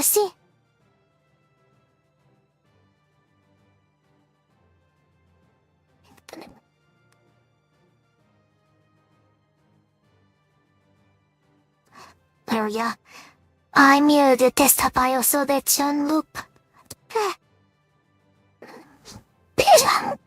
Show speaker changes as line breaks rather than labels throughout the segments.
Lucy? Maria, I'm here to testify so that John Loop. Bilang.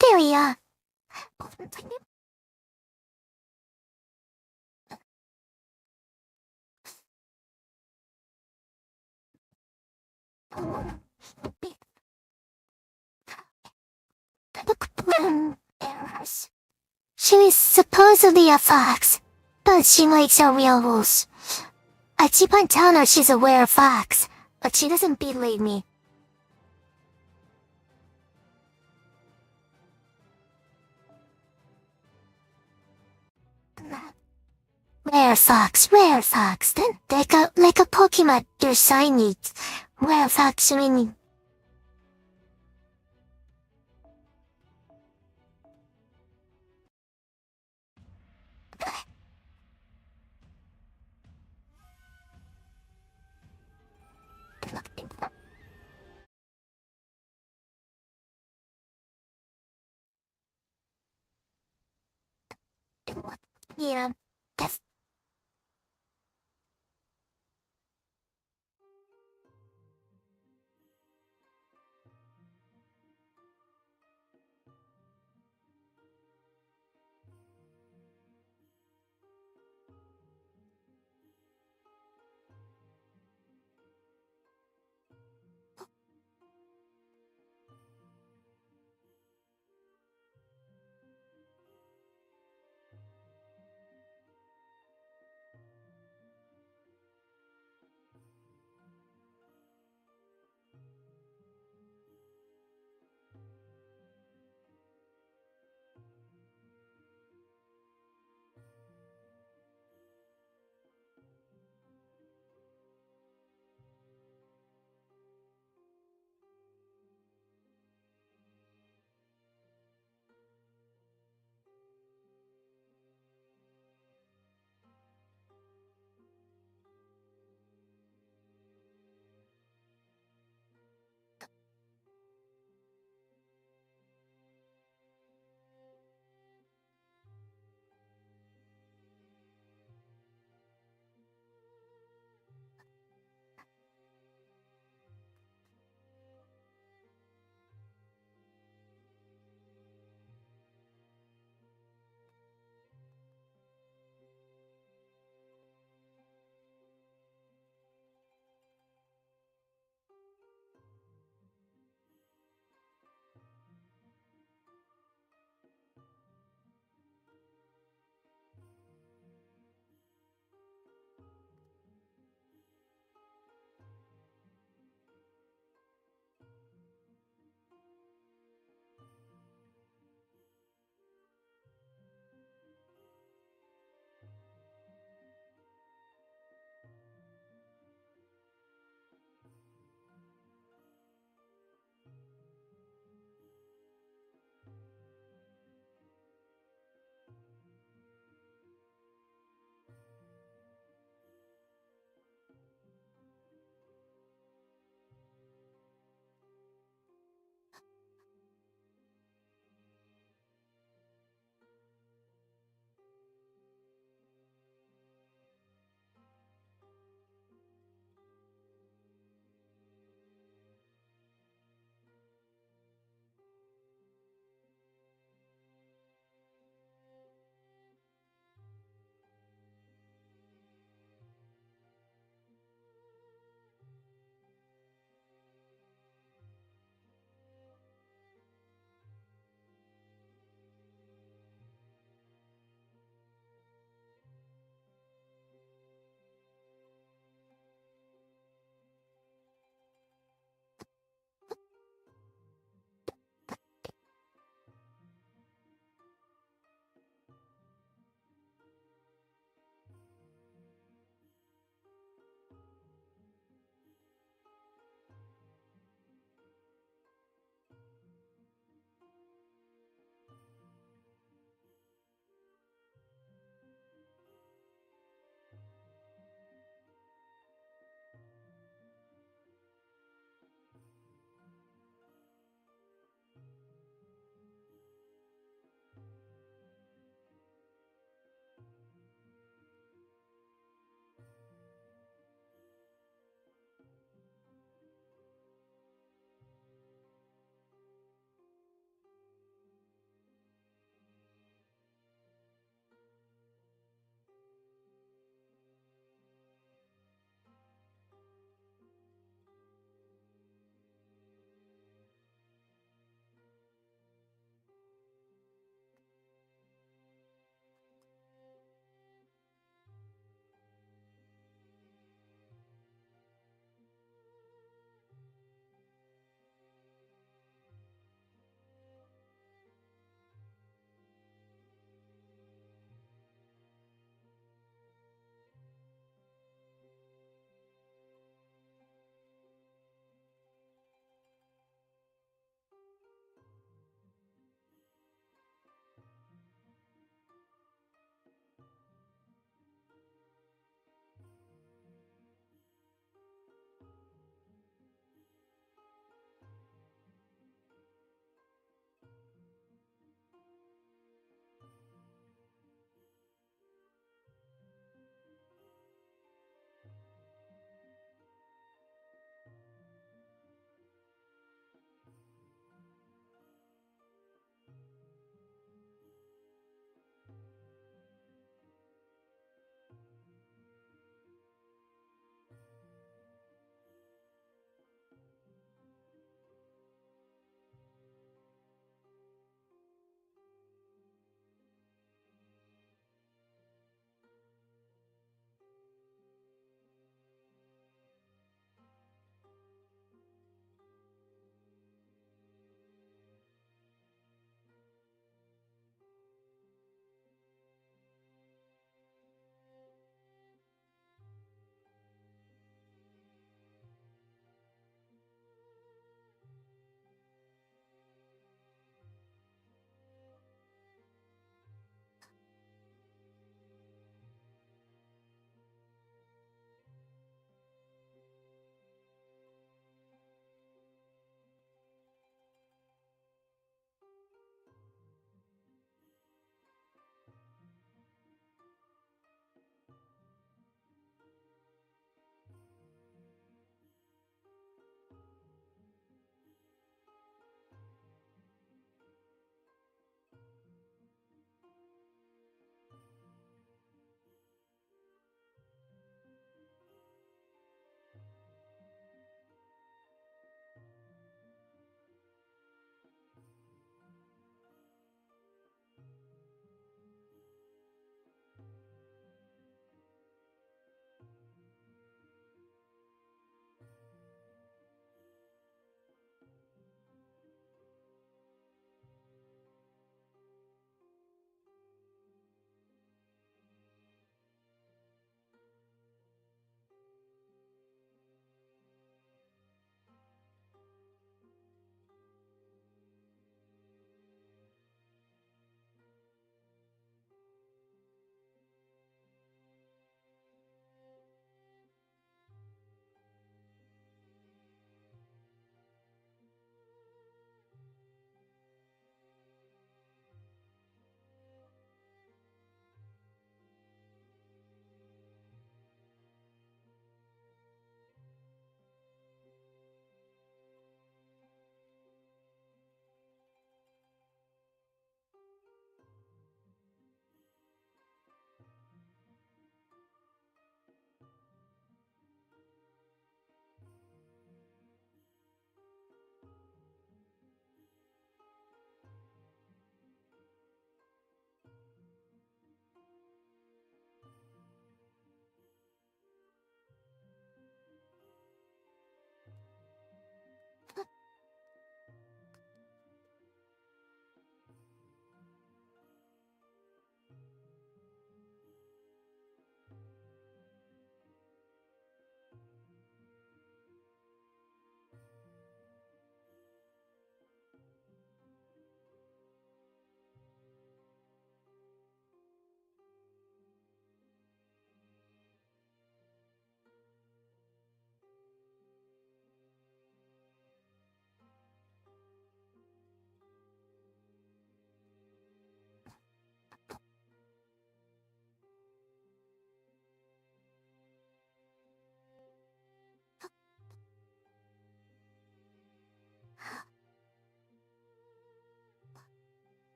There we are. Errors. She is supposedly a fox, but she makes her real rules. I keep on telling her she's a were-fox, but she doesn't believe me. Rare fox, then like a Pokemon, you're shiny. Rare fox, meaning. Yeah, that's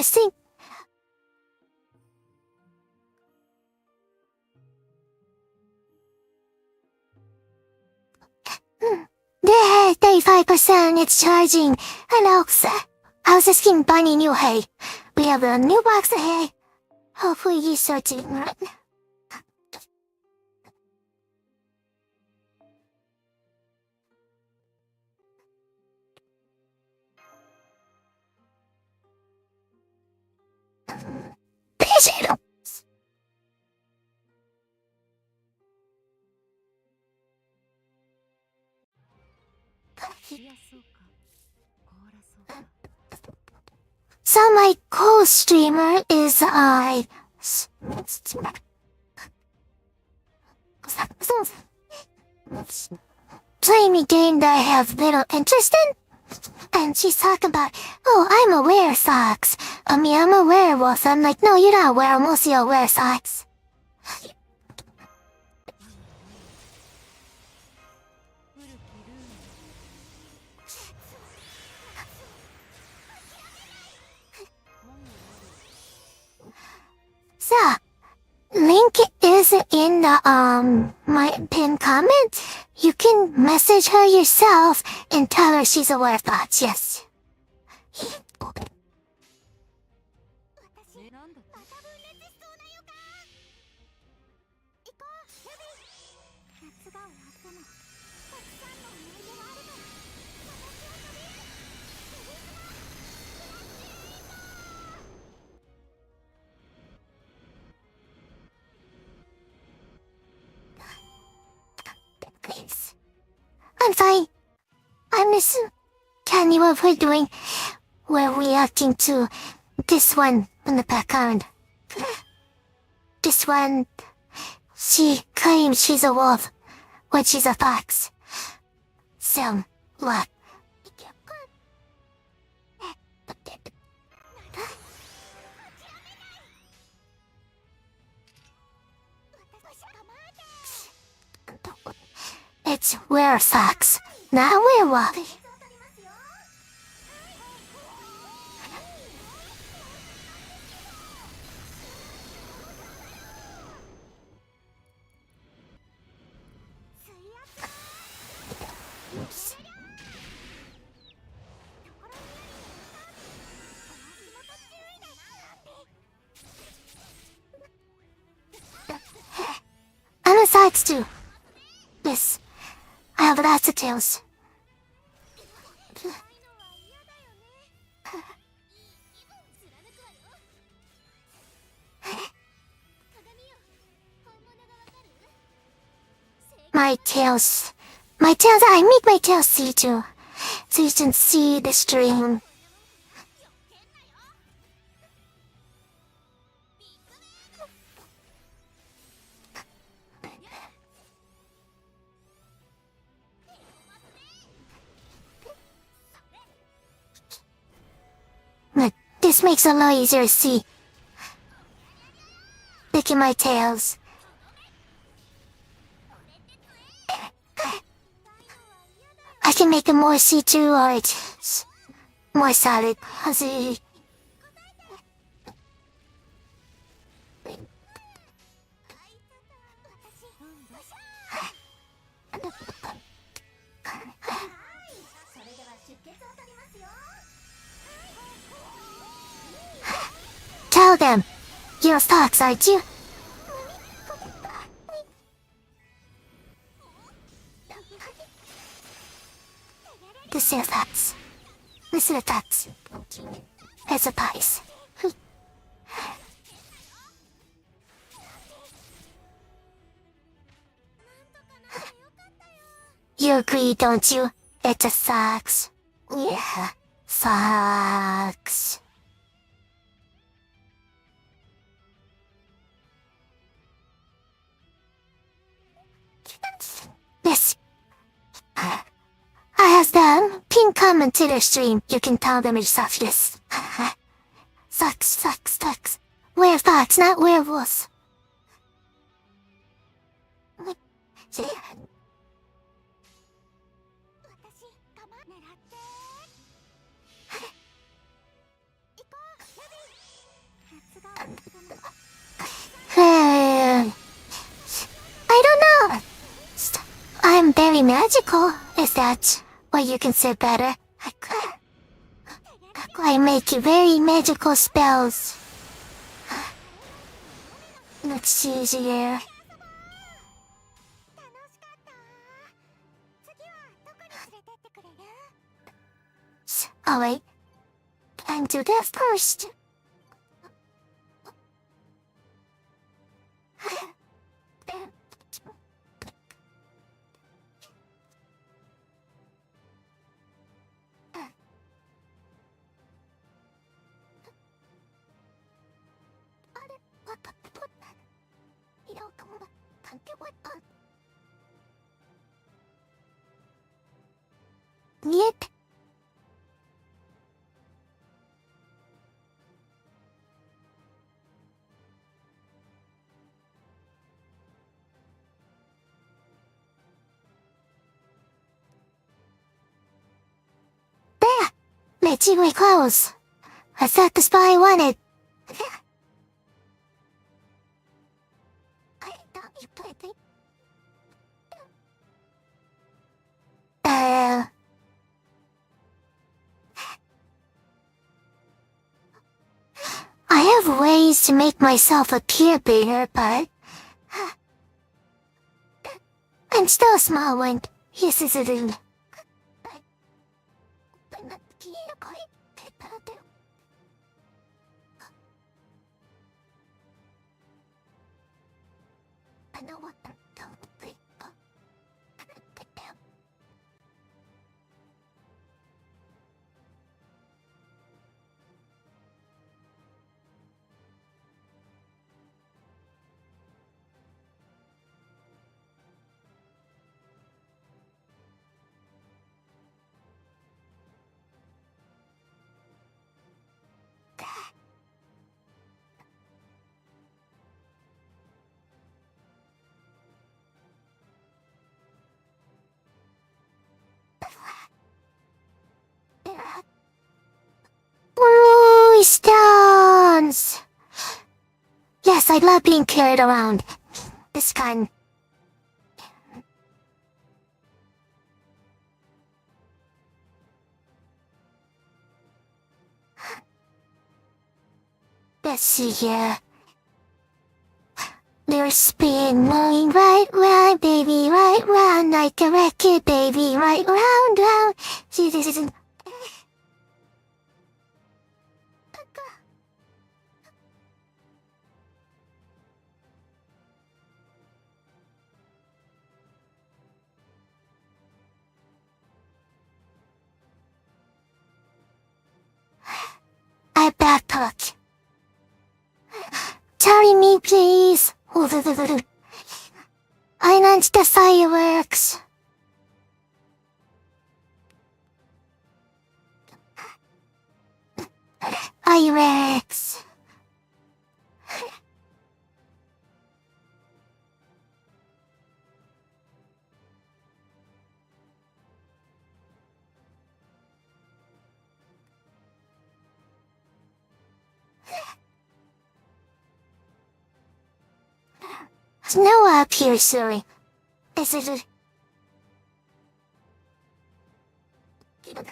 think there, 35% it's charging. Hello, sir. I was asking Bunny New Hay. We have a new box of hay. Hopefully you start to run. Pigeon! So my co-streamer is playing a game that I have little interest in. And she's talking about, oh, I'm a werefox. I'm a werewolf. I'm like, no, you're not a werewolf, you're a werefox. So, link is in the, my pinned comment. You can message her yourself and tell her she's a werefox, yes. Please. I'm fine. I miss Can you what we're doing? We're reacting to this one in the background. This one, she claims she's a wolf when she's a fox. So, look. It's werefox, not werewolf. I'm a fox too. Yes, I have lots of tails. I make my tails see too, so you can see the stream. Look, this makes it a lot easier to see. Look at my tails. I can make it more see-through or it's more solid. Tell them, you're fox, aren't you? This is facts. This is the facts. It's a pies. You agree, don't you? It's a fox. Yeah, fox. Yes. I have the pin comment to the stream. You can tell them yourself, yes. Sucks. Werefox, not werewolves. I'm very magical. Is that what you consider better? I make very magical spells. Much easier. Alright. Time to get first. Yep. There! Magically close. I thought the spy wanted. I thought you played it. I have ways to make myself appear bigger, but I'm still a small one. Yes, is it in? I know what I'm doing. Blue stones! Yes, I love being carried around. This kind. Let's see here. There's spin moving right round, baby, right round, like a record, baby, right round, round. See, this isn't. I backpack. Carry me, please. I launched the fireworks. Fireworks. Snow up here, sorry. Is it? Keep it.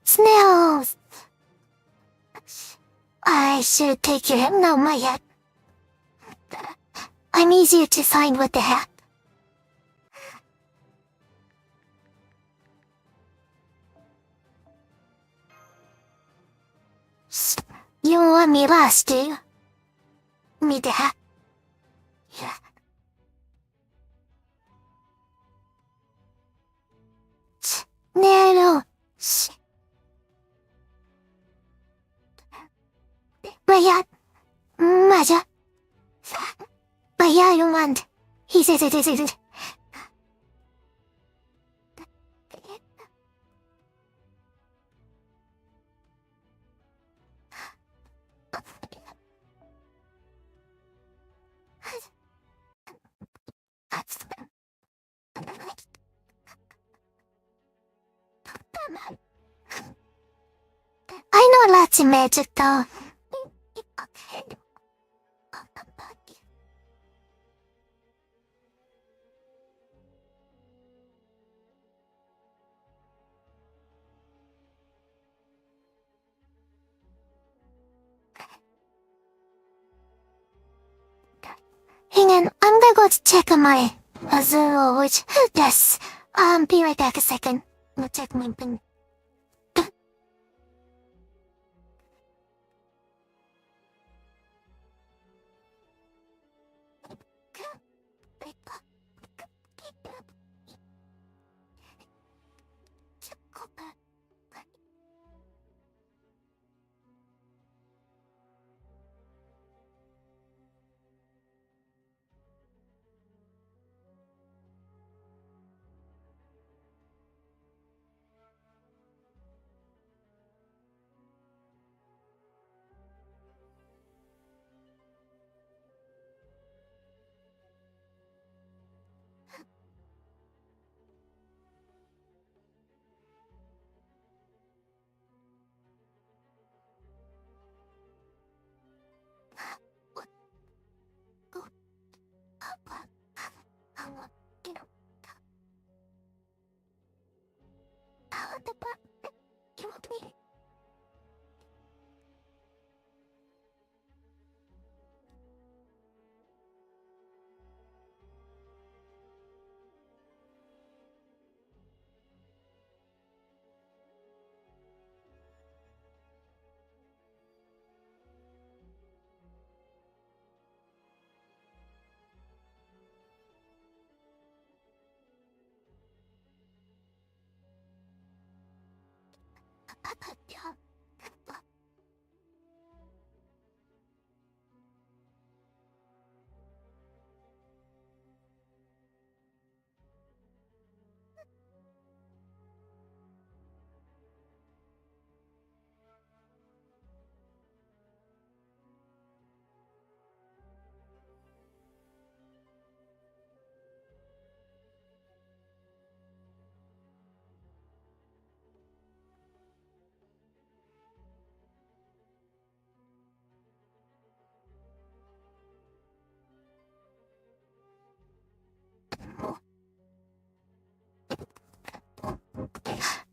Snails! I should take your hand now, my hat. I'm easier to find with the hat. You want me last, do you? Me the hat? Yeah. 맞아. But yeah, I don't want. He says it isn't. I know lots of magic though. Hang on, I'm gonna go check on my Azul, which, yes. Be right back a second. I'll check my pin.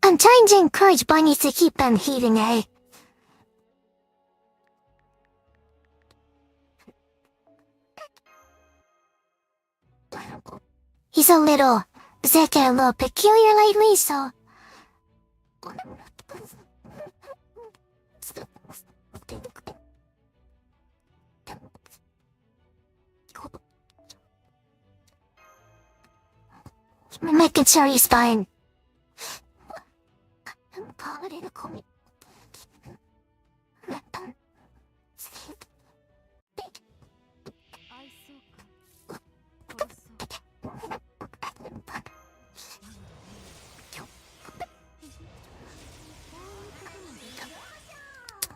I'm trying to encourage bunnies to keep on eating, eh? He's a little peculiar lately, so... I'm making sure he's fine.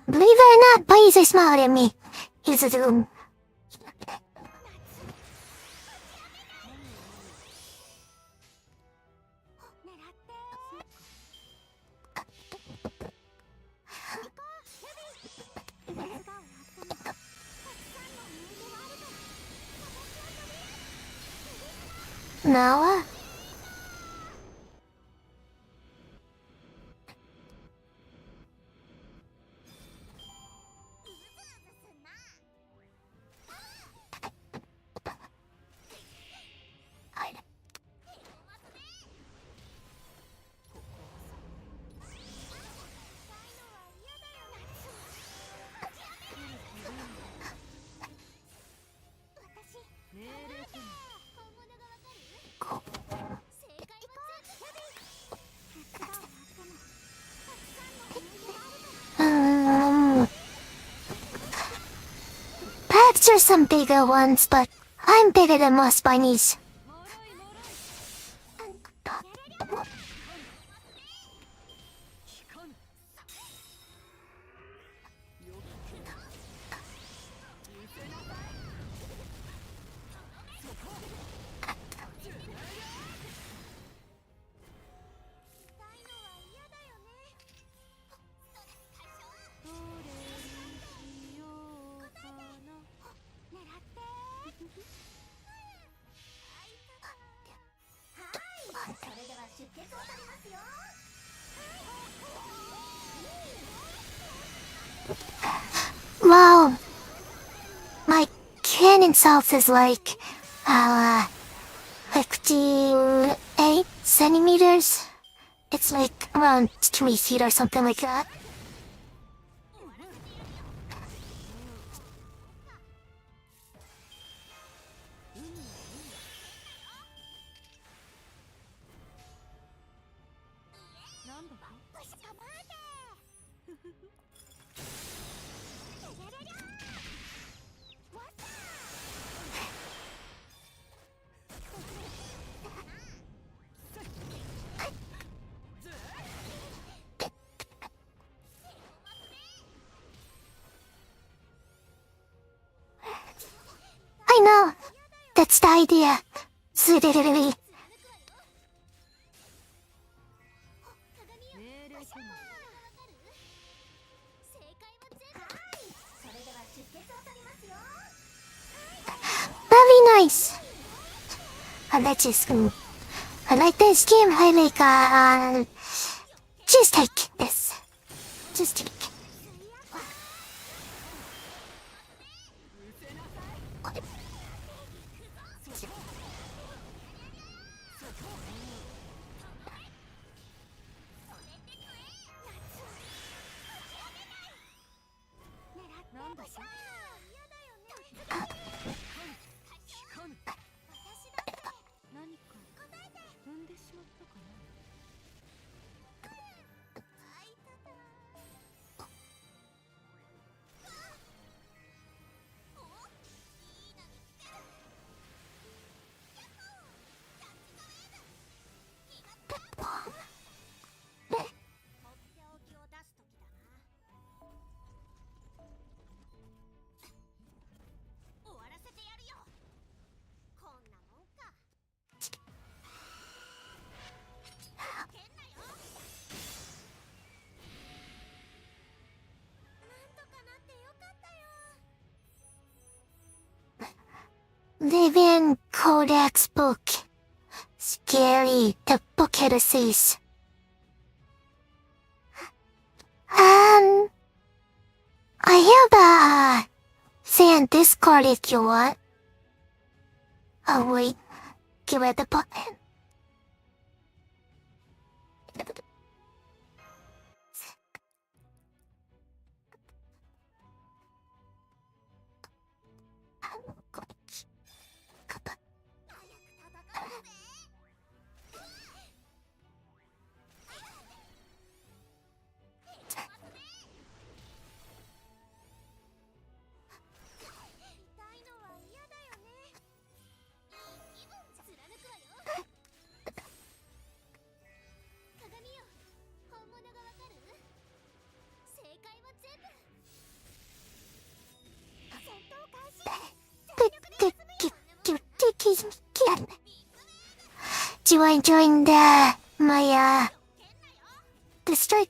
Believe it or not, bunnies are smaller than me. He's a zoom. Now, are some bigger ones, but I'm bigger than most bunnies. Wow, my cannon self is like, 58 centimeters. It's like around 3 feet or something like that. I know. That's the idea. Literally. Very nice. I like this game. I like, just take this. Just take. Living Codex book. Scary hypocrisies. I have a fan Discord if you want. Oh wait, give it the button. Do you enjoy my destroy?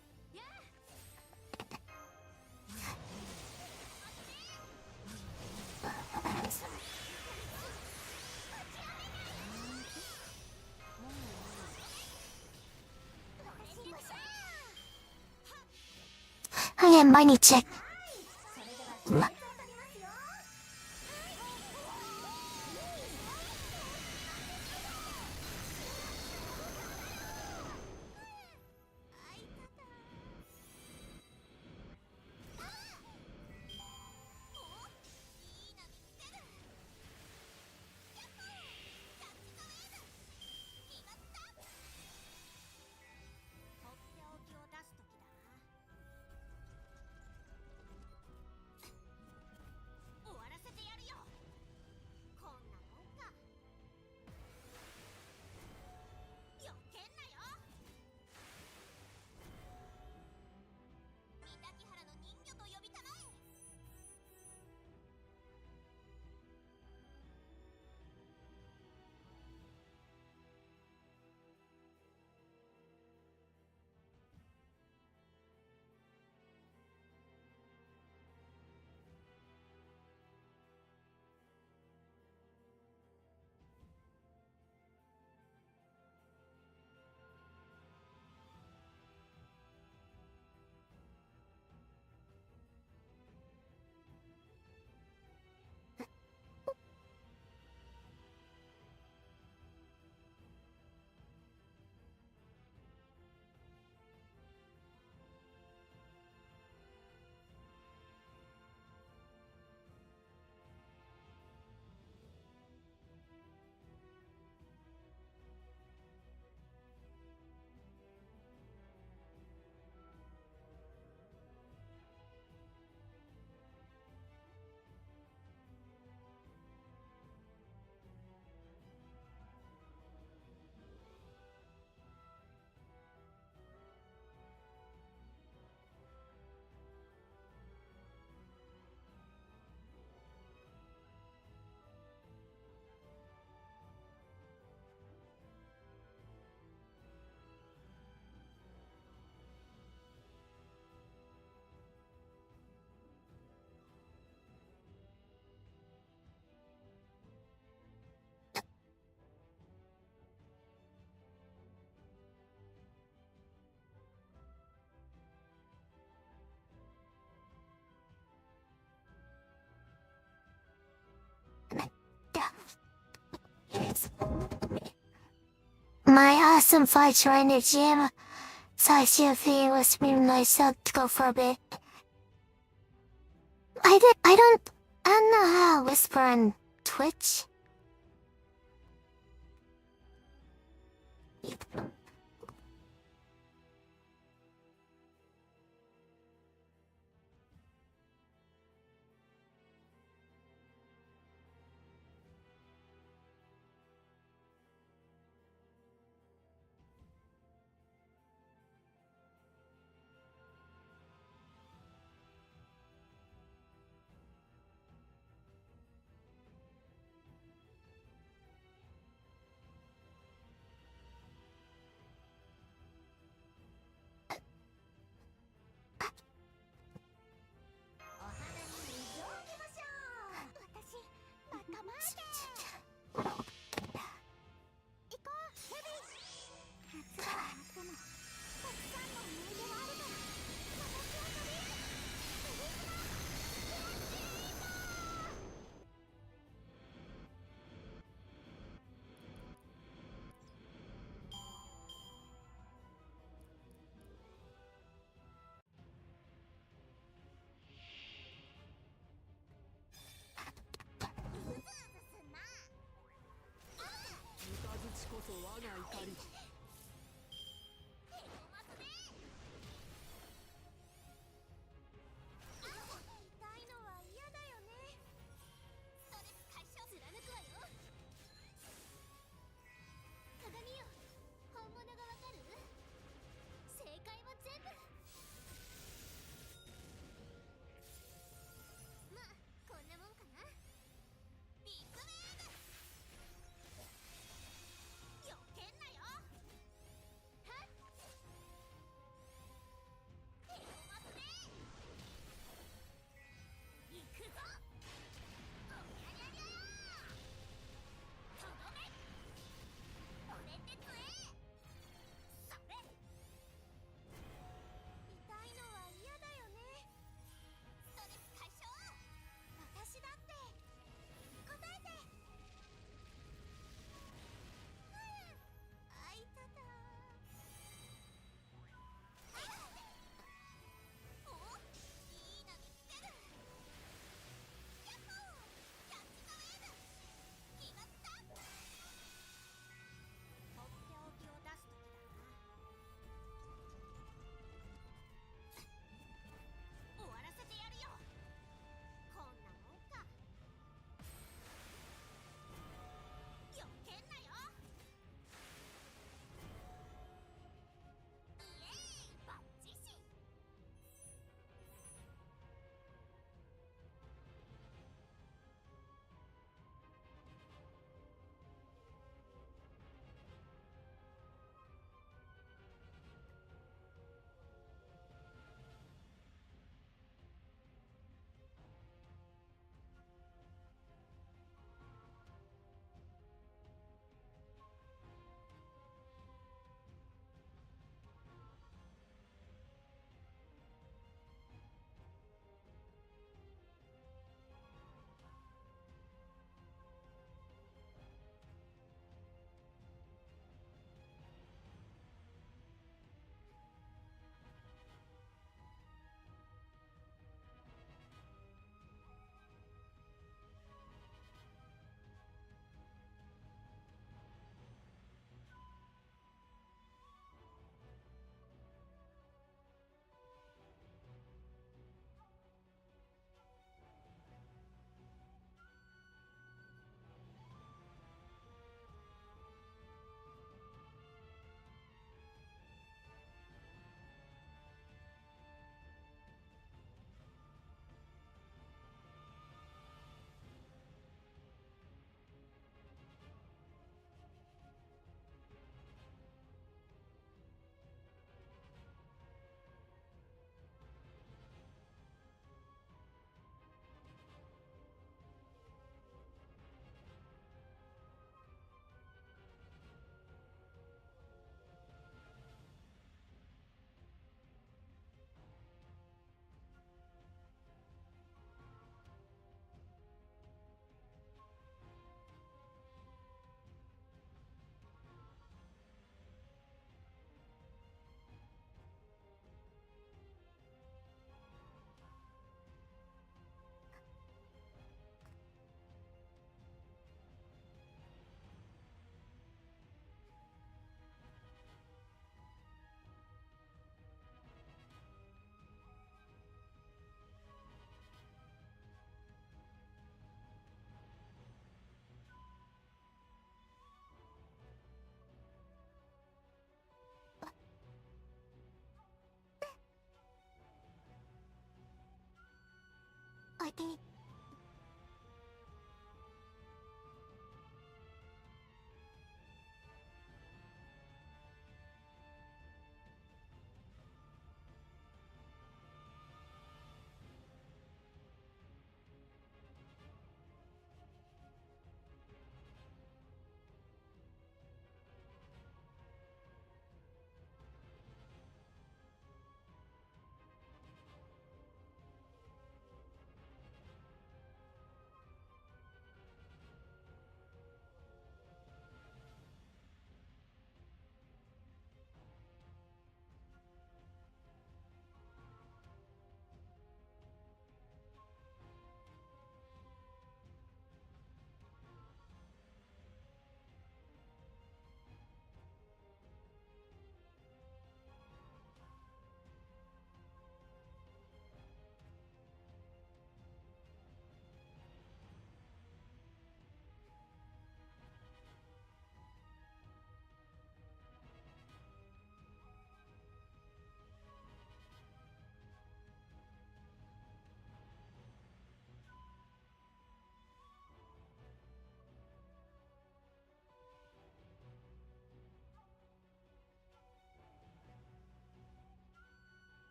I am money check. My awesome fights are in the gym, so I see a thing with me myself to go for a bit. I don't know how to whisper on Twitch. に。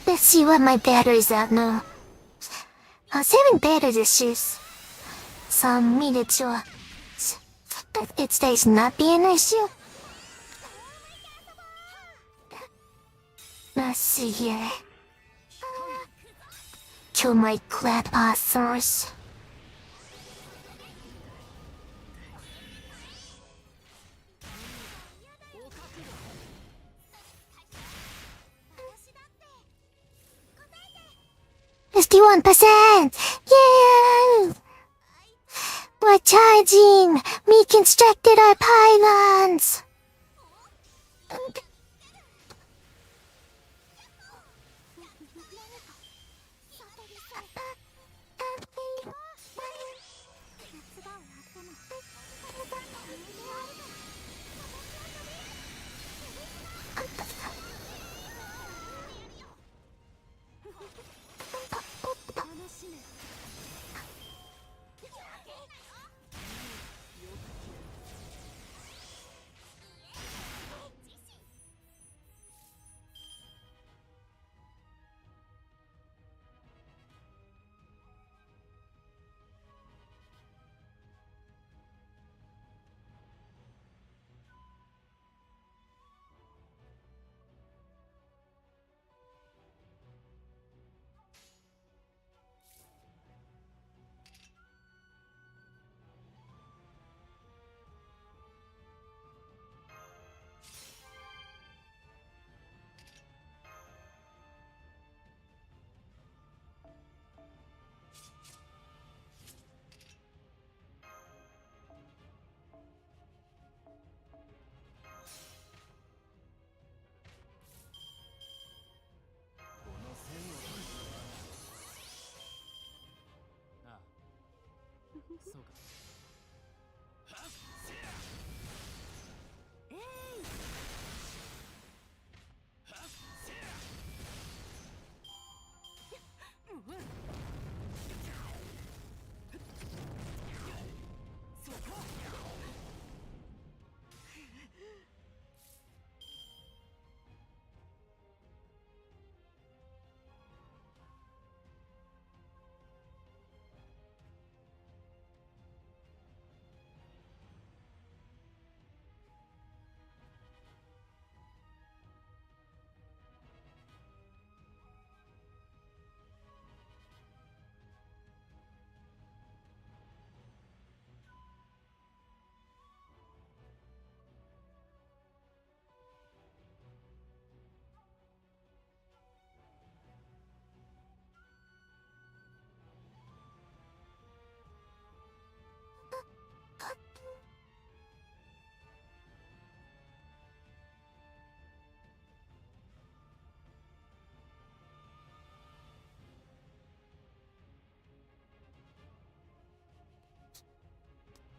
Let's see what my battery's at now. I was having battery issues. Some miniature. It stays not be an issue. Let's see here. Kill my clapauthors. %! Yeah! We're charging! We constructed our pylons!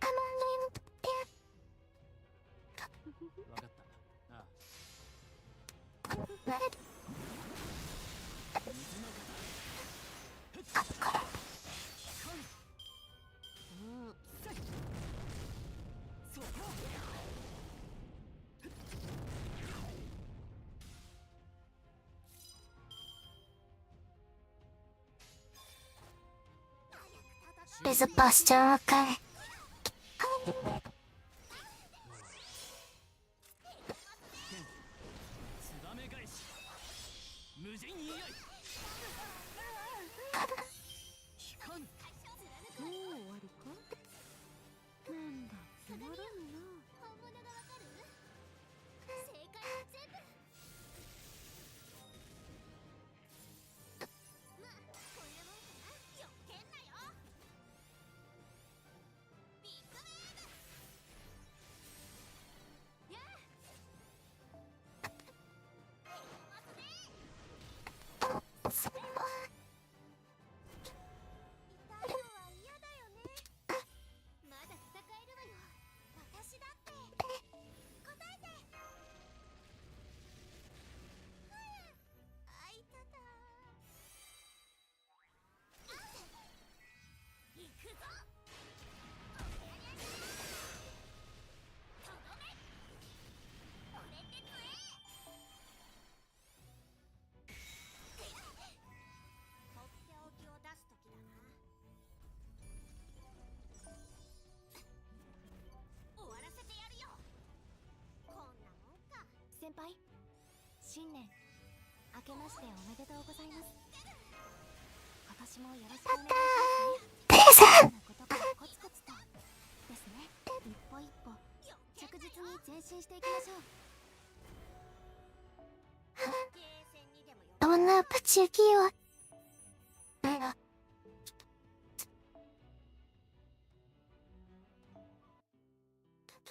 わかった。ああ。水のそこ。
Is a posture okay?
ツバメ返し無人居合機関。
もう終わりか。なんだつまらぬな。
本物がわかる？正解は全部。まあこんなもんかな。よけんなよ。ビッグウェーブ。やあ。痛いのは嫌だよね。まだ戦えるわよ。私だって。答えて。あいたた。行くぞ。おりゃりゃりゃ。とどめ。これってつえ。とっておきを出す時だな。終わらせてやるよ。こんなもんか。
先輩、新年明けましておめでとうございます。今年もよろしくお願いしますね。なことからコツコツとですね。一歩一歩着実に前進していきましょう。
ゲーセンにでも呼ぶ。
Una pachikiwa.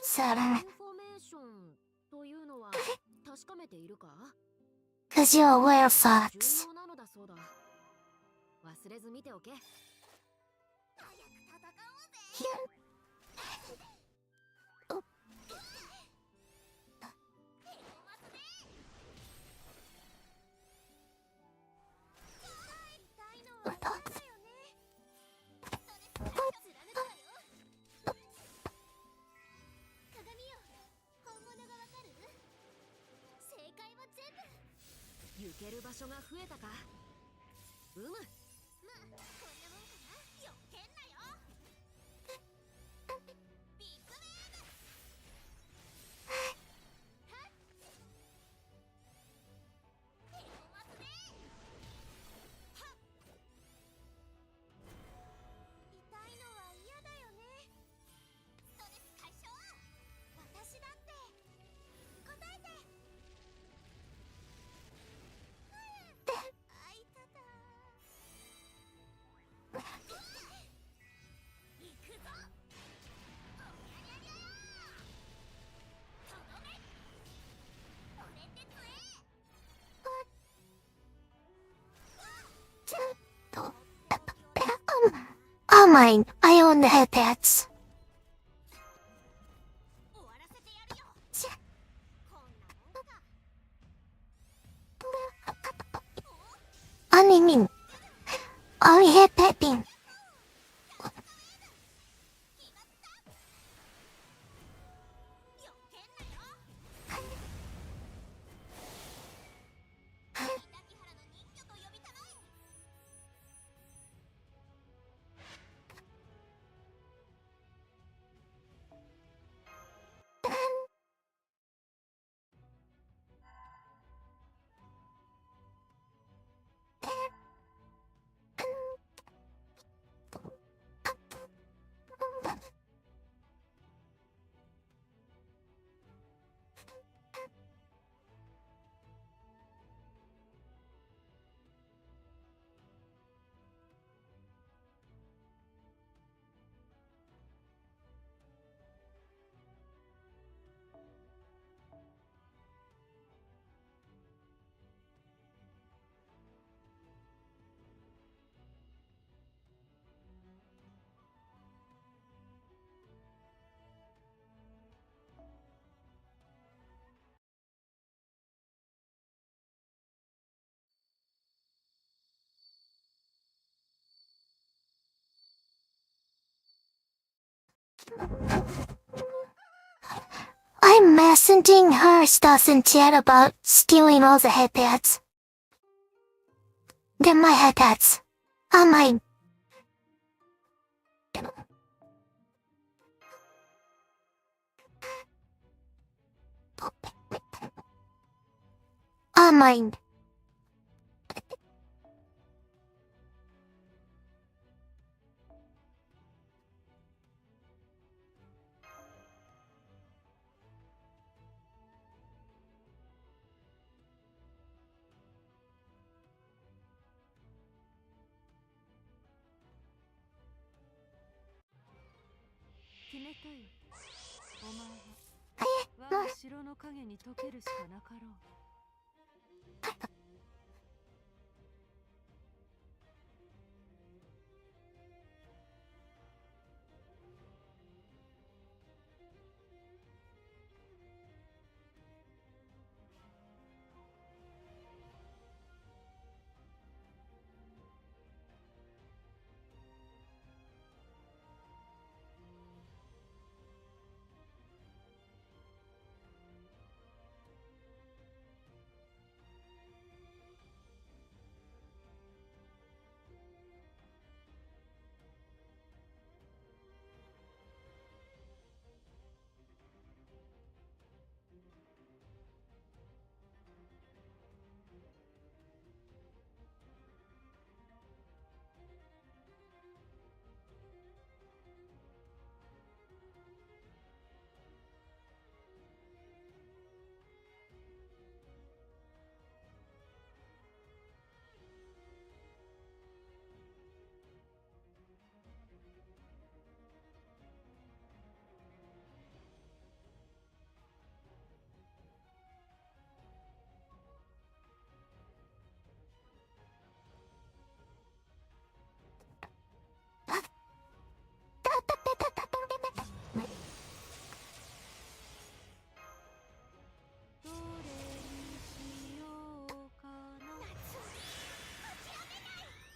さら
インフォメーションというのは確かめているか。
Cause you're aware,
重
Fox.
要なのだそうだ。忘れず見ておけ。
早く戦おうぜ。痛いのは嫌だよね。ストレス貫くわよ。鏡よ。本物がわかる？正解は全部。
行ける場所が増えたか。うむ。
まあこんなもんかな。よけんなよ。ビッグウェーブ。はっ。へこますね。はっ。痛いのは嫌だよね。ストレス解消。私だって。答えて。あいたた。行くぞ。おりゃりゃりゃ。とどめ。これってつえ。
Oh my, I own the headpats.
終わらせてやるよ。こんなもんか。
Only Only headpatting.
よけんなよ。滝原の人魚と呼びたまえ。
I'm messaging her stuff in chat about stealing all the headpads. They're my headpads. On my... On my...
決めたよ。お前は
もう
我が城の影に溶けるしかなかろう。どれにしようかな。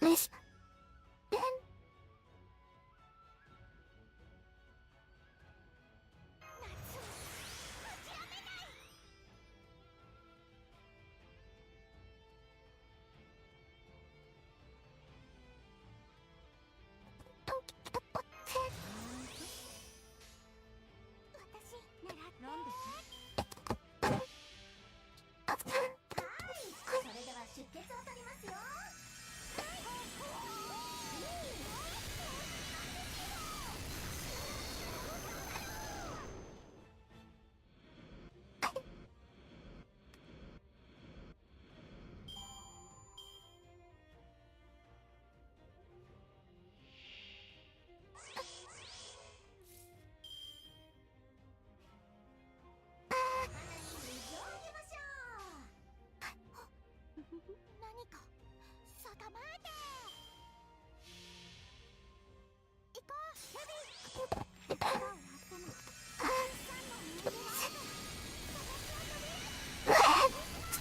Miss...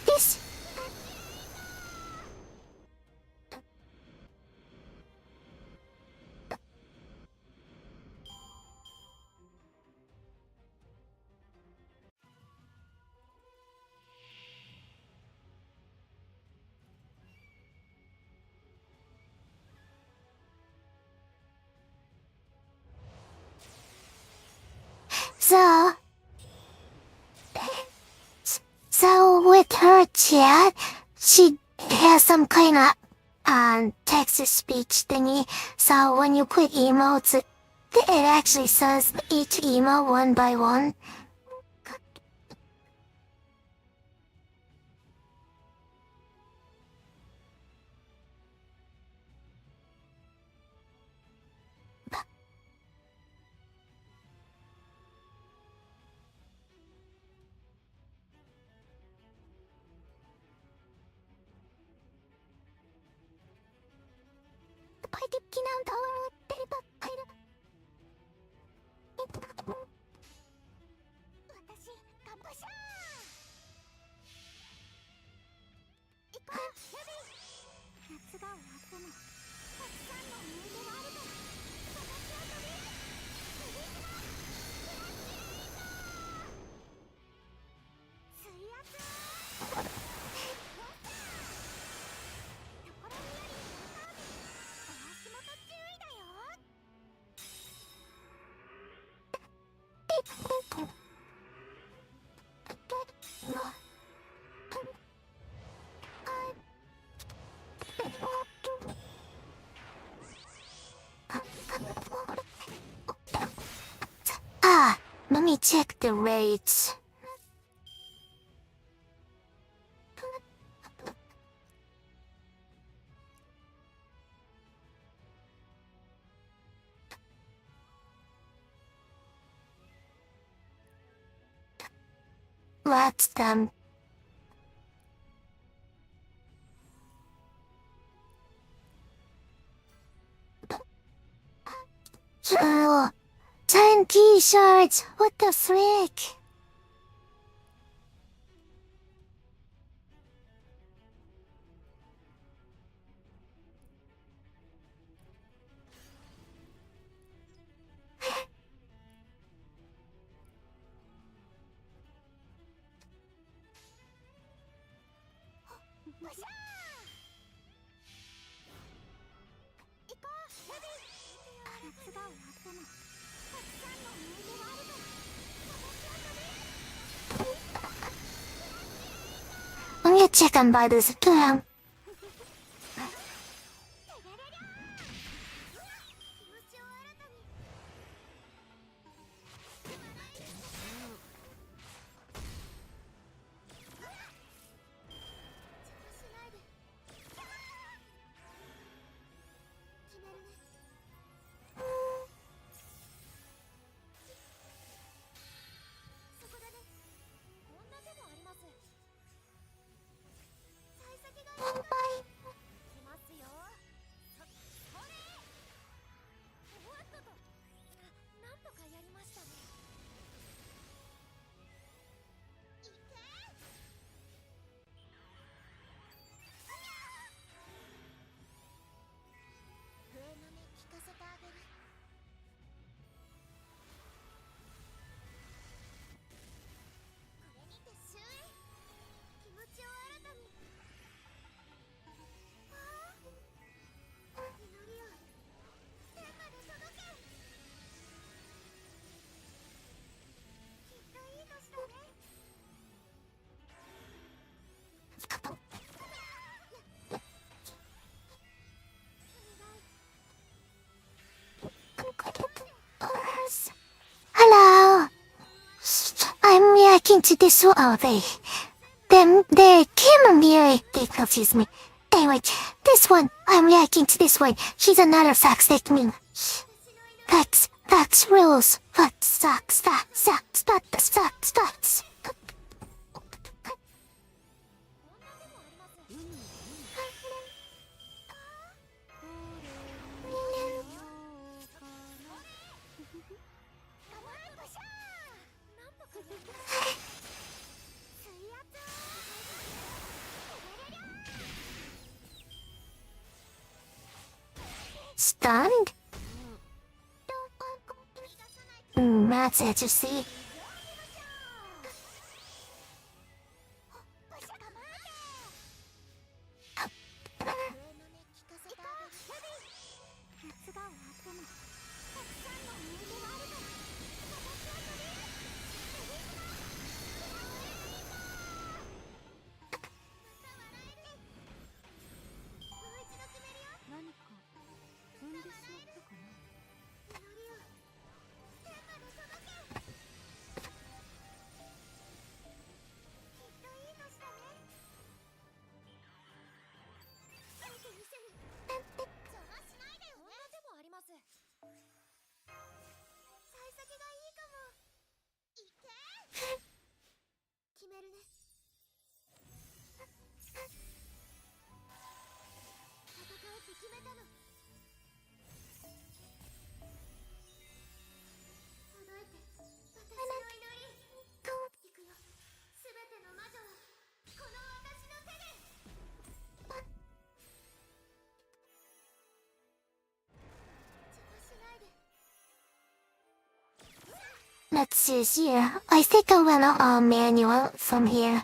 This... So with her chat, she has some kind of text-to-speech thingy. So when you put emotes, it actually says each emo one by one. Pwede kinang dari bakay na.
私乾杯しゃー行こうヘビー夏が終わってもたくさんの思い出があるから私を飛び
Ah, let me check the rates. That's them. Oh, 10 t-shirts! What the frick? Let me check and buy this again. Hello. I'm reacting to this. Oh, they came here. They confuse me. Anyway, this one. I'm reacting to this one. She's another fax like me. That's rules. What sucks? That sucks. That sucks. Stunned? That's it, you see. Let's see here. I think I went manual from here.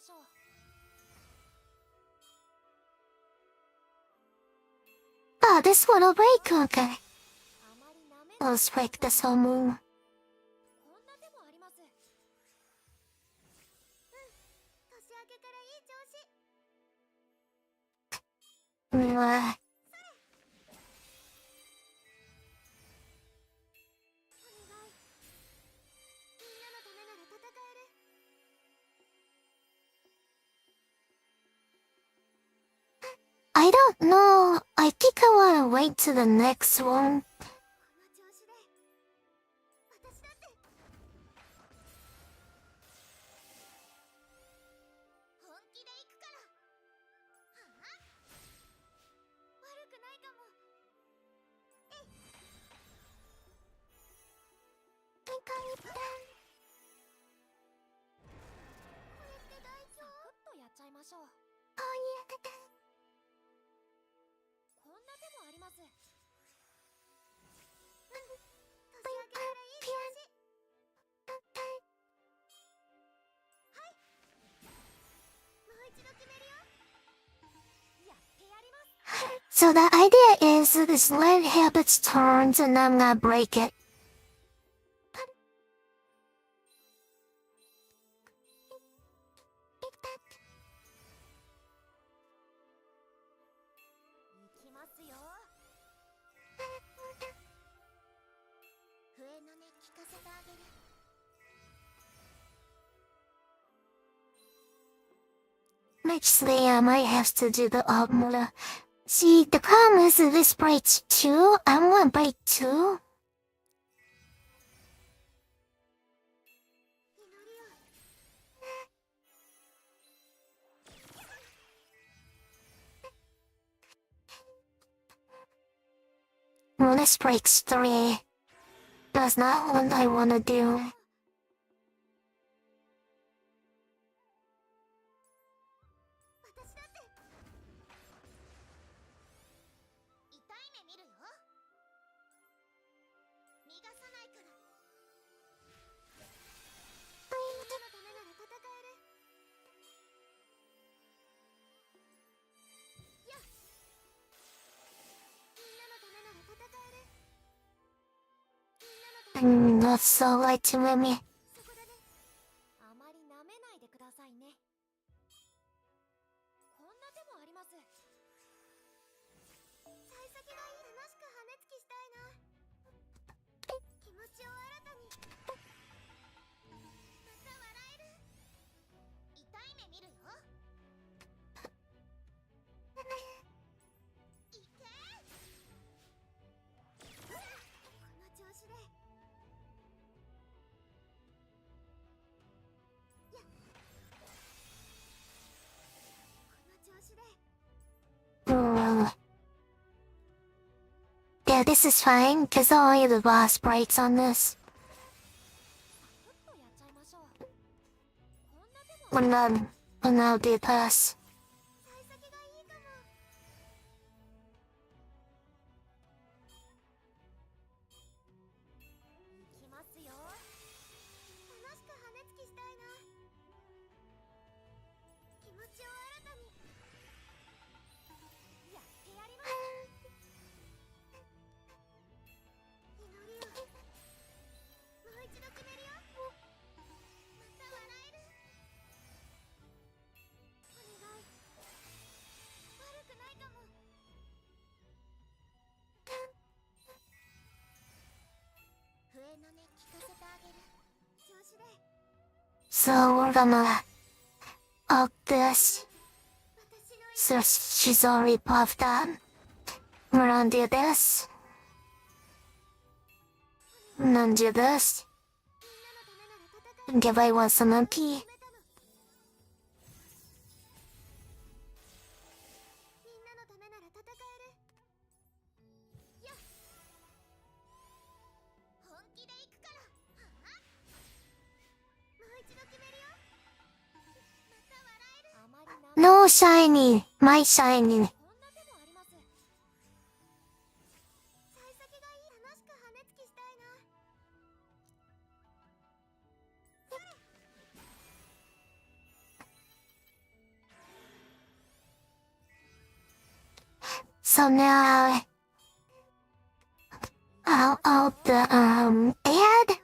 しょう。
Oh, this one will break, okay.
あまりなめない
Let's break this whole moon.
こんな手もあります。
年明けからいい調子。
Mwah.
お願い。みんなのためなら戦える。
I don't know. I think I wanna wait to the next one.
この調子で私だって本気で行くから。はあ、悪くないかも。えい。これって大丈
サクッとやっちゃいましょう。
Oh, yeah.
こんな手もあります。
夫？年明けからいい調子。 はいもう一度決めるよ。
やってやります。
So the idea is this land habits turns and I'm gonna break it.
いきますよ。
笛の音聞かせてあげる。
Actually, I might have to do the opera. See, the problem is that this breaks too. I want to break too.
祈りを。
Well, this breaks 3. That's not what I want to do.
私だって痛い目見るよ。逃がさないから。みんなのためなら戦える。やっみんなのためなら戦える。みんなのため
That's so light to me.
そこだね。
あまりなめないでくださいね。こんな手もあります。
幸先がいい。楽しく羽根つきしたいな。気持ちを新たに。また笑える。痛い目見るよ。いけ。この調子で。やっこの調子で。
Yeah, this is fine, because only the boss breaks on this.
サクッとやっちゃいましょう。こんな手も
When I'll do this.
幸先がいいかも。
いきますよ。
楽しく羽根つきしたいな。気持ちを新たに。
やってやります。
祈りを。もう一度決めるよ。また笑える。お願い。悪くないかも。笛の音聞かせてあげる。調子で。
So we're gonna up this.
私の
So she's already puffed up. We're gonna do this. And then do this.
みんなのためなら戦える。
Give everyone some MP.
決めたの。みんなのためなら戦える。やっ本気で行くから。はあ、もう一度決めるよ。また笑える。
あまりなめ
No shiny. My shiny.
こんな手もあります。
幸先がいい。楽しく羽根つきしたいな。
So now, I'll the ad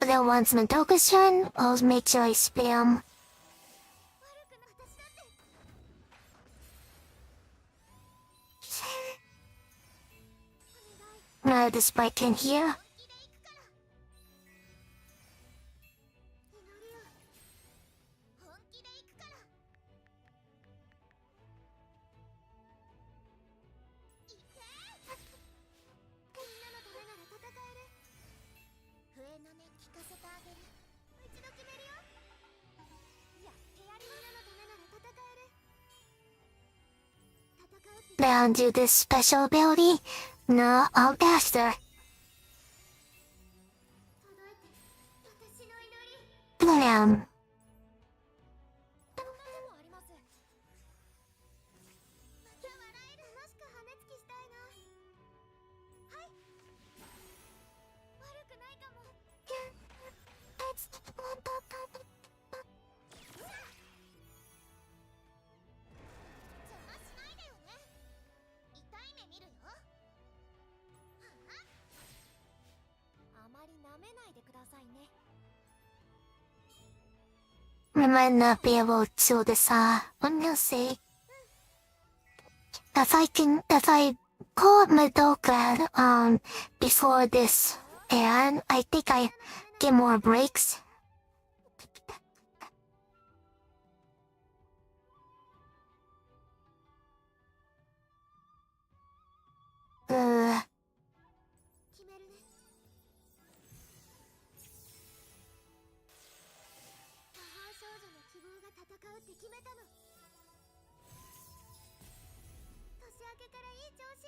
that wants my token, I'll make sure I spam. Now the spike can hear.
本気で行くから行けみんなのためなら戦える笛の音聞かせてあげる一度決めるよやってやりみんなのためなら戦える戦うって
Now do this special ability. No, I'll dash there.
届いて私の祈り
Blam.
こんな手もありますまた笑える楽しく羽根つきしたいなはい悪くないかも邪魔しないでよね痛い目見るよはああまり舐めないでくださいね
We might not be able to decide. We'll see. If I pull up my Dokkan, before this, and I think I get more breaks. Uh,
決めるね魔法少女の希望が戦うって決めたの年明けからいい調子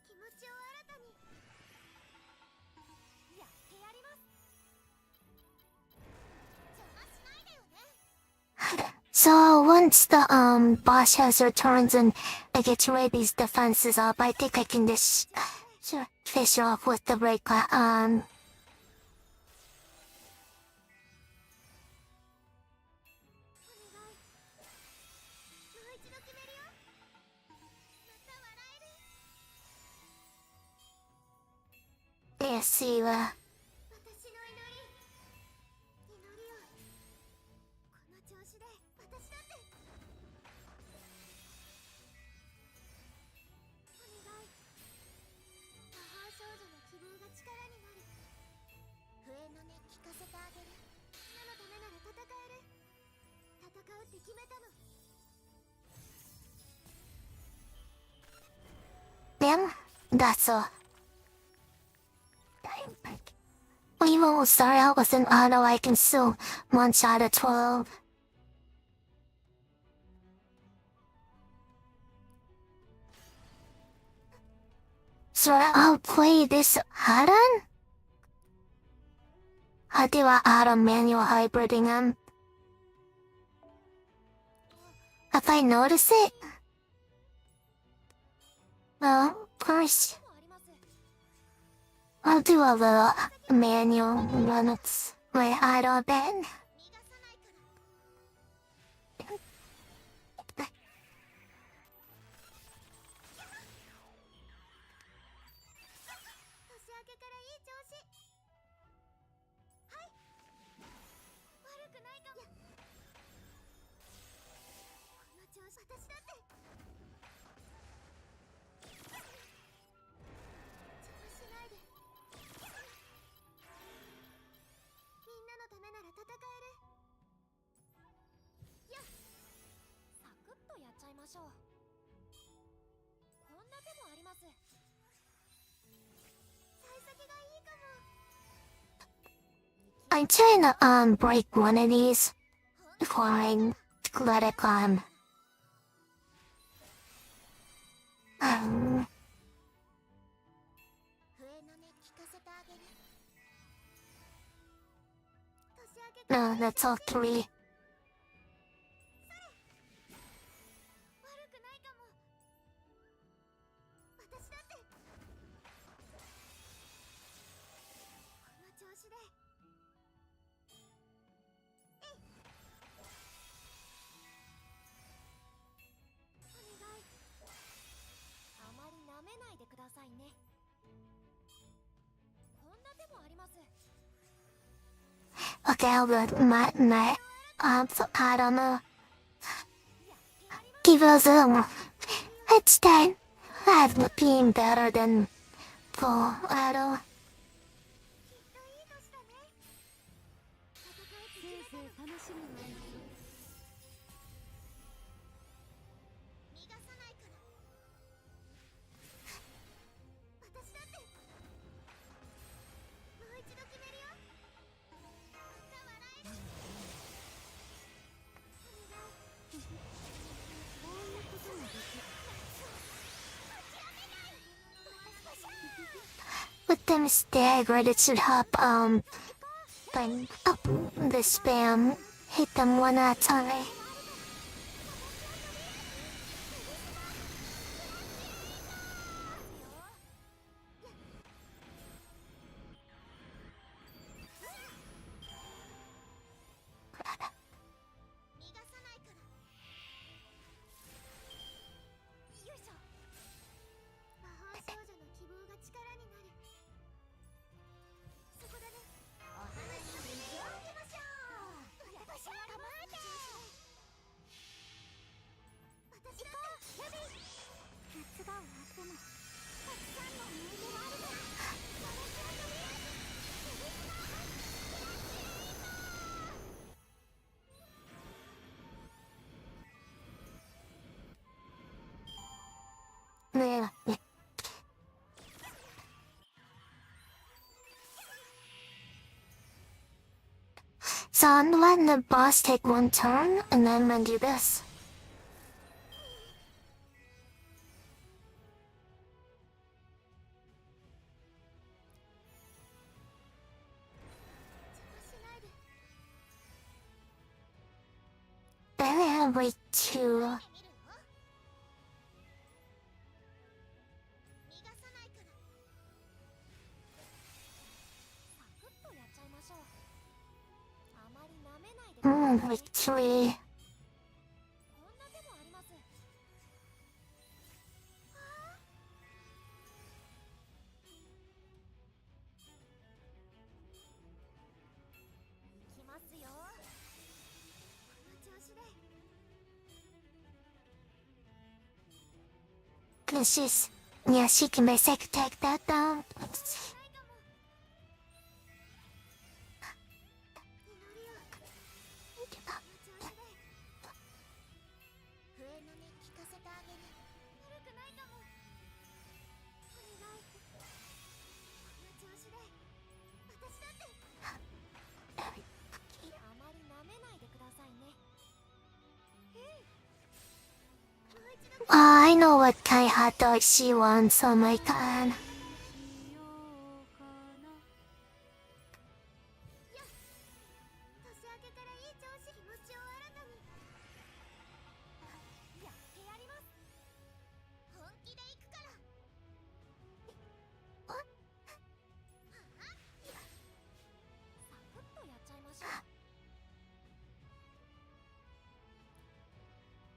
気持ちを新たにやってやります邪魔しないでよね
so once the boss has returns and I get to raise these defenses up, I think I can just sure fish off with the break.
お願いもう一度決めるよまた笑える
Let's see.
私の祈りをこの調子で私だってお願い魔法少女の希望が力になる笛の音聞かせてあげるみんなのためなら戦える戦うって決めたの
Them? That's all. We will start out with an auto I can sue. 1 shot at 12. So I'll play this Haran? How do I add a manual hybriding him? If I notice it? Well, of course.
もあります
I'll do a little manual run of my idle bit.
逃がさないから年明けからいい調子はい悪くないかもこの調子私だって邪魔しないでみんなのためなら戦えるやっサクッとやっちゃいましょうこんな手もあります幸先がいいかも
I'm trying to break one of these before I let it climb.
笛の音聞かせてあげる年明けから
No, that's all 3.
悪くないかも私だってこの調子でえい
down with my I don't know. Give us a it's time. I've been better than for I don't.
せいぜい楽しむがいい。
逃がさないから。私だってもう一度決めるよ。また笑える。
こういうこともできる。
With them staggered, it should hop button up the spam. Hit them one at a time. So I'm letting the boss take one turn, and then I'm gonna do this. Then I have like two.
逃がさないから。
Like three.
こんな手もあります。行きますよ。この調子で。
Cause she's yeah, she can basically take that down.
笛の音聞かせてあげる。悪くないかも。お願い。この調子で。私だって。
あまり舐めないでくださいね。
もう一度
I know what kind of hot dog she wants. Oh my god.
しようかな。
年明けからいい調子。気持ちを新たに。
やってやります。
本気で行くから。
サクッとやっちゃいましょう。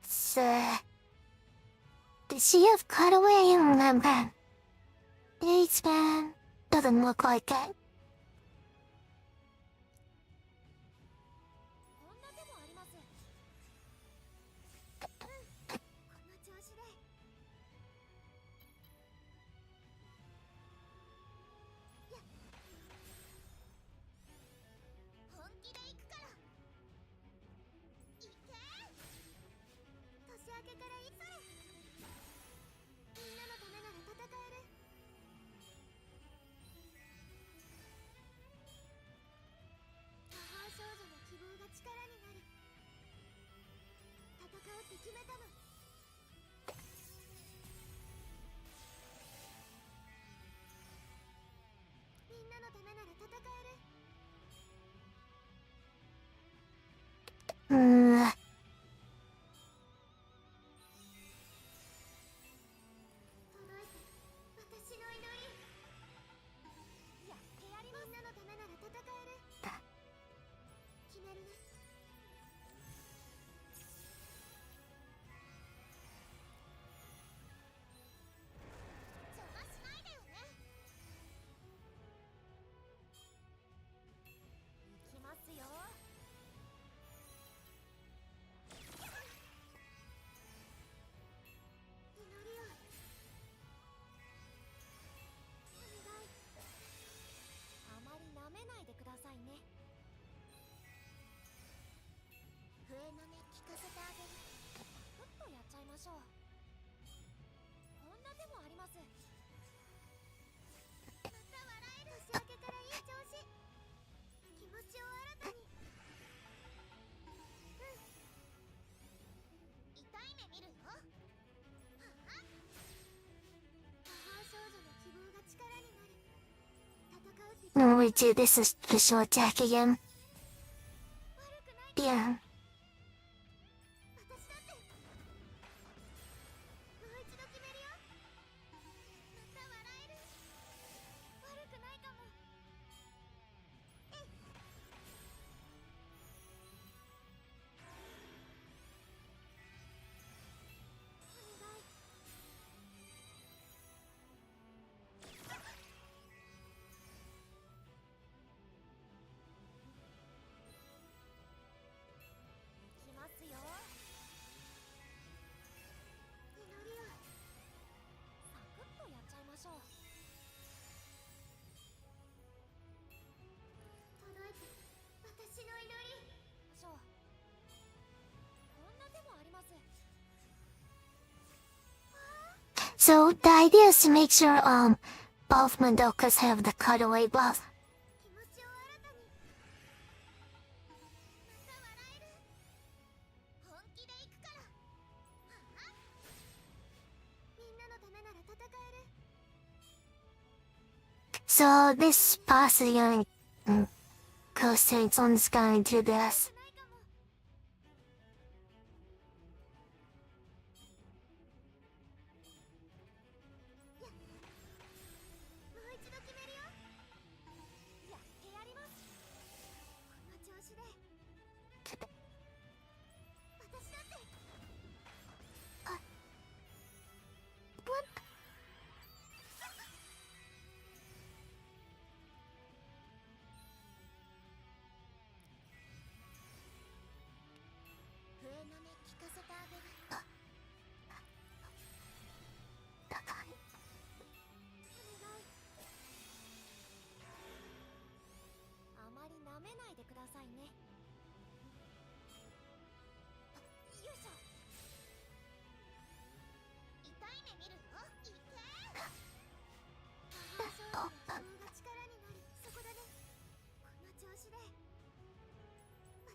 So, did she have cut away? Remember? It's man. Doesn't look like it.
こんな手もあります。
この調子で。本気で行くから。行け。年明けからいつれ。みんなのためなら戦える。魔法少女の希望が力になる。戦うって決めたの。みんなのためなら戦える。 届いて。私の祈り。
やってやり
みんなのためなら戦える。決めるね。邪魔しないでよね。
行きますよ。ましょう。こんな手もあります。
また笑える。年明けからいい調子。気持ちを新たに。痛い目見るよ。はあ、魔法少女の希望が力になる。戦うって
No, we do this is the show attack again.
悪くない。
Yeah.
私だってもう一度決めるよ。また笑える。悪くないかも。えい。お願い。いきますよ。祈りを。
サクッとやっちゃいましょう。
届いて。私の祈り。
しょう。こんな手もあります。
So the idea is to make sure both Madokas have the cutaway buff.
気持ちを新たに。また笑える。本気で行くから。はあ、みんなのためなら戦える。
So this Poseidon Costaton's going to do this.
ないかも。もう一度決めるよ。
やってやります。
この調子で。私だって。笛の音聞かせてあげる。お願い。
あまり舐めないでくださいね。よいしょ。
痛い目見るよ。いけ。魔法少女の希望が力になる。そこだね。この調子で。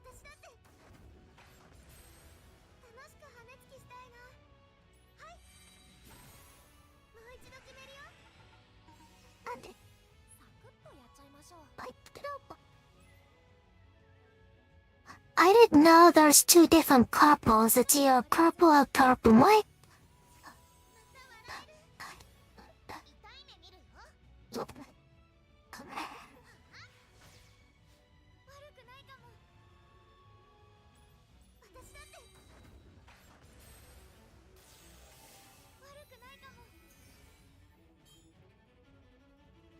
私だって楽しく羽根つきしたいな。はい。もう一度決めるよ。
サクッとやっちゃいましょう。
I didn't know there's two different couples. It's either purple or purple white.
痛い目見るよ。悪くないかも。私だって悪くないかも。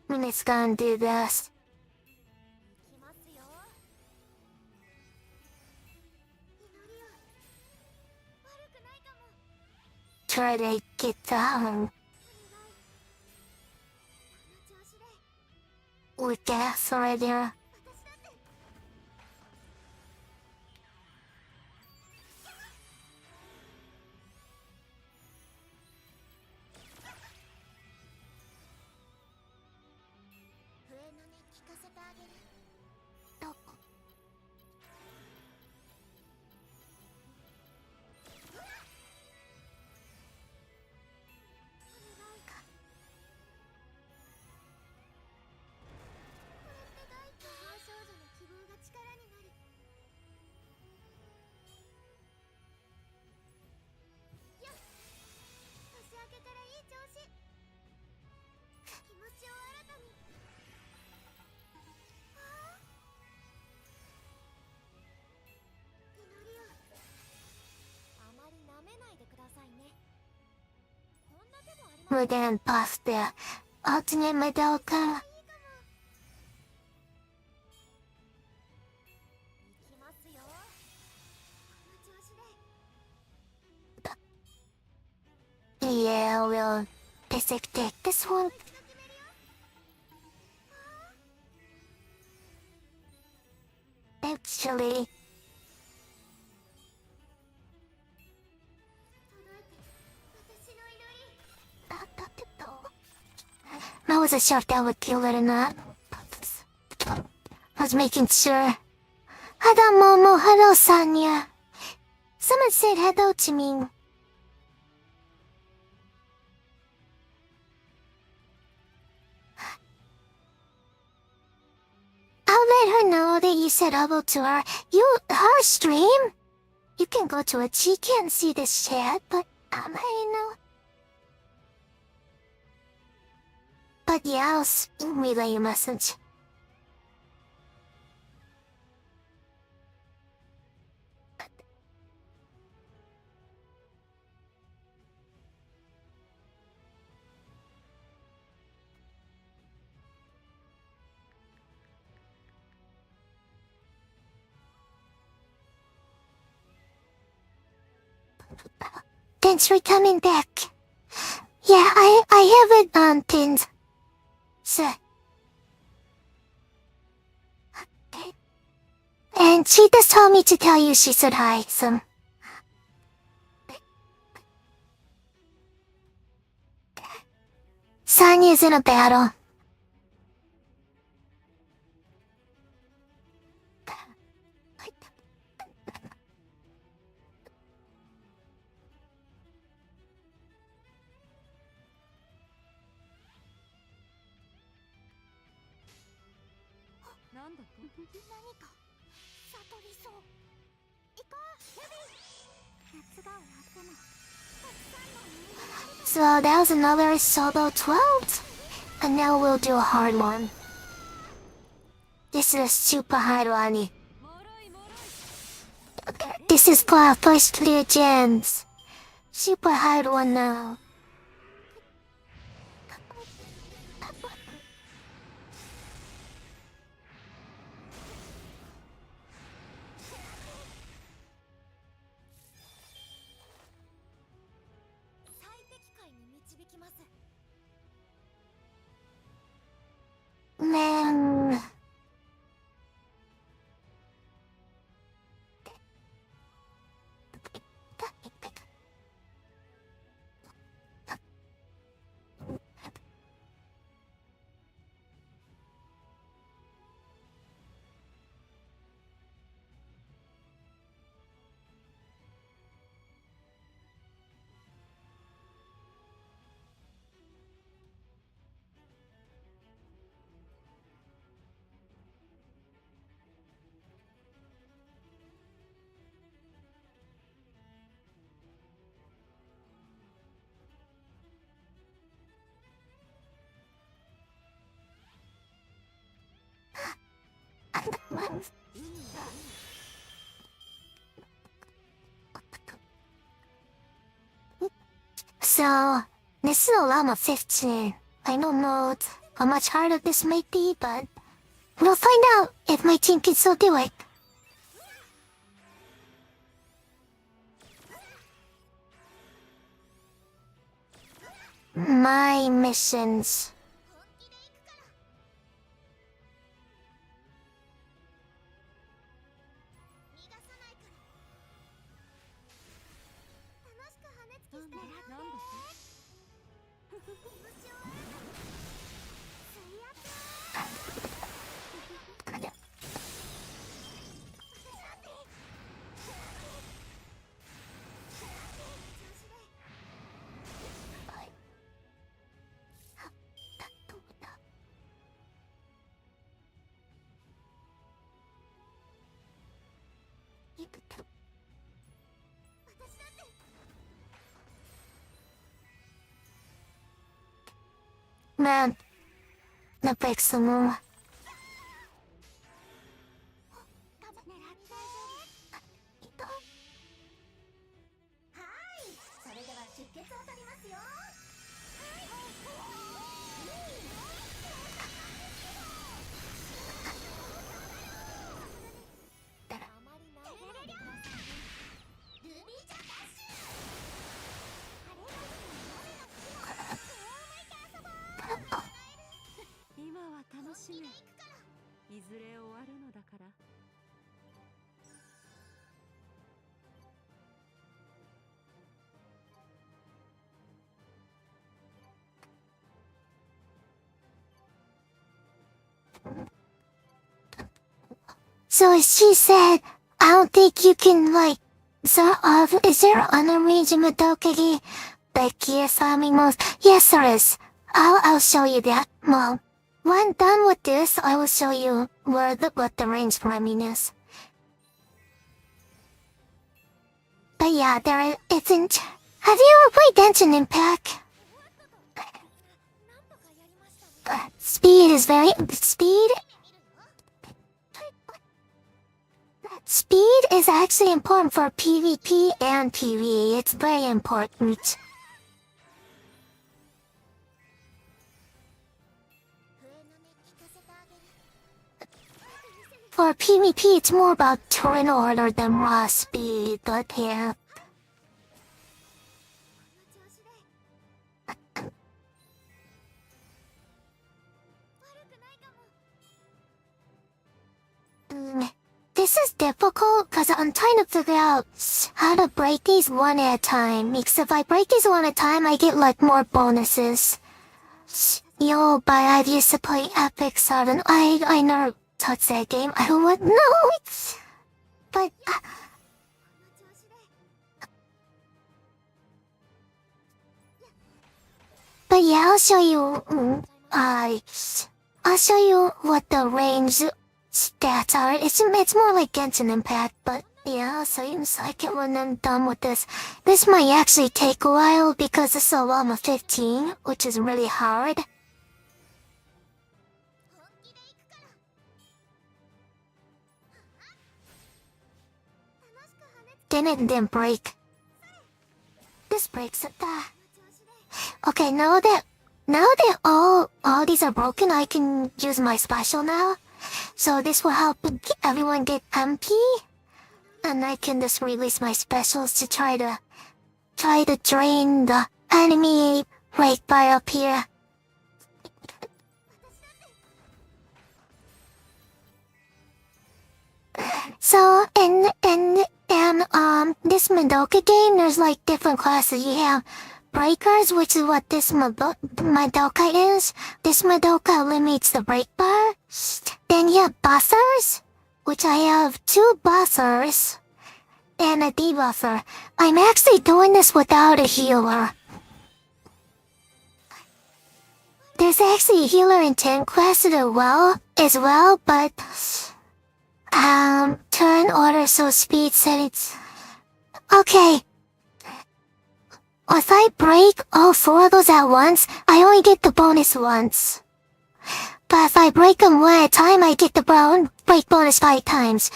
Minnie's gonna do this.
いきますよ。
祈りを。悪くないかも。
Try to get down
お願い。この調子で。
with gas right there.
私だって。笛の音聞かせてあげる。魔法少女の希望が力になる。よっ。年明けからいい調子。気持ちを新たに。ああ。祈りを。
あまり舐めないでくださいね。こんな手もあります。
We're gonna buff the alternate Madoka.
いいかも。
いきますよ。
この調子で。
Yeah, we'll basically take this one.
もう一度決めるよ。ああ。
Actually,
届いて。
was a shark that would kill it or not. I was making sure. Hello, Momo. Hello, Sonia. Someone said hello to me. I'll let her know that you said hello to her. Her stream? You can go to it. She can't see this chat, but I know. But yeah, I'll relay your message. Thanks for coming back. Yeah, I have it on pinned. So. Okay. And she just told me to tell you she said hi, so. Sonya's in a battle. So that was another solo 12. And now we'll do a hard one. This is a super hard one. This is for our first clear gems. Super hard one now. Man. So, this is a llama 15. I don't know how much harder this might be, but we'll find out if my team can still do it. My missions. Man, that breaks the moon. So she said, I don't think you can, like, so, is there an arrangement dokagi? Like, yes, most. Yes, there is. I'll show you that, Mom. When done with this, I will show you what the range framing is. But yeah, there isn't. Have you ever played Genshin Impact? Speed is very Speed is actually important for PvP and PvE. It's very important. For PvP, it's more about turn order than raw speed, but yeah. This is difficult because I'm trying to figure out how to break these one at a time. Because if I break these one at a time, I get like more bonuses. Yo, but I've used to play Epic Sudden. I never touched that game. I don't want no. But yeah, I'll show you. I'll show you what the range stats are. It's more like Genshin Impact, but yeah, I'll show you in a second when I'm done with this. This might actually take a while because it's a LAMA 15, which is really hard. Didn't break. This breaks it. Okay, now that all these are broken, I can use my special now. So this will help everyone get MP, and I can just release my specials to try to drain the enemy right by up here. So in this Madoka game, there's like different classes. You have breakers, which is what this Madoka is. This Madoka eliminates the break bar. Then you have buffers, which I have 2 buffers and a debuffer. I'm actually doing this without a healer. There's actually a healer in 10 classes as well, but turn order, so speed settings. Okay. If I break all 4 of those at once, I only get the bonus once. But if I break them one at a time, I get the break bonus 5 times.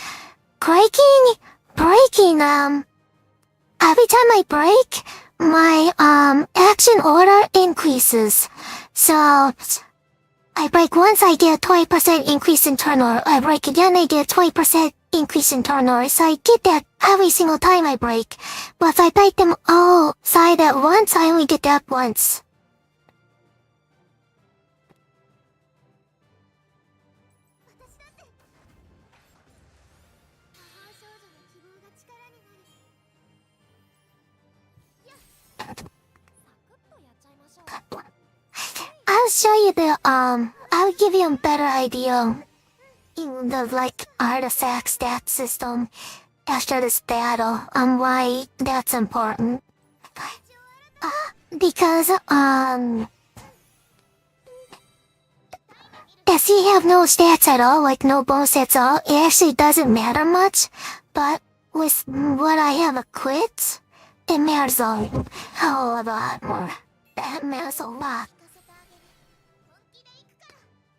Breaking, every time I break, my, action order increases. So, I break once, I get a 20% increase in turn order. I break again, I get a 20% increase in turn order. So I get that every single time I break. But if I break them all side at once, I only get that once. I'll show you I'll give you a better idea in the, like, artifact stat system after this battle on why that's important. Because, if you have no stats at all, like no bonus at all, it actually doesn't matter much. But with what I have equipped, it matters a whole lot more. That matters a lot.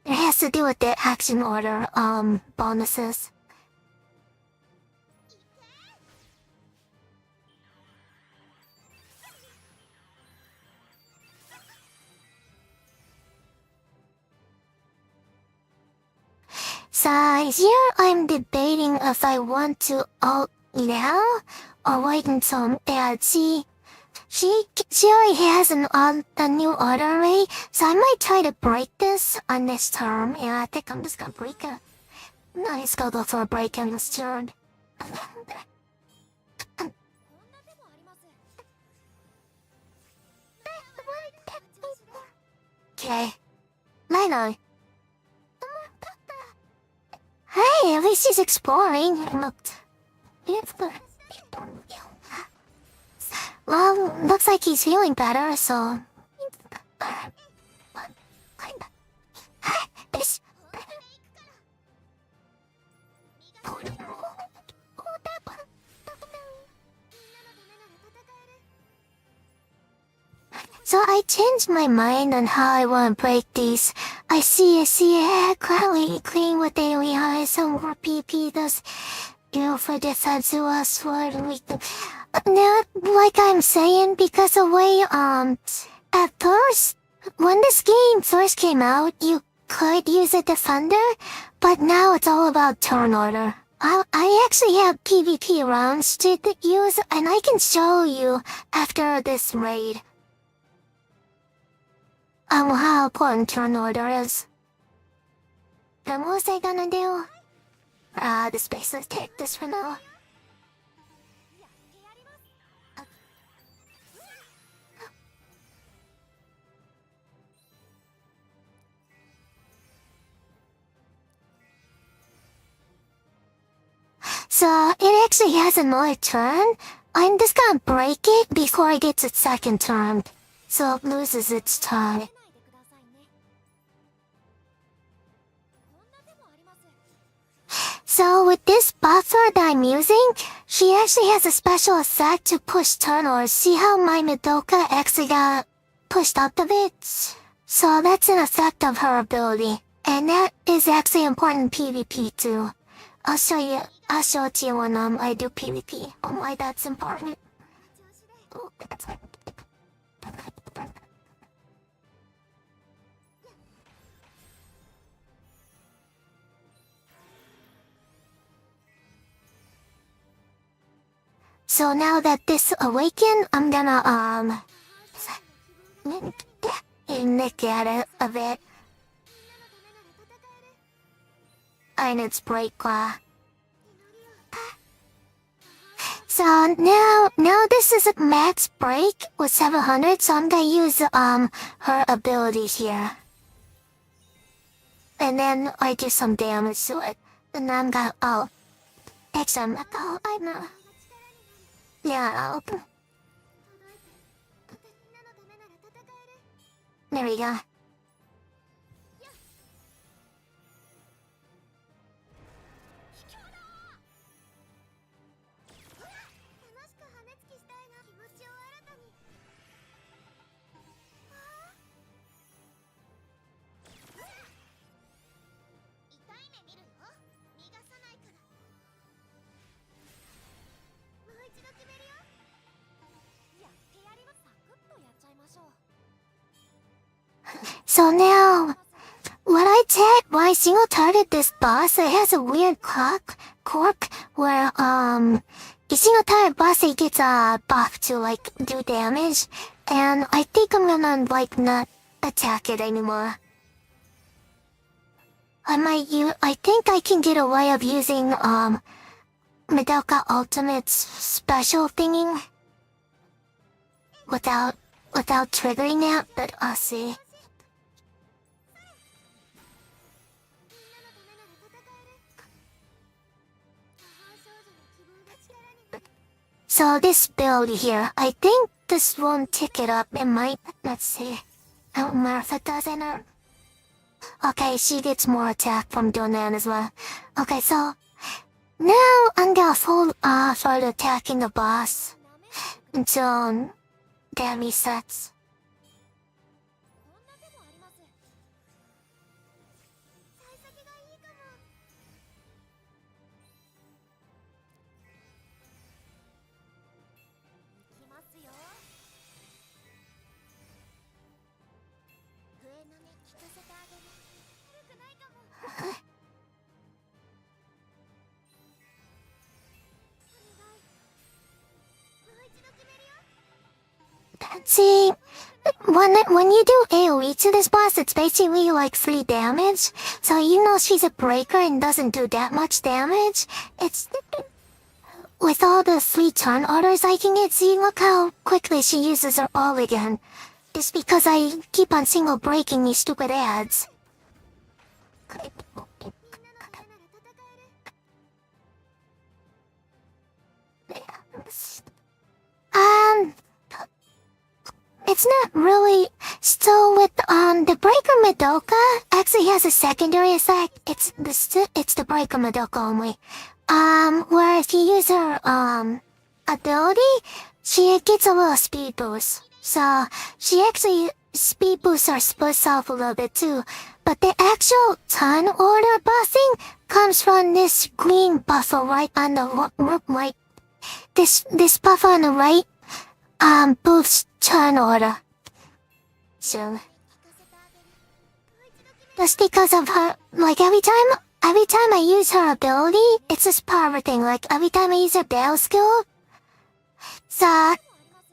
It has to do with the action order, bonuses. So here I'm debating if I want to ult now or wait until DLC. She already has a new order rate, so I might try to break this on this turn. Yeah, I think I'm just gonna break it. Nice, go for a break on this turn. Okay. ないない。Hey, at least he's exploring. Well, looks like he's feeling better, so... This... So I changed my mind on how I want to break these. I see, clearly clean with daily highs, some more PP does, for defense to us for the week. Now, like I'm saying, because the way, at first, when this game first came out, you could use a defender, but now it's all about turn order. I actually have PvP rounds to use, and I can show you after this raid. How important turn order is. Then what was I gonna do? The space, let's take this for now. So, it actually has another turn. I'm just gonna break it before it gets its second turn. So it loses its turn. So with this buffer that I'm using, she actually has a special effect to push turn orders. See how my Madoka actually got pushed up a bit? So that's an effect of her ability. And that is actually important in PvP too. I'll show it to you when I do PvP on why that's important. Oh, that's right. So now that this awakened, I'm gonna, nick at it a bit. And it's break, So now this is a max break with 700, so I'm gonna use, her ability here. And then I do some damage to it. And then I'm gonna, actually, I'm not. Yeah, there we go. So now, when I check my single target this boss, it has a weird quirk where, the single target boss, it gets a buff to, like, do damage, and I think I'm gonna, like, not attack it anymore. I think I can get a way of using, Madoka Ultimate's special thingy without triggering it, but I'll see. So this build here, I think this won't tick it up. It might. Let's see. I don't remember if it does or not. Okay, she gets more attack from doing that as well. Okay, so now I'm gonna start attacking the boss until that resets. See, when you do AoE to this boss, it's basically like 3 damage. So even though she's a breaker and doesn't do that much damage, it's... With all the 3 turn orders I can get, see, look how quickly she uses her all again. It's because I keep on single breaking these stupid ads. it's not really still with the Breaker Madoka actually has a secondary effect. It's the Breaker Madoka only. Where if you use her ability, she gets a little speed boost. So she actually speed boosts her split off a little bit too. But the actual turn order buffing comes from this green buffer right on the right. This buffer on the right boosts turn order. So that's because of her. Like every time I use her ability, it's this power thing. Like every time I use her battle skill, so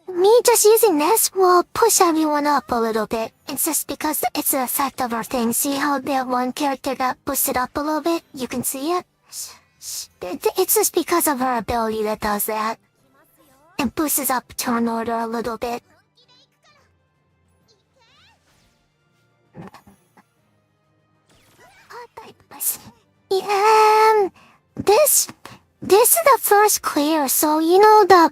me just using this will push everyone up a little bit. It's just because it's the effect of her thing. See how that one character got boosted up a little bit? You can see it? It's just because of her ability that does that. It boosts up turn order a little bit. Yeah, this is the first clear, so you know the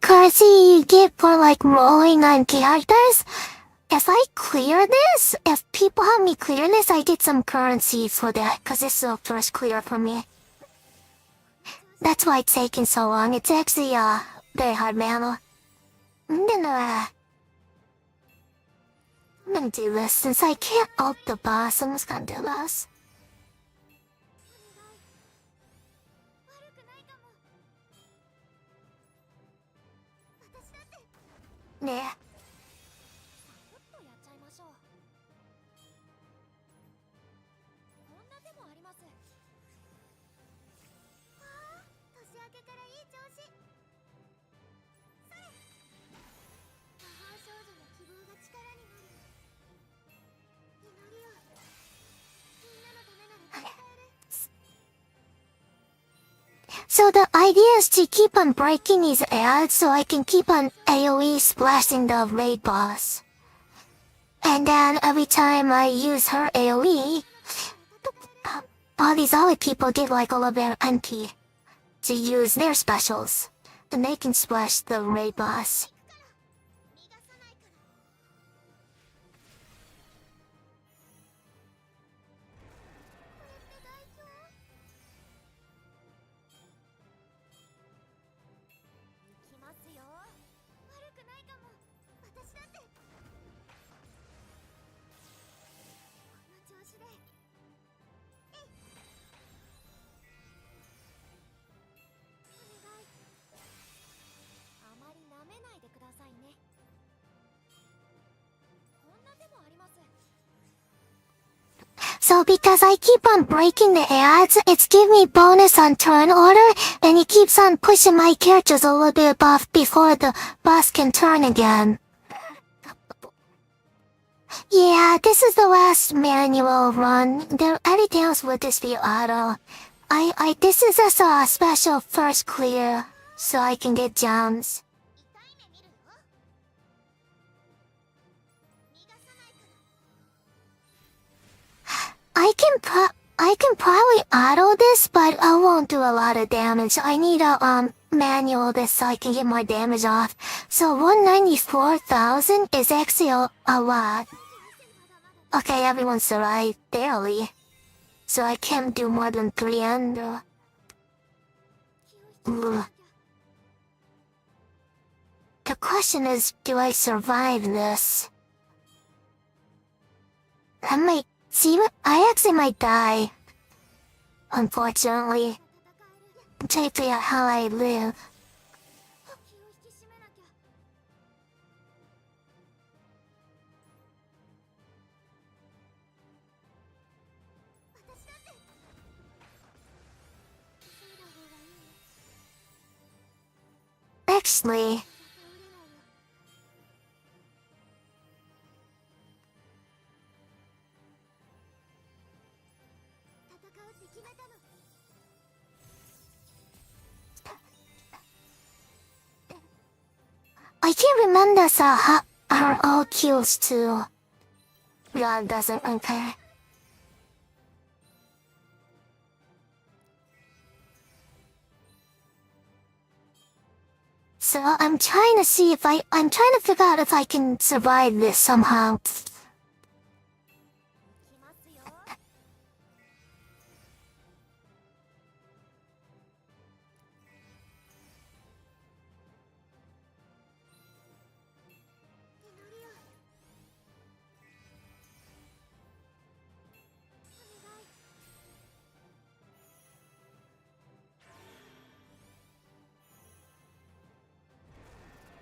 currency you get for like rolling on characters? If I clear this, if people help me clear this, I get some currency for that, cause this is the first clear for me. That's why it's taking so long. It's actually very hard battle. I'm gonna do this since I can't ult the boss. I'm just gonna do this.
悪くないかも。私だって。
ね。
ちょっとやっちゃいましょう。こんな手もあります。
わあ、年明けからいい調子。それ。魔法少女の希望が力になる。祈りを。みんなのためなら戦える。
So the idea is to keep on breaking these ads so I can keep on AoE splashing the raid boss. And then every time I use her AoE, all these other people get like a little bit of MP to use their specials. And they can splash the raid boss.
逃がさないから。これって大丈夫？
行きますよ。
悪くないかも。私だって。この調子で。えい。お願い。
あまり舐めないでくださいね。こんな手もあります。
So because I keep on breaking the ads, it's giving me bonus on turn order, and it keeps on pushing my characters a little bit above before the boss can turn again. Yeah, this is the last manual run. Everything else would just be auto. This is just a special first clear, so I can get gems.
痛い目見るよ。逃がさないから。
I can probably auto this, but I won't do a lot of damage. I need a manual this so I can get my damage off. So 194,000 is actually a lot. Okay, everyone's alright, barely. So I can't do more than 300. Ugh. The question is, do I survive this? I actually might die. Unfortunately. I'm trying to figure out how I live.
気を引き締めなきゃ。私だって。急いだ方がいい。
Actually,
また折れないよ。戦うって決めたの。
I can't remember her old kills too. God doesn't care. So So I'm trying to see if I'm trying to figure out if I can survive this somehow.
きますよ。手乗りをお願い。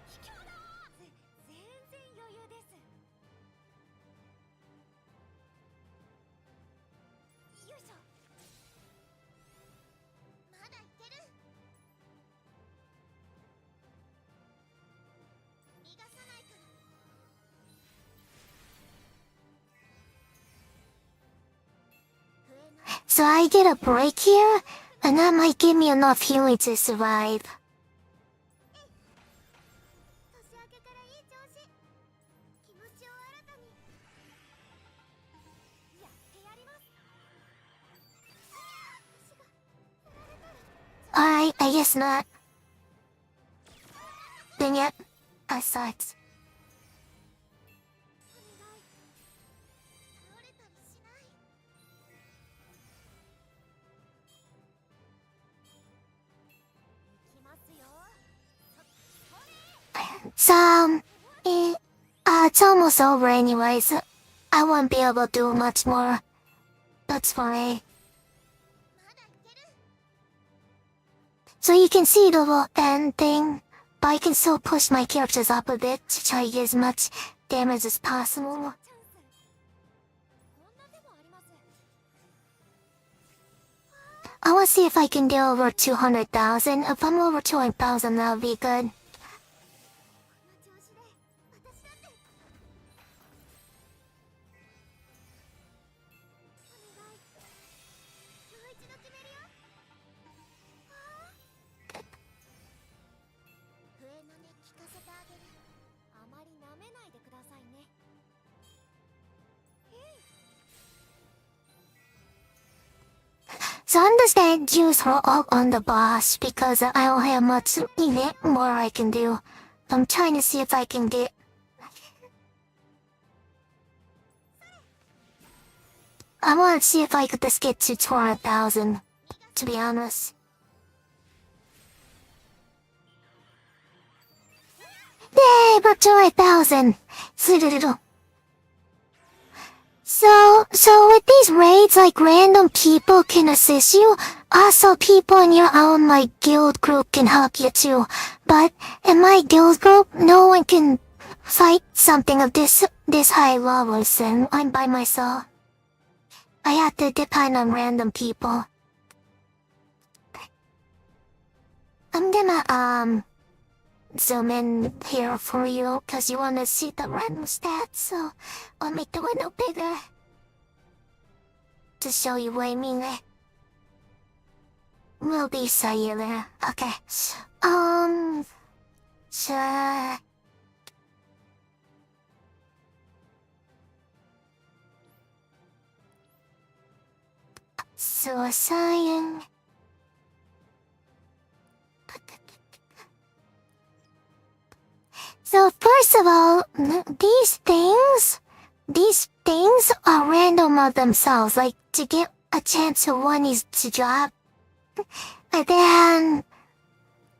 卑怯だ。全然余裕です。よいしょ。まだいける。逃がさないから。笛の
So I get a break here, and that might give me enough healing to survive.
年明けからいい調子。気持ちを新たにやってやります。足が振られたら
Alright, I guess not. Dang it. That sucks.
お願い。倒れたりしない。行きますよ。
So, it's almost over anyways. I won't be able to do much more. That's fine.
まだいける。
So you can see the little end thing, but I can still push my characters up a bit to try to get as much damage as possible.
チャンス。こんな手もあります。
I want to see if I can get over 200,000. If I'm over 200,000, that'll be good.
この調子で私だってお願い。もう一度決めるよ。笛の音聞かせてあげる。あまり舐めないでくださいね。
So I understand Jews are all on the boss because I don't have much more I can do. I'm trying to see if I can get... I want to see if I could just get to 200,000, to be honest. Yay, we're 200,000! So with these raids, like random people can assist you. Also, people in your own like guild group can help you too. But in my guild group, no one can fight something of this high levels, and I'm by myself. I have to depend on random people. I'm gonna zoom in here for you, cause you wanna see the random stats, so I'll make the window bigger. To show you what I mean. We'll be cellular. Okay. Sure. Suicide. So first of all, these things are random of themselves, like to get a chance to one is to drop. And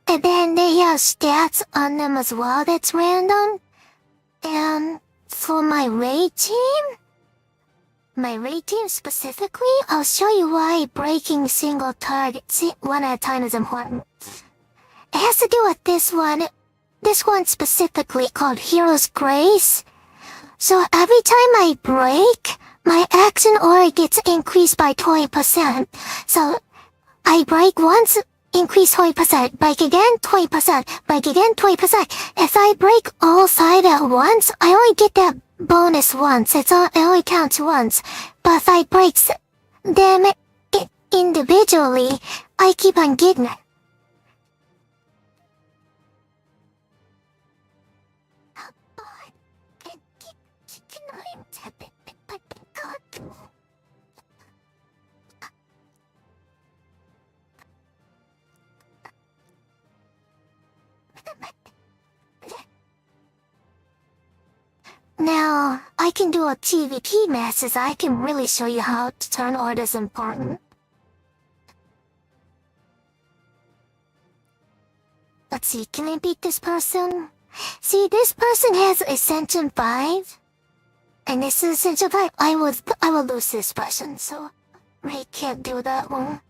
then they have stats on them as well that's random. And for my raid team specifically, I'll show you why breaking single targets one at a time is important. It has to do with this one specifically called Hero's Grace. So every time I break, my action aura gets increased by 20%. So I break once, increase 20%, break again, 20%, break again, 20%. If I break all 5 at once, I only get that bonus once. It only counts once. But if I break them individually, I keep on getting it. I can do a TVP matches, I can really show you how to turn orders important. Let's see, can I beat this person? See, this person has Ascension 5. And this is Ascension 5. I will lose this person, so I can't do that one.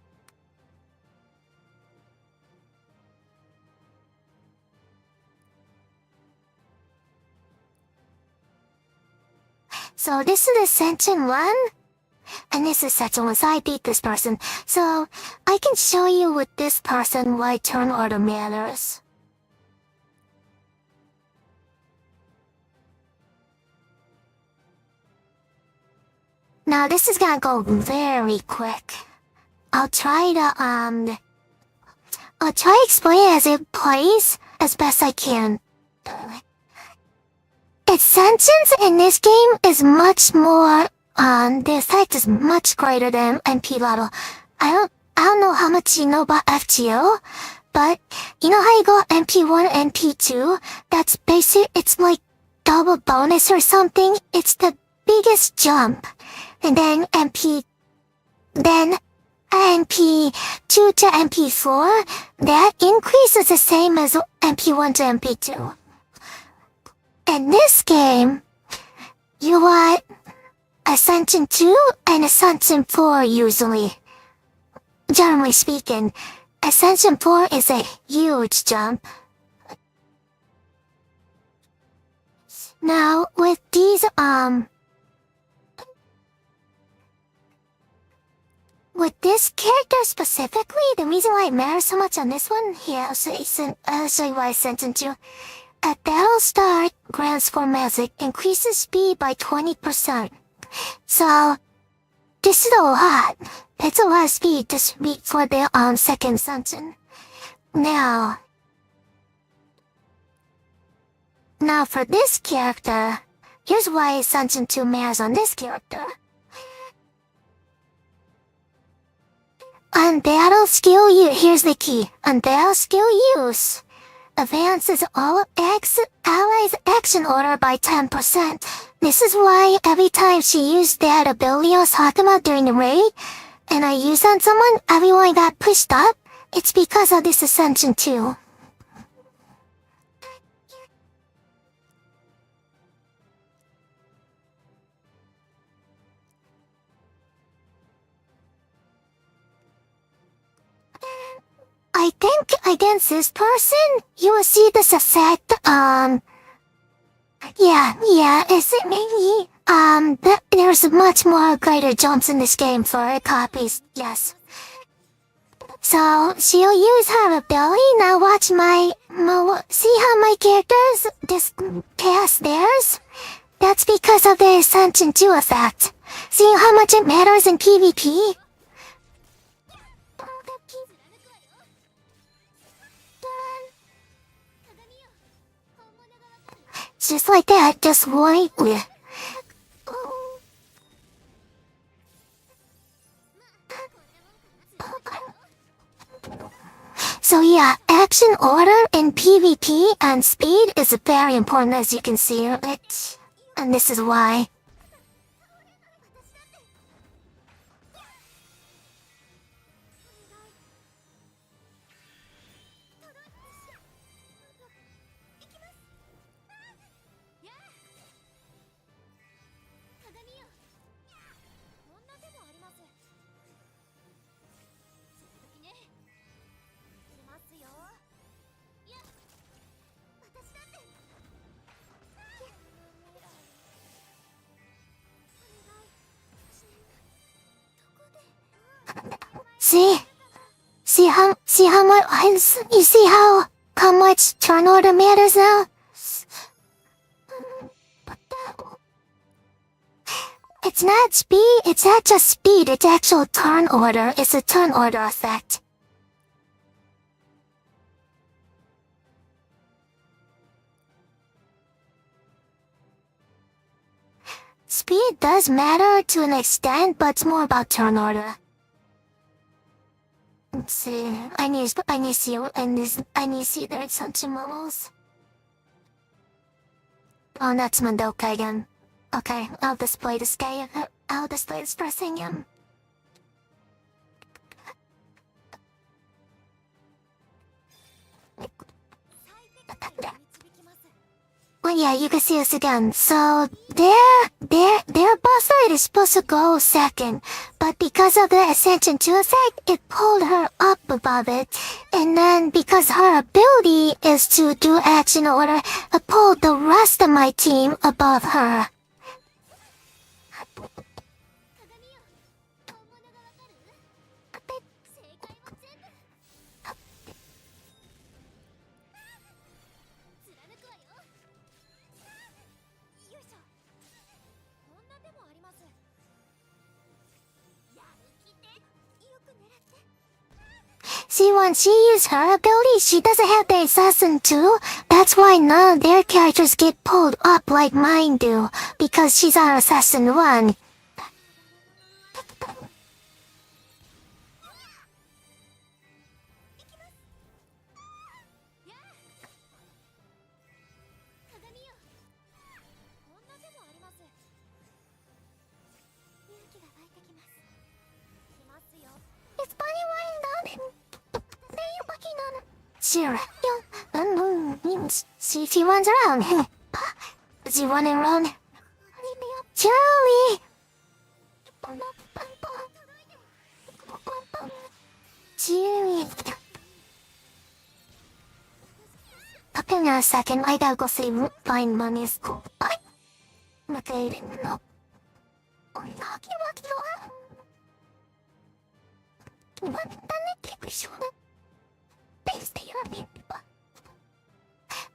So this is Ascension 1. And this is Ascension 1, so I beat this person. So I can show you with this person why turn order matters. Now this is gonna go very quick. I'll try to explain as it plays as best I can. Ascensions in this game is much more, the effect is much greater than MP level. I don't know how much you know about FGO, but you know how you go MP1, MP2? That's basic, it's like double bonus or something. It's the biggest jump. And then MP2 to MP4, that increase is the same as MP1 to MP2. In this game, you want Ascension 2 and Ascension 4 usually. Generally speaking, Ascension 4 is a huge jump. Now, with these, with this character specifically, the reason why it matters so much on this one, here, I'll show you why Ascension 2. At battle start, Grand Score Magic increases speed by 20%. So, this is a lot. It's a lot of speed to speed for the second Ascension. Now for this character, here's why Ascension 2 matters on this character. On battle skill here's the key. On battle skill use, advances all allies' action order by 10%. This is why every time she used that ability I was talking about during the raid, and I used on someone, everyone got pushed up, it's because of this Ascension 2. I think against this person, you will see this effect, is it maybe? There's much more greater jumps in this game for copies, yes. So, she'll use her ability, now watch see how my characters just pass theirs? That's because of the Ascension 2 effect. See how much it matters in PvP? Just like that, just lightly. So yeah, action order in PvP and speed is very important, as you can see. And this is why. See how much, you see how much turn order matters now? It's not speed, it's not just speed, it's actual turn order, it's a turn order effect. Speed does matter to an extent, but it's more about turn order. Let's see. I need to see their Ascension levels. Oh, that's Madoka again. Okay, I'll display this guy. I'll display this pressing him. Well, yeah, you can see us again. So, their boss fight is supposed to go second. But because of the ascension to effect, it pulled her up above it. And then, because her ability is to do action order, it pulled the rest of my team above her.
鏡よ、本物がわかる？正解は全部貫くわよ。よいしょ。こんな手もあります。やる気でよく狙って。
See, when she used her ability, she doesn't have the assassin too. That's why none of their characters get pulled up like mine do, because she's on assassin 1. It's funny why not. You're working on it. Sure. See, she runs around. Is he running around? Charlie! Charlie. Up in a second, I gotta go see find money's cool. Okay, no.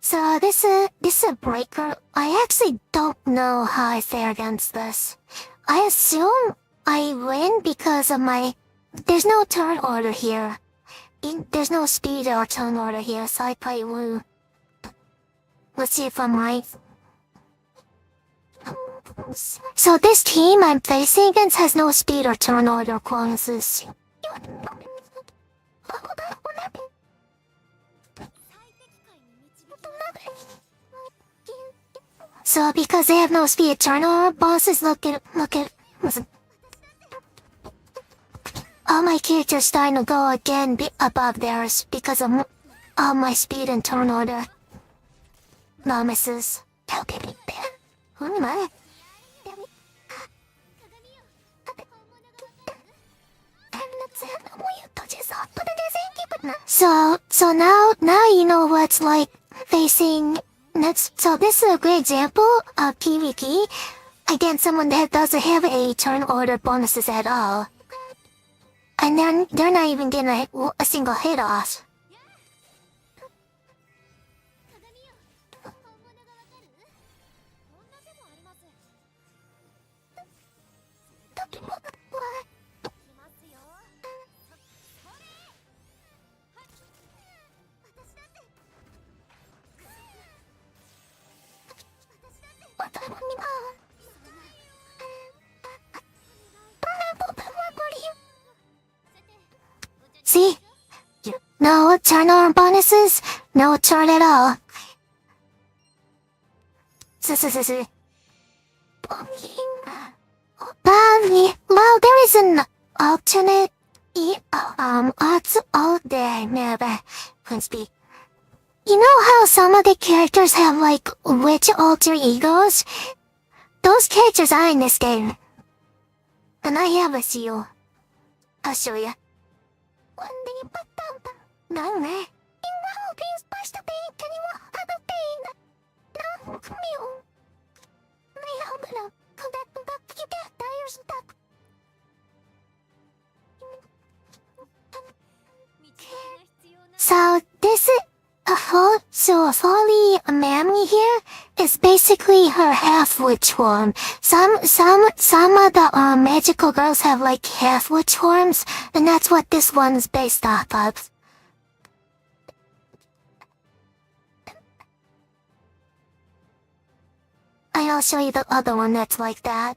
So this is a breaker. I actually don't know how I fare against this. I assume I win because of my... There's no turn order here. There's no speed or turn order here, so I probably will. Let's see if I'm right. So this team I'm facing against has no speed or turn order bonuses. So because they have no speed turn order bonuses, listen. All my characters starting to go again above theirs because of all my speed and turn order. No misses. Who am I? So now you know what's like facing next. So this is a great example of PvP against someone that doesn't have a turn order bonuses at all. And then they're not even getting a single hit off. See? No turn on bonuses, no turn at all. Well, there is an alternate all there, never. Couldn't speak. You know how some of the characters have like witch alter egos? Those characters are in this game. And I have a seal. I'll show you. So this is a fully mammy here is basically her half witch form. Some of the magical girls have like half witch forms, and that's what this one's based off of. I'll show you the other one that's like that.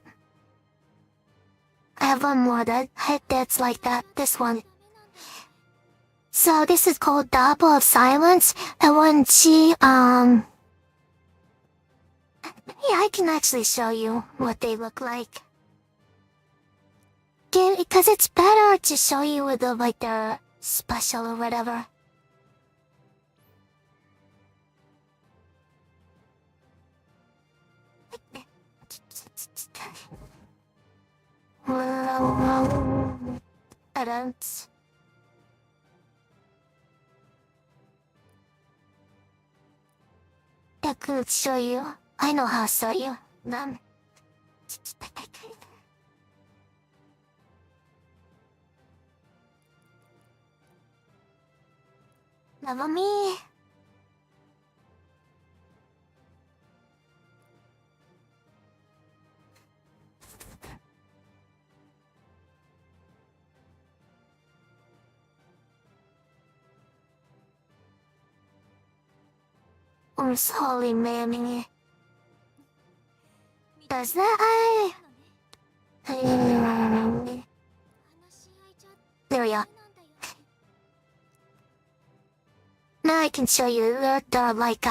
I have one more that's like that. This one. So this is called Double of Silence, and when she Yeah, I can actually show you what they look like. Because it's better to show you with the, like, the special or whatever. I don't. I could show you. I know how to show you them. Love me. I'm sorry, mammy. Does that
話し合いじゃ
There we
ダ
are.
メなんだよね
Now I can show you the like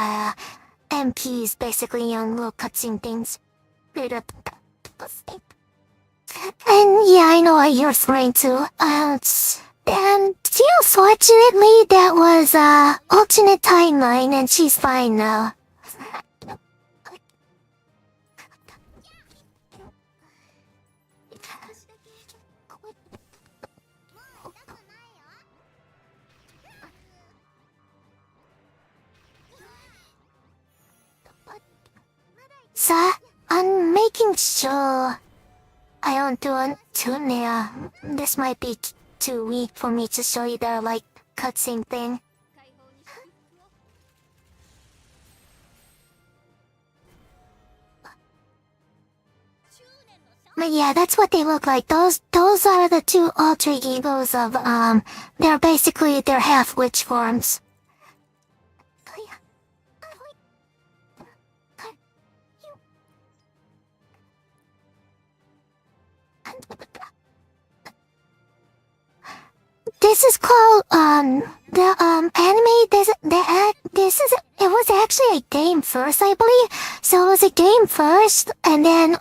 MPs, basically young little cutscene things. And yeah, I know what you're trying to. And unfortunately, that was alternate timeline, and she's fine now.
少しだけもう痛くないよ
So, I'm making sure I don't do it too near. This might be too weak for me to show you the like cutscene thing.
解放に祝福を
But yeah, that's what they look like. Those are the two alter egos of they're basically their half witch forms. This is called the anime. It was actually a game first, I believe. So it was a game first, and then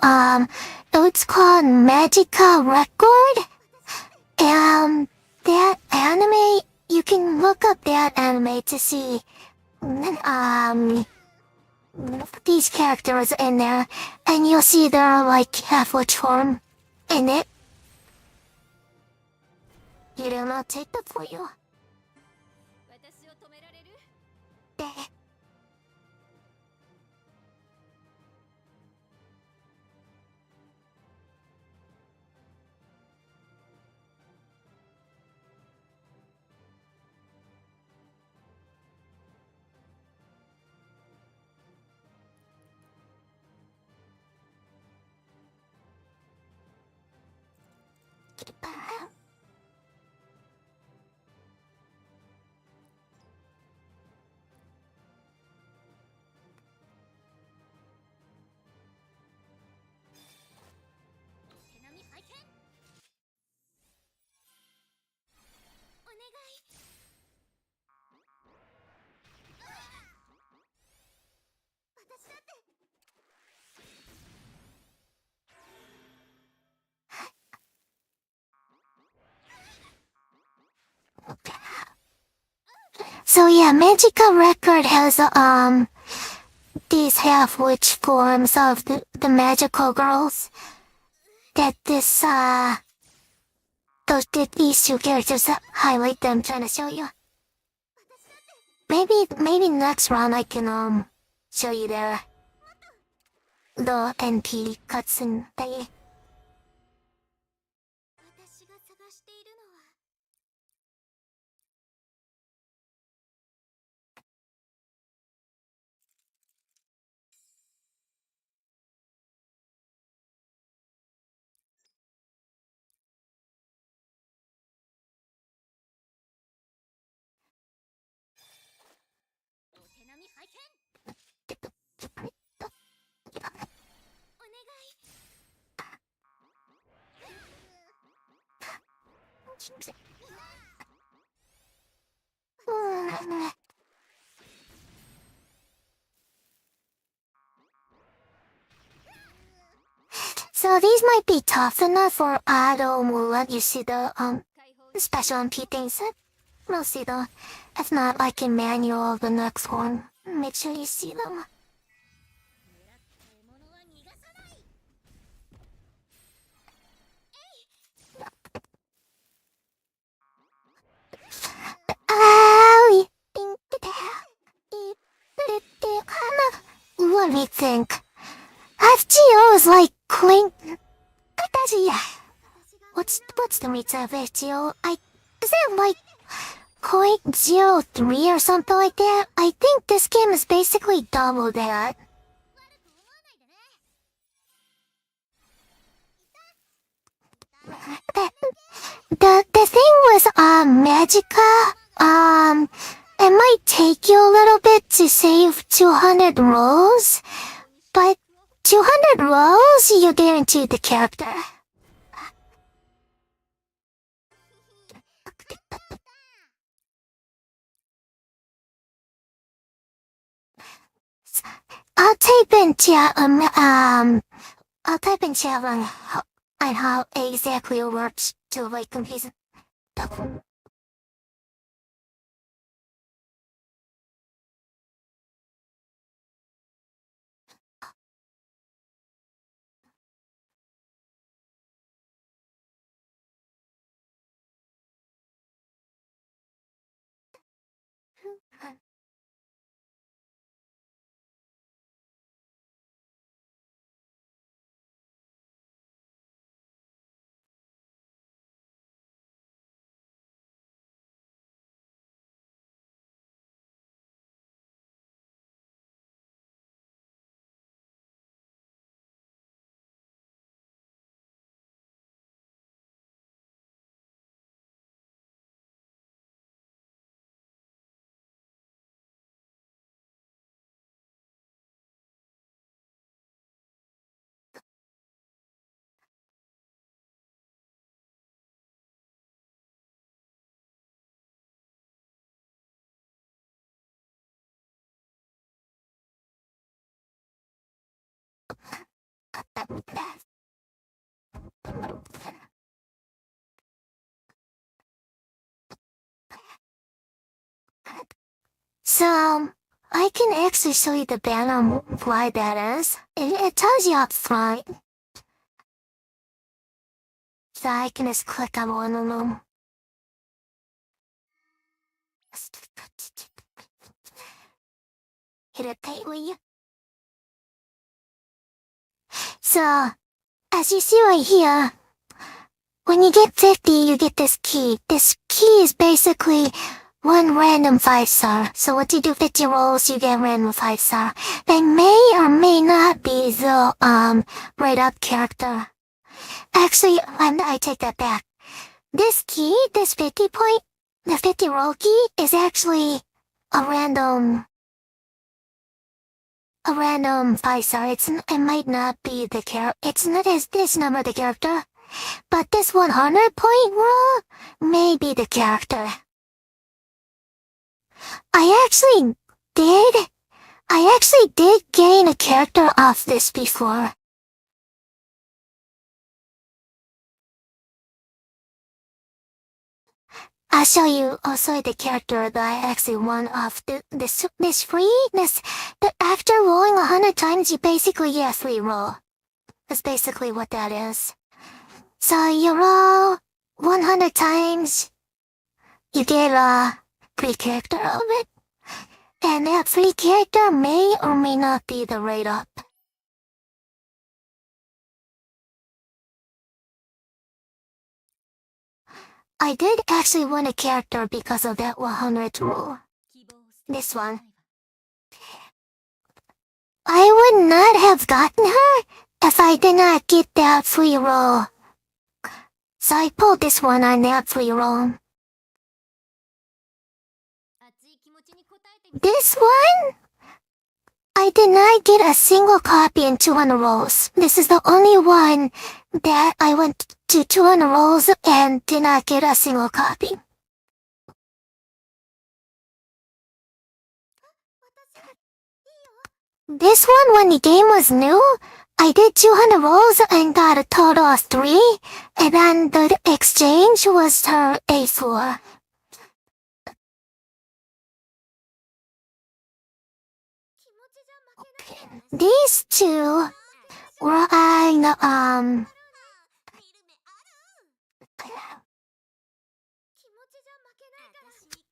it's called Magica Record. That anime, you can look up that anime to see these characters in there, and you'll see their like half witch form in it. You will not take that for you.
私を止められる 手並み拝見お願い
私だって
So yeah, Magica Record has these half witch forms of the magical girls that these two characters highlight them, trying to show you. Maybe next round I can show you the NP cutscene thingy.
私が探しているのはお手並み拝見お願い
Mm. these might be tough enough, or Adam will let you see the special MP things. We'll see though. If not, I can manual the next one. Make sure you see them.
獲物は逃がさない。
What do you think? FGO is like clink. What's the meter of FGO? Is it like 0.03 or something like that? I think this game is basically double that. The thing was Magica. It might take you a little bit to save 200 rolls, but 200 rolls, you guarantee the character. I'll type in chat, I'll type in chat on how exactly it works to avoid confusion. So, I can actually show you the banner on why that is. It tells you up front. So I can just click on one of them. Hit it tightly. So, as you see right here, when you get 50, you get this key. This key is basically one random 5-star. So once you do 50 rolls, you get random 5-star. They may or may not be the, right up character. Actually, I take that back. This key, this 50 point, the 50 roll key is actually a random 5-star. It might not be the it's not this number the character, but this 100 point roll may be the character. I actually did gain a character off this before. I'll show you also the character that I actually won off this freeness. That after rolling 100 times, you basically get a free roll. That's basically what that is. So you roll 100 times, you get a free character of it. And that free character may or may not be the rate up. I did actually win a character because of that 100 rule. This one. I would not have gotten her if I did not get that free roll. So I pulled this one on that free roll. This one? I did not get a single copy in 200 rolls. This is the only one that I went to 200 rolls and did not get a single copy. This one, when the game was new, I did 200 rolls and got a total of 3, and then the exchange was her A4. These two were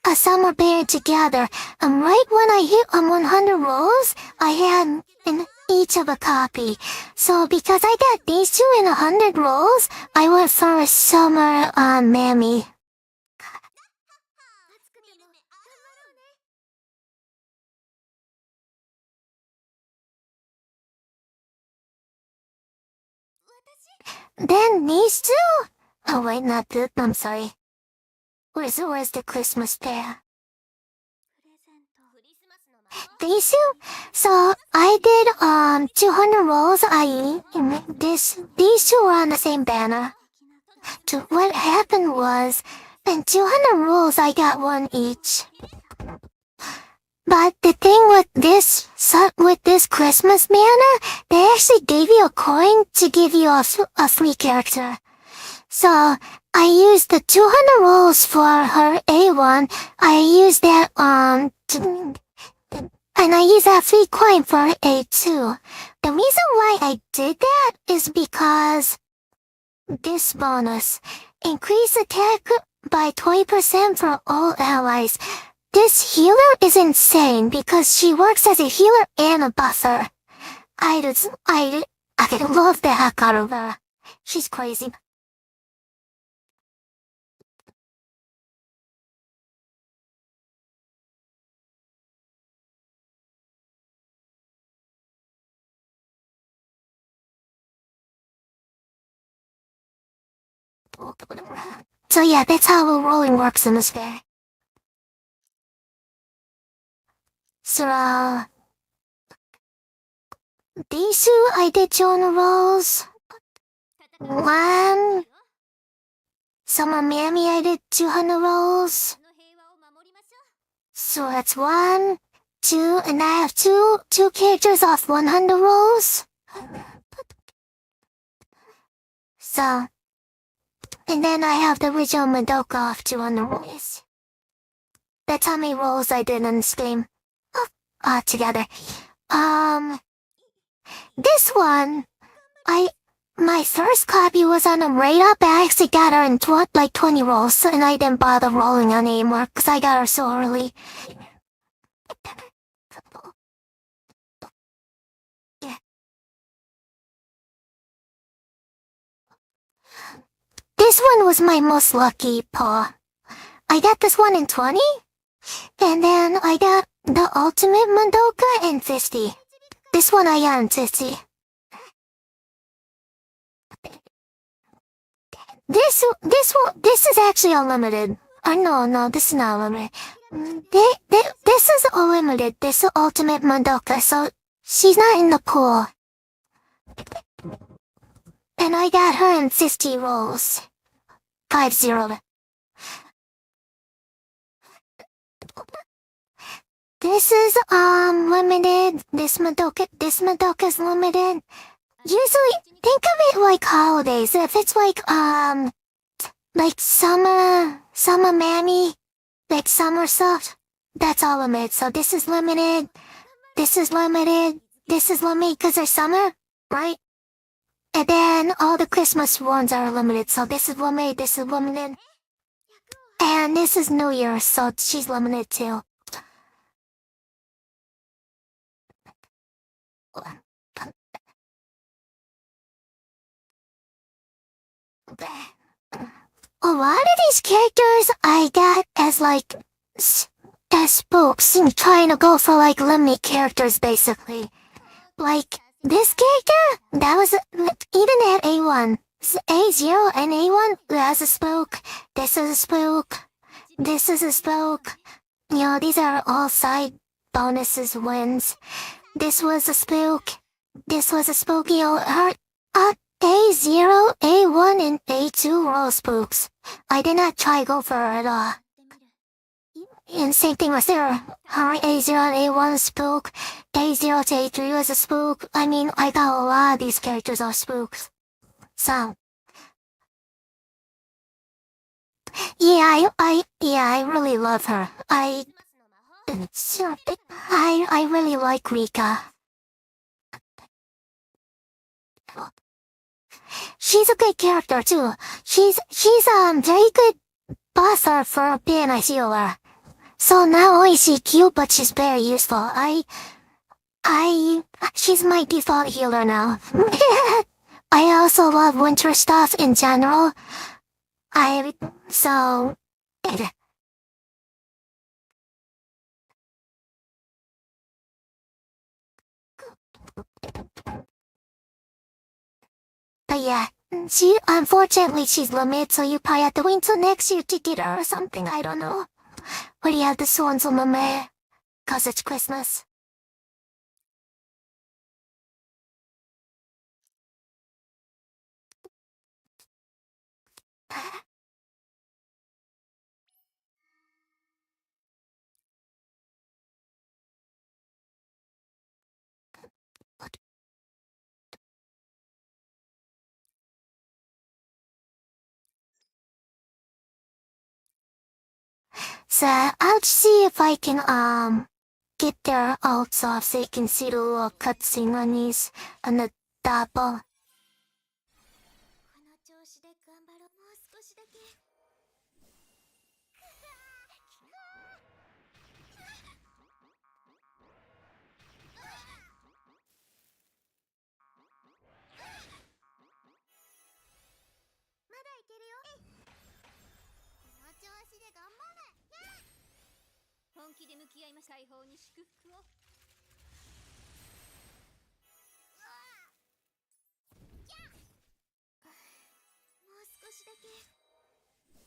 a summer band together, and right when I hit 100 rolls, I had in each of a copy. So because I got these two in 100 rolls, I went for a summer mammy. Then these two? Oh wait, not the, I'm sorry. Where's the Christmas pair? These two? So I did 200 rolls. These two were on the same banner. So what happened was, in 200 rolls I got one each. But the thing with this Christmas banner, they actually gave you a coin to give you a free character. So I used the 200 rolls for her A1. I used that and I used that free coin for her A2. The reason why I did that is because this bonus increase attack by 20% for all allies. This healer is insane because she works as a healer and a buffer. I love the heck out of her. She's crazy. So yeah, that's how rolling works in this game. So, these two I did 200 rolls. One. Summer Mammy I did 200 rolls. So that's 1, 2, and I have two characters off 100 rolls. So, and then I have the original Madoka off 200 rolls. That's how many rolls I did in this game. Together. This one, my first copy was on a radar, but I actually got her in 20 rolls, and I didn't bother rolling on anymore, because I got her so early. Yeah. This one was my most lucky paw. I got this one in 20, and then I got the ultimate Madoka in 50. This one I got in 50. This is actually unlimited. No, this is not unlimited. This is unlimited. This is ultimate Madoka, so she's not in the pool. And I got her in 50 rolls. 50. This is limited. This Madoka's limited. Usually, think of it like holidays. If it's like summer mammy, like summer stuff, that's all limited. So this is limited. This is limited. This is limited because they're summer, right? And then all the Christmas ones are limited. So this is limited. This is limited. And this is New Year, so she's limited too. A lot of these characters I got as as spokes and trying to go for limited characters basically. Like this character, that was even at A1. A0 and A1 has a spoke. This is a spoke. This is a spoke. You know, these are all side bonuses wins. This was a spoke. This was a spoke. You know, A0, A1, and A2 were all spooks. I did not try go for her at all. And same thing with her A0 and A1 spook, A0 to A3 was a spook. I mean, I got a lot of these characters are spooks. So, I really love her. I really like Rika. She's a good character too. She's very good buffer for being a healer. So not only is she cute, but she's very useful. She's my default healer now. I also love winter stuff in general. So... But yeah, unfortunately she's limited, so you probably have to wait until next year to get her or something, I don't know. But yeah, this one's on my 'cause it's Christmas. So I'll see if I can get their alts off so you can see the little cutscene on these on the double.
この調子で頑張ろう。もう少しだけ。まだいけるよ。この調子で頑張れ。
本気で向き合いました。大砲に祝福を。
もう少しだけ。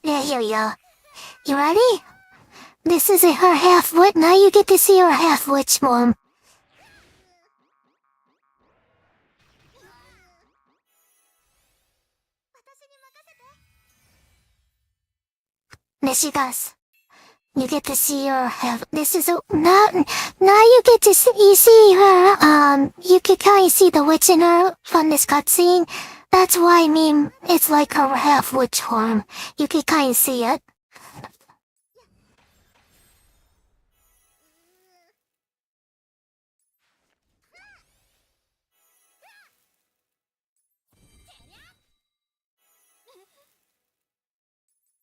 Yeah, here we go. You ready? This is her half-wit. Now you get to see her half-witch form.
私に任せて。
There she goes. You get to see her have. This is now you get to see, you see her. You can kind of see the witch in her from this cutscene. That's why I mean it's like her half witch form. You can kind of see it.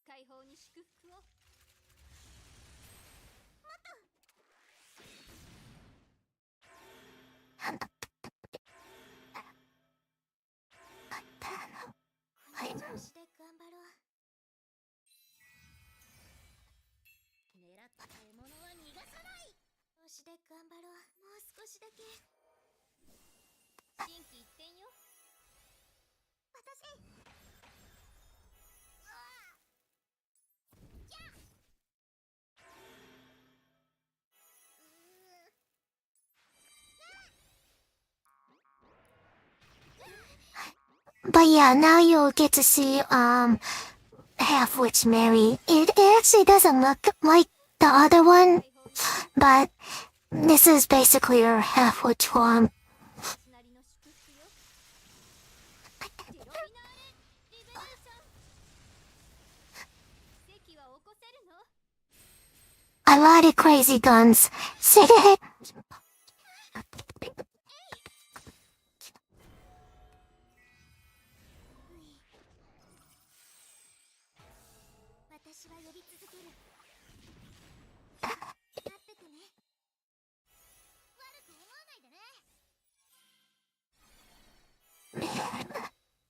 解放に祝福を。
この調子で頑張ろう。狙った獲物は逃がさない。調子で頑張ろう。もう少しだけ。
心機一転よ。
私。
But yeah, now you'll get to see half witch Mary. It actually doesn't look like the other one, but this is basically her half witch form.
なりの祝福よ。テロミナーレリベレーション。奇跡は起こせるの？
A lot of crazy guns. Say it.
私は呼び続ける。待っててね。悪く思わないでね。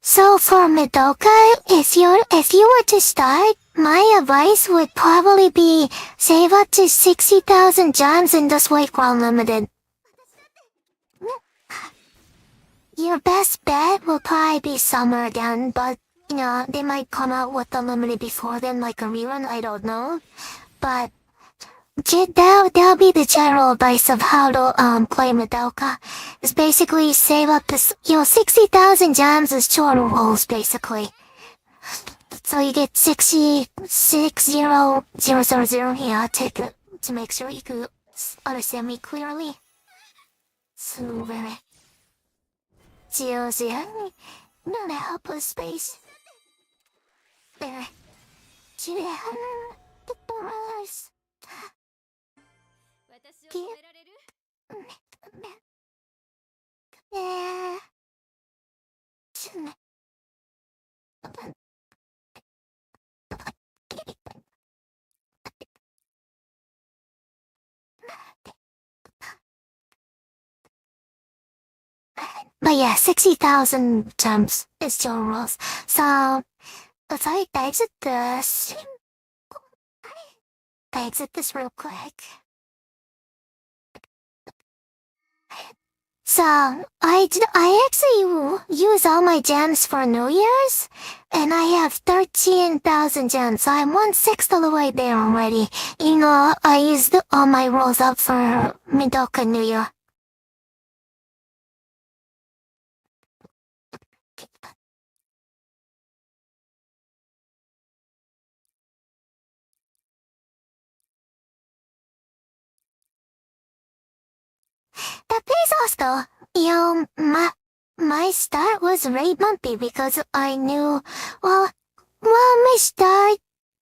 So for Madoka, if you were to start, my advice would probably be save up to 60,000 gems in this week while limited. Your best bet will probably be summer again, but you know, they might come out with the limited before then, like a rerun, I don't know. But that'll be the general advice of how to play Madoka. Is basically save up this, 60,000 gems is total rolls basically. So you get 60,000, yeah, take it. to make sure you could understand me clearly. So very. 지어지 눈에 아픈 space. There. 지뢰하는 뜻도라스.
私を止められる？
네. 지네. But yeah, 60,000 gems is your rules. So, if I exit this, I exit this real quick. So, I actually use all my gems for New Year's, and I have 13,000 gems, so I'm 1/6 of the way there already. You know, I used all my rolls up for Midoka New Year. That pays off though. My start was very bumpy because I knew, my start,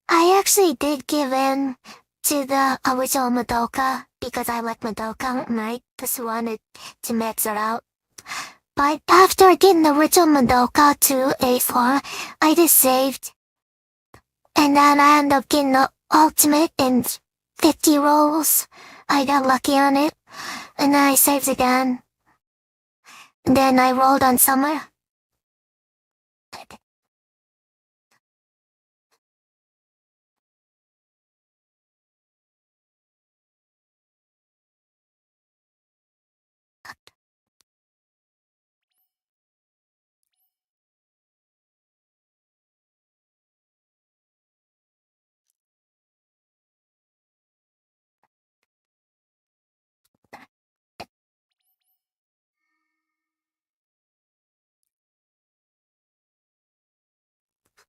I actually did give in to the original Madoka because I like Madoka and I just wanted to max it out. But after getting the original Madoka to A4, I just saved. And then I ended up getting the ultimate in 50 rolls. I got lucky on it. And then I saved again. And then I rolled on summer.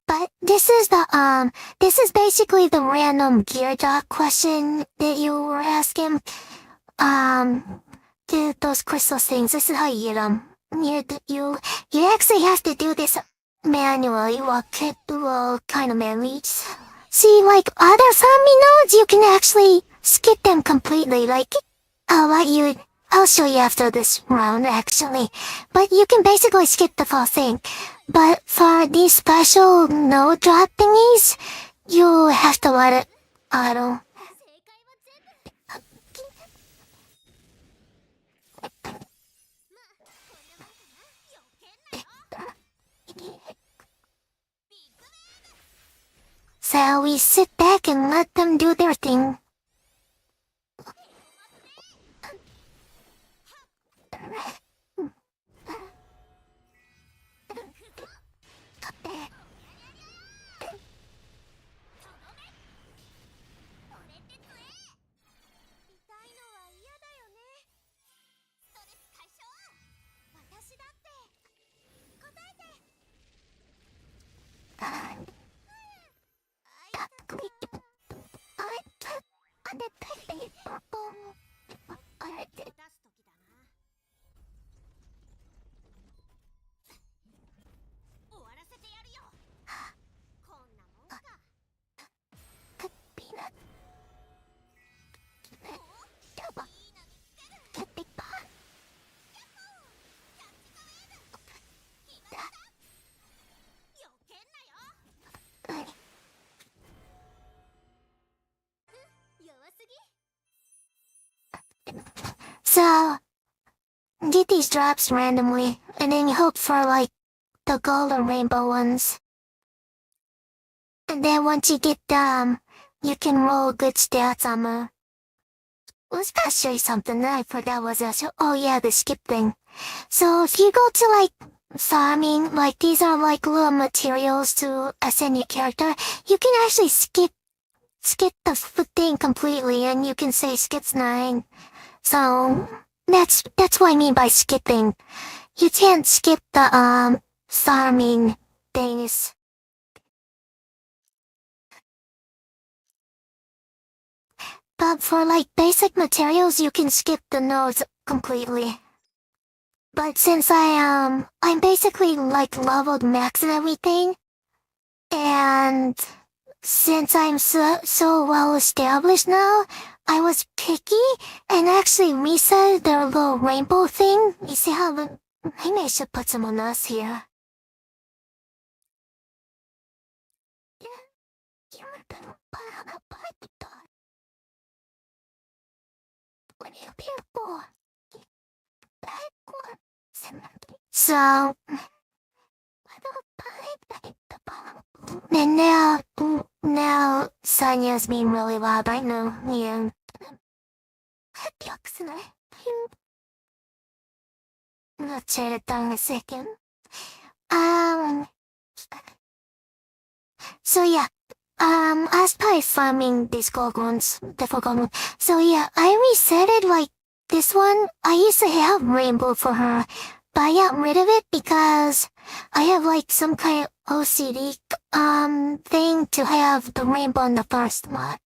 But this is basically the random gear dot question that you were asking. Those crystal things, this is how you get them. You actually have to do this manually, kind of manually. See, like other farming nodes, you can actually skip them completely, like, I'll show you after this round, actually. But you can basically skip the full thing. But for these special node drop thingies, you have to let it auto.
正解は全部まあこんなもんかなよけんなよ
So we sit back and let them do their thing. So, get these drops randomly, and then you hope for, like, the gold or rainbow ones. And then once you get them, you can roll good stats on them. I was about to show you something that I forgot was oh yeah, the skip thing. So if you go to, like, farming, like, these are, like, little materials to ascend your character, you can actually skip the thing completely, and you can say skips 9. So, that's what I mean by skipping. You can't skip the, farming things. But for like basic materials, you can skip the nodes completely. But since I'm basically like leveled max and everything, and since I'm so well established now, I was picky and actually reset their little rainbow thing. You see how maybe I should put some on us here. So, and now Sonya's being really loud right now. Yeah. Let's shut it down a second. So yeah, as by farming these gorgons, the forgotten. So yeah, I reset it like this one. I used to have rainbow for her, but I got rid of it because I have like some kind of OCD thing to have the rainbow in the first lot.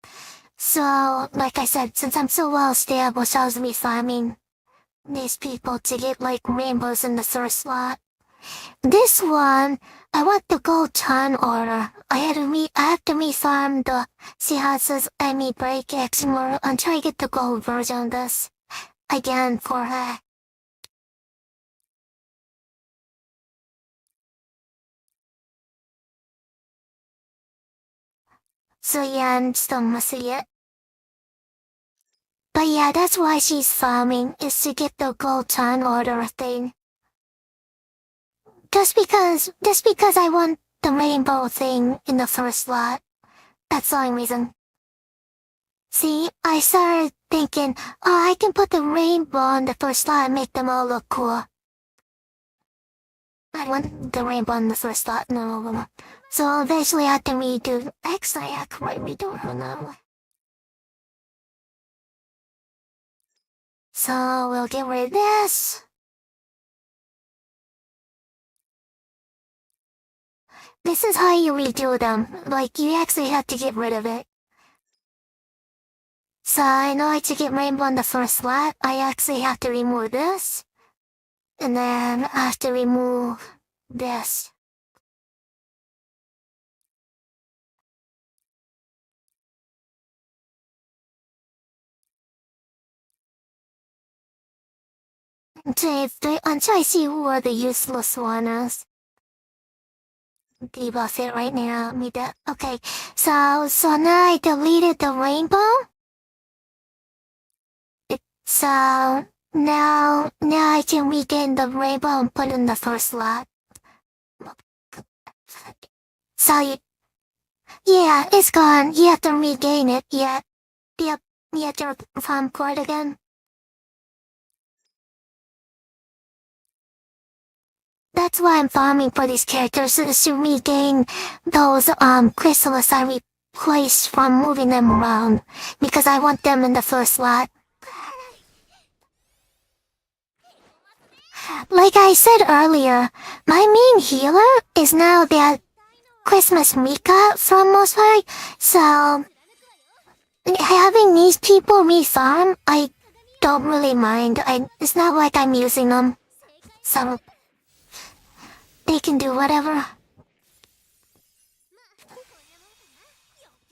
So, like I said, since I'm so well established, I was refarming these people to get like rainbows in the third slot. This one, I want the gold ton order. I have to refarm the, see how it says enemy break X more until I get the gold version of this. Again for her. So yeah, I'm still missing it. But yeah, that's why she's farming, is to get the gold ton order thing. Just because I want the rainbow thing in the first slot. That's the only reason. See, I started thinking, oh, I can put the rainbow in the first slot and make them all look cool. I want the rainbow in the first slot, no. So eventually I have to redo, actually I could redo her now. So we'll get rid of this. This is how you redo them, like you actually have to get rid of it. So in order to get rainbow in the first slot, I actually have to remove this. And then I have to remove this. Until I see who are the useless ones. Debuff it right now. Okay. So now I deleted the rainbow. So now I can regain the rainbow and put it in the first slot. So yeah, it's gone. You have to regain it. Yeah. Yep. You have to farm for it again. That's why I'm farming for these characters, is to regain those crystals I replaced from moving them around, because I want them in the first slot. Like I said earlier, my main healer is now that Christmas Mika from most part, so having these people refarm, I don't really mind. It's not like I'm using them, so they can do whatever.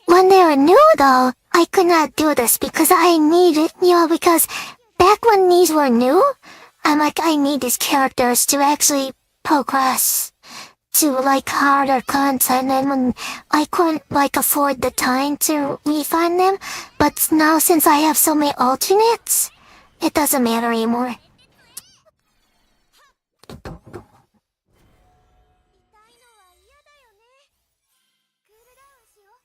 When they were new though, I could not do this because I needed, because back when these were new, I'm like, I need these characters to actually progress to like harder content, and when I couldn't like afford the time to refine them, but now since I have so many alternates, it doesn't matter anymore.
痛いのは嫌だよね。クールダウンしよう。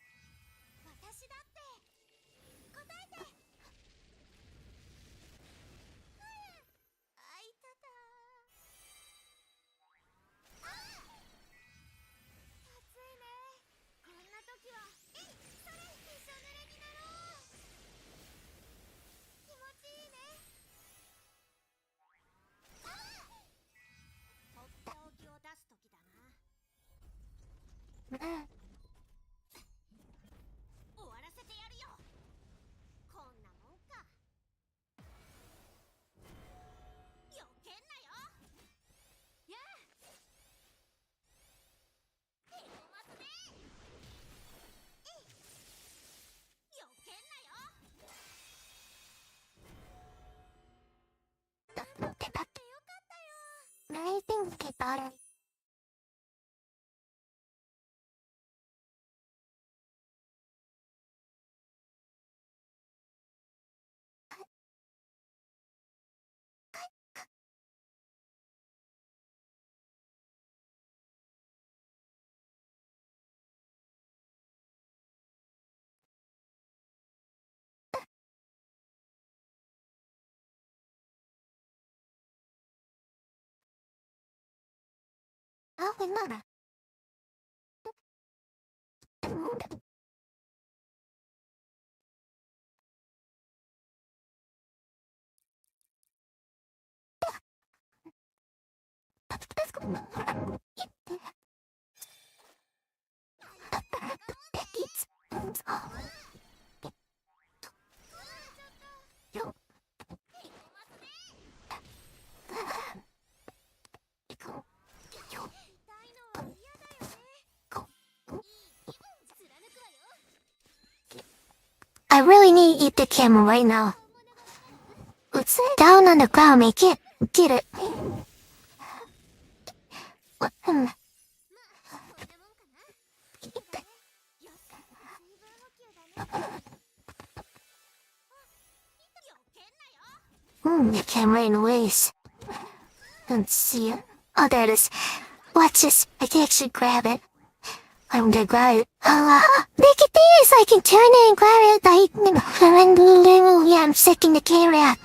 私だって答えて。あいたた。暑いね。こんな時はそれびしょ濡れになろう。気持ちいいね。
I really need to eat the camera right now. It's down on the ground, make it. Get it. The camera in ways. Don't see it. Oh, there it is. Watch this. I can actually grab it. I'm gonna grab it. Look at this! I can turn it and grab it. Yeah, I'm setting the camera.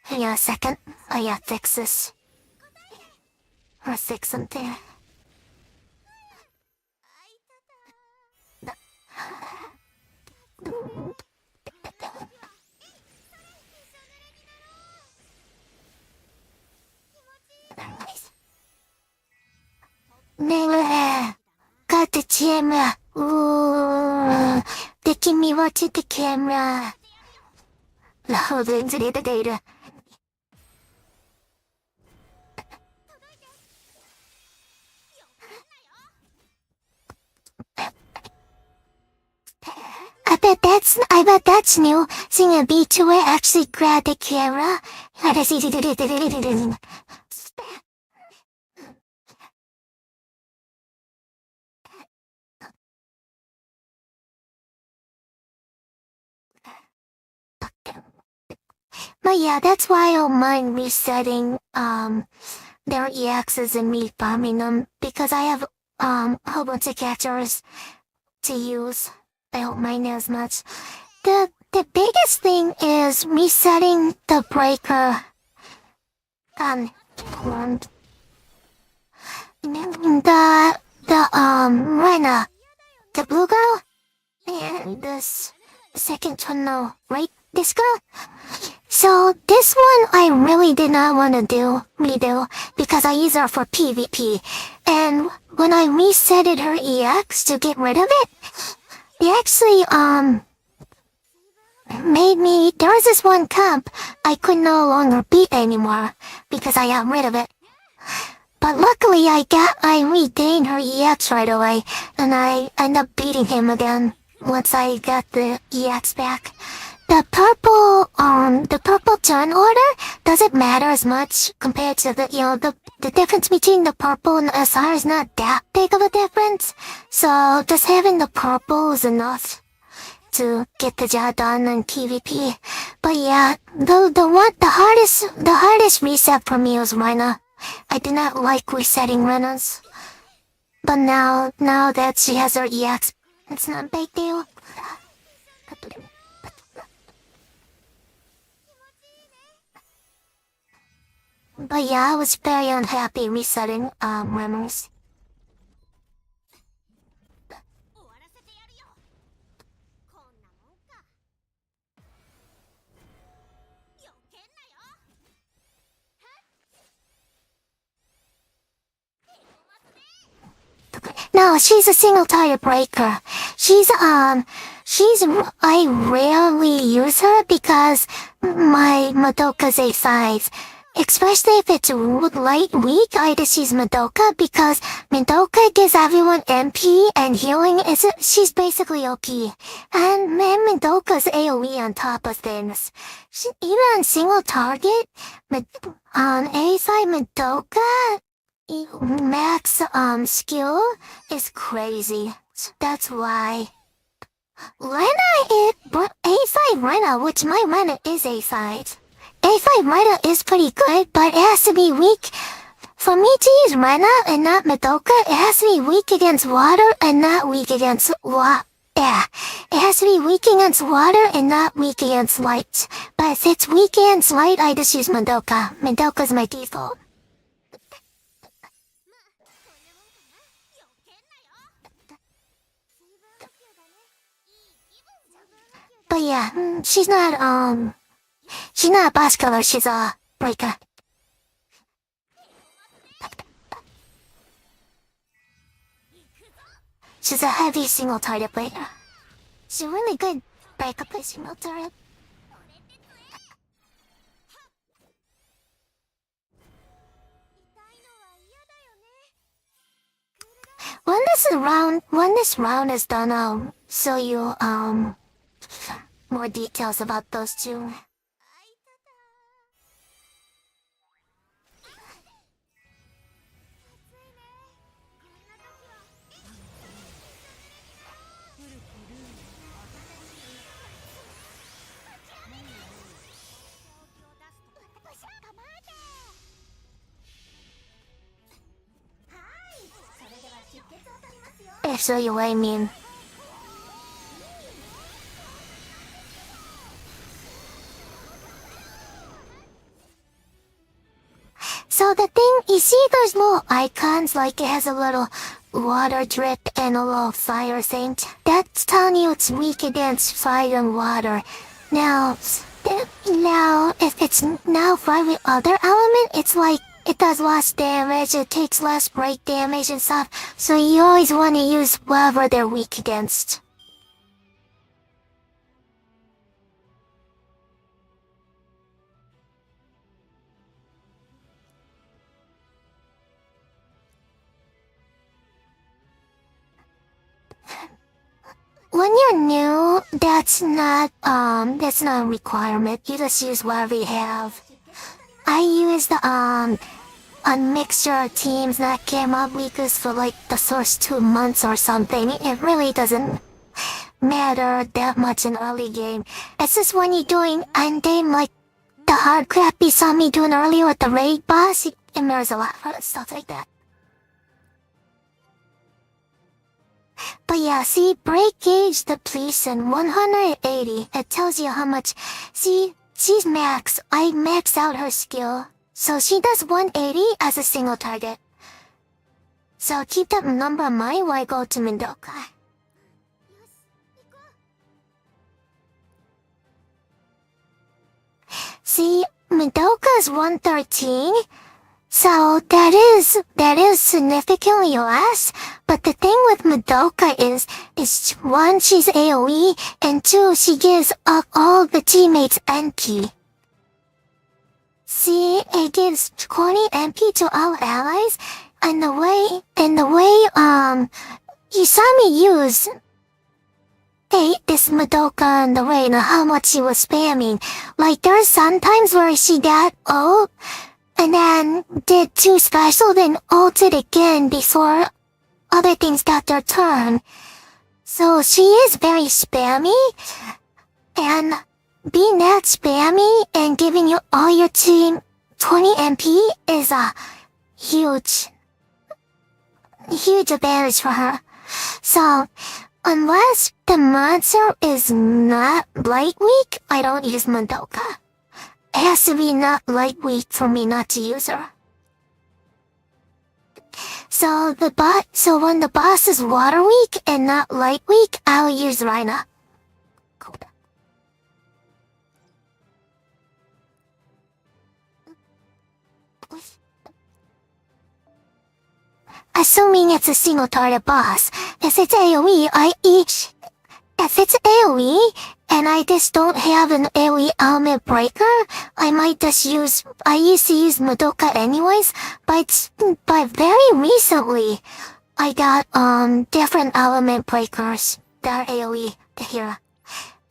Hang on a second. I gotta fix this. Or fix something. Never got the camera. Ooh, taking me watching the camera. Loading to the data. I bet that's new. Seeing a beat to it actually grab the camera. But yeah, that's why I don't mind resetting their EXs and me farming them, because I have a whole bunch of catchers to use. I don't mind as much. The biggest thing is resetting the breaker on Rena, the blue girl, and this second one now, right? This girl? So this one I really did not want to redo, because I use her for PvP. And when I resetted her EX to get rid of it, they actually, made me, there was this one comp I could no longer beat anymore, because I got rid of it. But luckily I regained her EX right away, and I ended up beating him again once I got the EX back. The purple turn order doesn't matter as much compared to the difference between the purple and the SR is not that big of a difference. So just having the purple is enough to get the job done in PvP. But yeah, the hardest reset for me was Rena. I did not like resetting Renas. But now that she has her EX, it's not a big deal. But yeah, I was very unhappy resetting Remus. No, she's a single tire breaker. I rarely use her because my Madoka's a size. Especially if it's light weak, I just use Madoka because Madoka gives everyone MP and healing she's basically OP. And man, Madoka's AoE on top of things. Even on single target, on A side Madoka, max skill is crazy. So that's why. A-side Rena, which my Rena is A-side. A5 Rena is pretty good, but it has to be weak for me to use Rena and not Madoka, it has to be weak against water and not weak against yeah, it has to be weak against water and not weak against light. But if it's weak against light, I just use Madoka. Madoka's my default. But yeah, she's not a boss killer, she's a breaker. She's a heavy single target breaker. She's really good break up a single turret. When this round is done, I'll show you more details about those two. I'll show you what I mean. So the thing, you see those little icons, like it has a little water drip and a little fire thing? That's telling you it's weak against fire and water. Now, if it's now for every other element, it's like, it does less damage, it takes less break damage and stuff, so you always want to use whatever they're weak against. When you're new, that's not a requirement. You just use whatever you have. I used a mixture of teams that came up weakest for like the first 2 months or something. It really doesn't matter that much in early game. It's just when you're doing end game, like the hard crap you saw me doing earlier with the raid boss, it matters a lot for stuff like that. But yeah, see, break gauge depletion 180. It tells you how much. See, she's max. I maxed out her skill. So she does 180 as a single target. So keep that number in mind while I go to Madoka. See, Madoka's 113. So that is significantly less, but the thing with Madoka is one, she's AoE, and two, she gives all the teammates NP. See, it gives 20 NP to all allies, and the way you saw me use this Madoka and the way and how much she was spamming. Like there's sometimes where she got ult, and then did 2 special, then ulted again before other things got their turn. So she is very spammy, and being that spammy and giving you all your team 20 MP is a huge advantage for her. So, unless the monster is not light weak, I don't use Madoka. It has to be not light weak for me not to use her. So when the boss is water weak and not light weak, I'll use Rhina. Cool. Assuming it's a single target boss. If it's AoE, and I just don't have an AoE element breaker, I used to use Madoka anyways, but very recently, I got, different element breakers that are AoE here.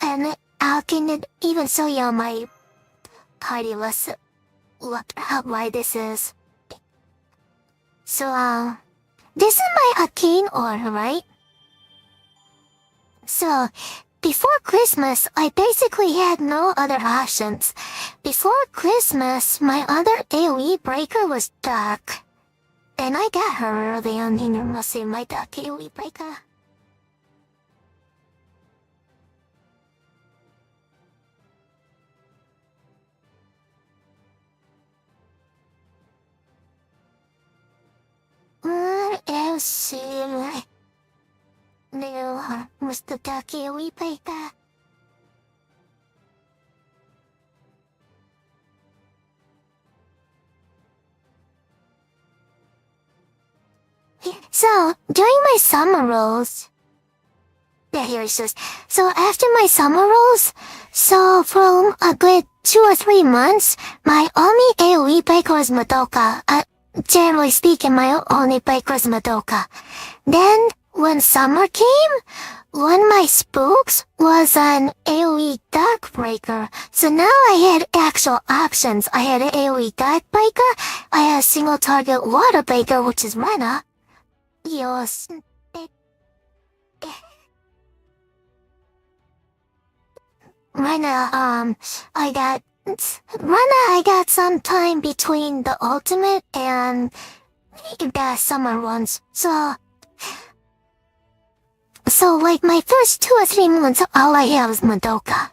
And I can even show you on my party list, look how why this is. So, this is my Arcane Order, right? So, before Christmas, I basically had no other options. Before Christmas, my other AoE breaker was Dark. And I got her early on in my AoE breaker. What else? No, Mr. AoE breaker. So, during my summer rolls... Yeah, here it says. So after my summer rolls, so from a good 2 or 3 months, my only AoE breaker was Madoka. Generally speaking, my only breaker was Madoka. Then, when summer came, one of my spooks was an AoE dark breaker. So now I had actual options. I had an AoE dark breaker, I had a single target water breaker, which is Rena. Yes. Rena, I got some time between the ultimate and the summer ones. So like my first 2 or 3 months, all I had was Madoka.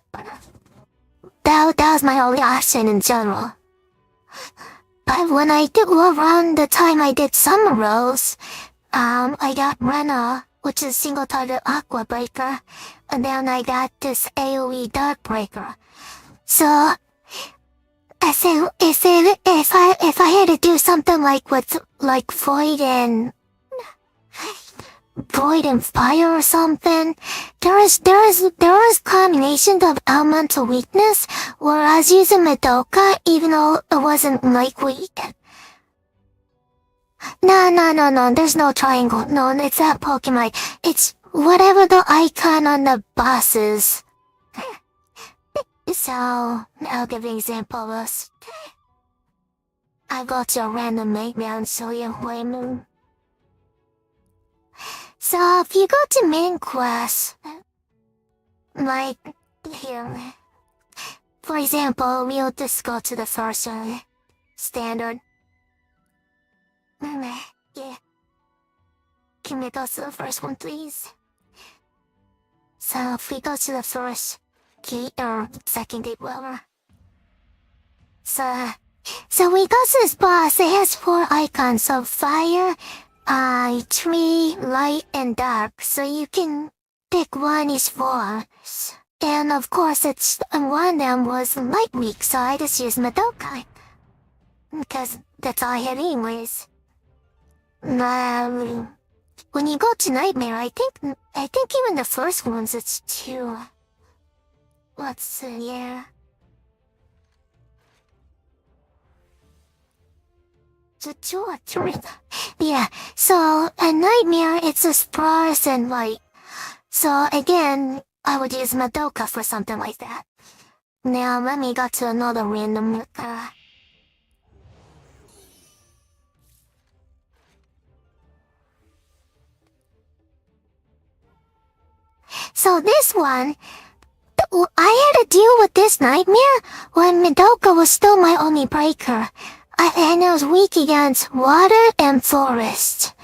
That was my only option in general. But when I did around the time I did summer rolls, I got Rena, which is single target aqua breaker, and then I got this AoE dark breaker. So I said if I had to do something like with like Void and Fire or something, there was combinations of elemental weakness where I was using Madoka even though it wasn't like weak. No, there's no triangle. No, it's not Pokemon. It's whatever the icon on the boss is. So, I'll give an example of this. I go to a random nightmare and show you way moon. So, if you go to main quest, like, here. For example, we'll just go to the first one. Standard. Yeah. Can we go to the first one, please? So if we go to the first gate or second gate, whatever. So we go to this boss. It has 4 icons of fire, tree, light, and dark. So you can pick one each 4. And of course, one of them was light weak, so I just used Madoka. Because that's all I had anyways. When you go to Nightmare, I think even the first ones, it's 2. Yeah. So 2 or 3. Yeah, so a Nightmare, it's a stars and light. So again, I would use Madoka for something like that. Now let me go to another random, So this one, I had to deal with this nightmare when Madoka was still my only breaker. And I was weak against water and forest.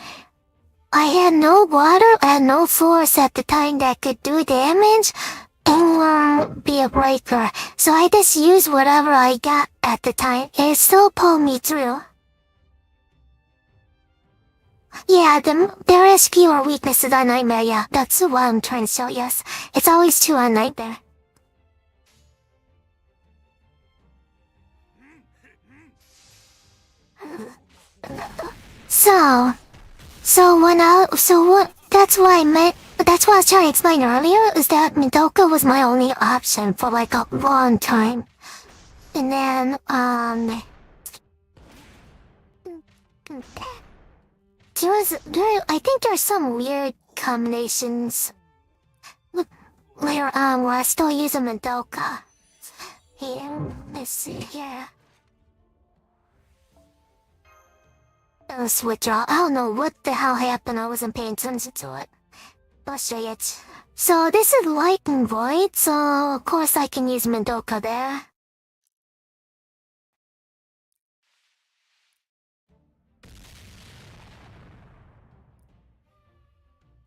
I had no water and no forest at the time that could do damage or be a breaker. So I just used whatever I got at the time. It still pulled me through. Yeah, there is fewer weaknesses on Nightmare, yeah. That's what I'm trying to show, yes. It's always 2 on Nightmare. That's what I was trying to explain earlier, is that Madoka was my only option for like a long time. And then, I think there's some weird combinations where I still use a Madoka. Here, let's see here. Withdrawal. I don't know what the hell happened, I wasn't paying attention to it. I'll show you it. So this is Light and Void, so of course I can use Madoka there.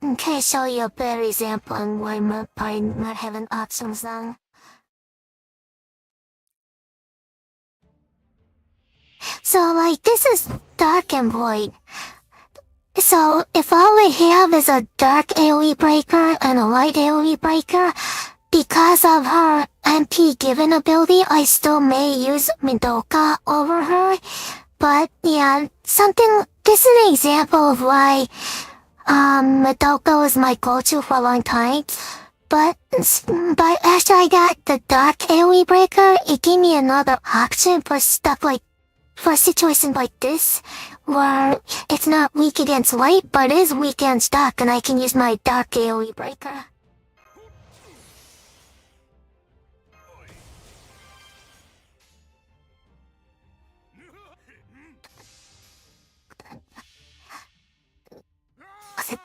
Can I show you a better example on why my probably not having options then? So like this is dark and void. So if all we have is a dark AoE breaker and a light AoE breaker, because of her MP given ability, I still may use Madoka over her. But yeah, this is an example of why Madoka was my go-to for a long time. But after I got the dark AoE breaker, it gave me another option for for situations like this, where it's not weak against light, but is weak against dark, and I can use my dark AoE breaker.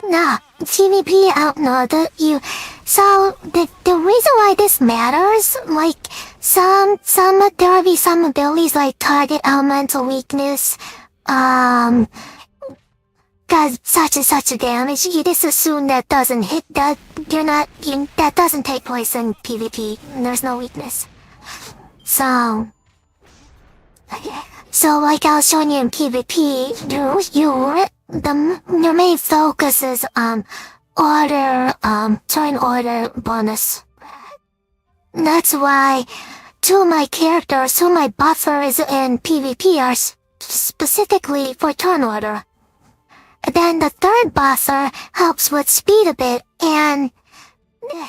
Nah, PvP outnumbered you. So, the reason why this matters, like, there will be some abilities like target elemental weakness, cause such and such a damage, you just assume that doesn't hit, that doesn't take place in PvP, there's no weakness. So like I was showing you in PvP, your main focus is turn order bonus. That's why two of my buffers in PvP are specifically for turn order. Then the third buffer helps with speed a bit, and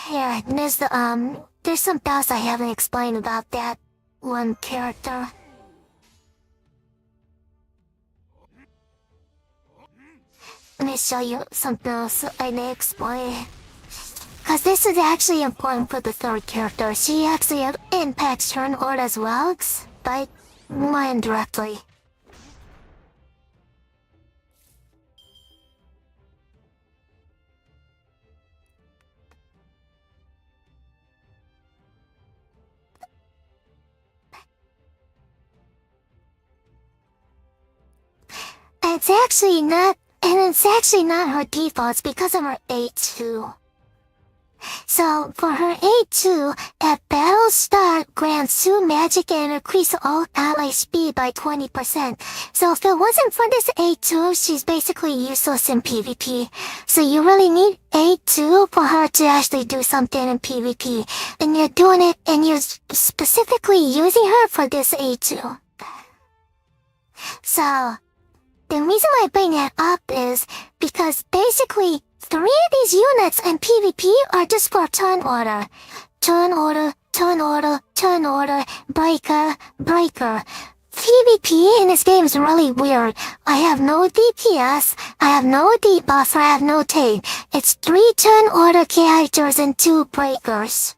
here, there's some else I haven't explained about that one character. Let me show you something else I may explain. Cause this is actually important for the third character. She actually impacts turn order as well, but more indirectly. It's actually not her default, it's because of her A2. So, for her A2, at battle start, grants 2 magic and increase all ally speed by 20%. So if it wasn't for this A2, she's basically useless in PvP. So you really need A2 for her to actually do something in PvP. And you're doing it, and you're specifically using her for this A2. So, the reason why I bring that up is because basically 3 of these units in PvP are just for turn order. Turn order, turn order, turn order, breaker, breaker. PvP in this game is really weird. I have no DPS, I have no debuff, I have no tape. It's 3 turn order characters and 2 breakers.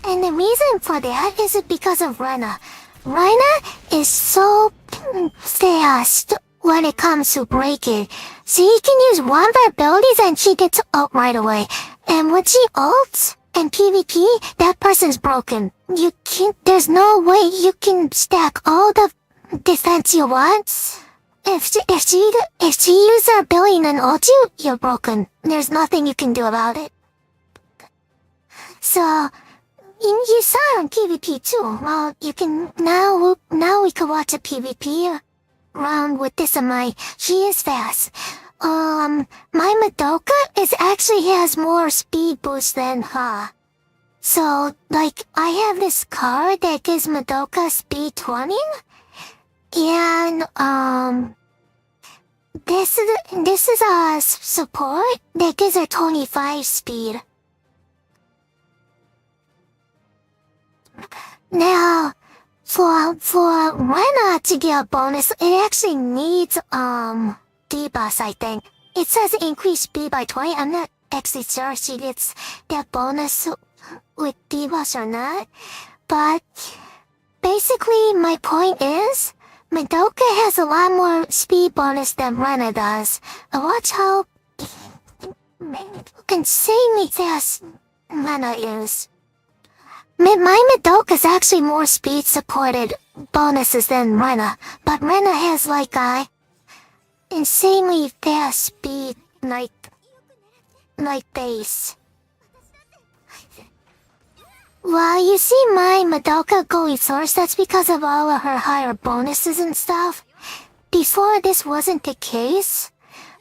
And the reason for that is because of Rena. Rena is so fast when it comes to breaking. She can use one of her abilities and she gets ult right away. And when she ults in PvP, that person's broken. There's no way you can stack all the defense you want. If she uses her ability and then ults you, you're broken. There's nothing you can do about it. So, you saw her in PvP too. Well, you can now we can watch a PvP round with this she is fast. My Madoka actually has more speed boost than her. So, like, I have this card that gives Madoka speed 20. And, this is a support that gives her 25 speed. Now, for Rena to get a bonus, it actually needs, debuffs, I think. It says increase speed by 20. I'm not actually sure if she gets that bonus with debuffs or not. But, basically, my point is, Madoka has a lot more speed bonus than Rena does. Watch how insanely fast Rena is. My Madoka's actually more speed supported bonuses than Rena, but Rena has like insanely fast speed like base. Well, you see my Madoka going first, that's because of all of her higher bonuses and stuff. Before this wasn't the case,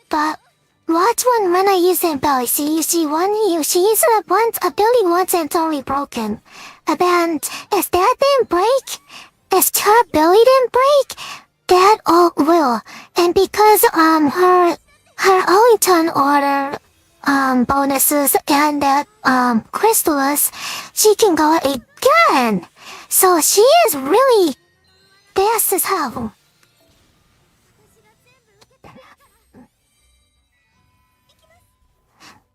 but watch when Rena uses her ability. See, she uses it once, ability once and it's already broken. And if that didn't break, if her ability didn't break, that all will. And because her Ellington order bonuses and that Crystallis, she can go again. So she is really fast as hell.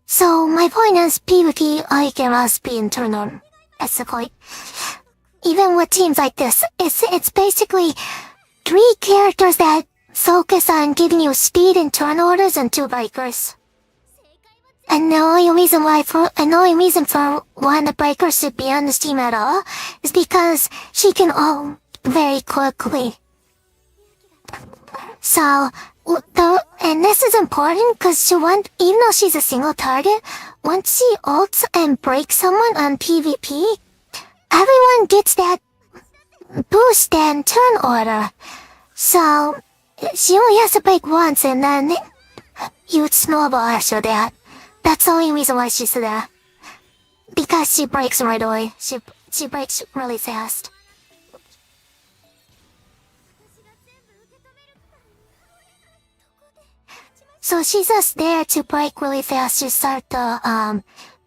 So my point is PvP I can us be internal. That's the point. Even with teams like this, it's basically 3 characters that focus on giving you speed and turn orders and 2 bikers. And the only reason for one of the bikers should be on this team at all is because she can ult very quickly. So, and this is important because even though she's a single target, once she ults and breaks someone on PvP, everyone gets that boost and turn order. So, she only has to break once and then you'd snowball after that. That's the only reason why she's there. Because she breaks right away. She breaks really fast. So she's just there to break really fast to start the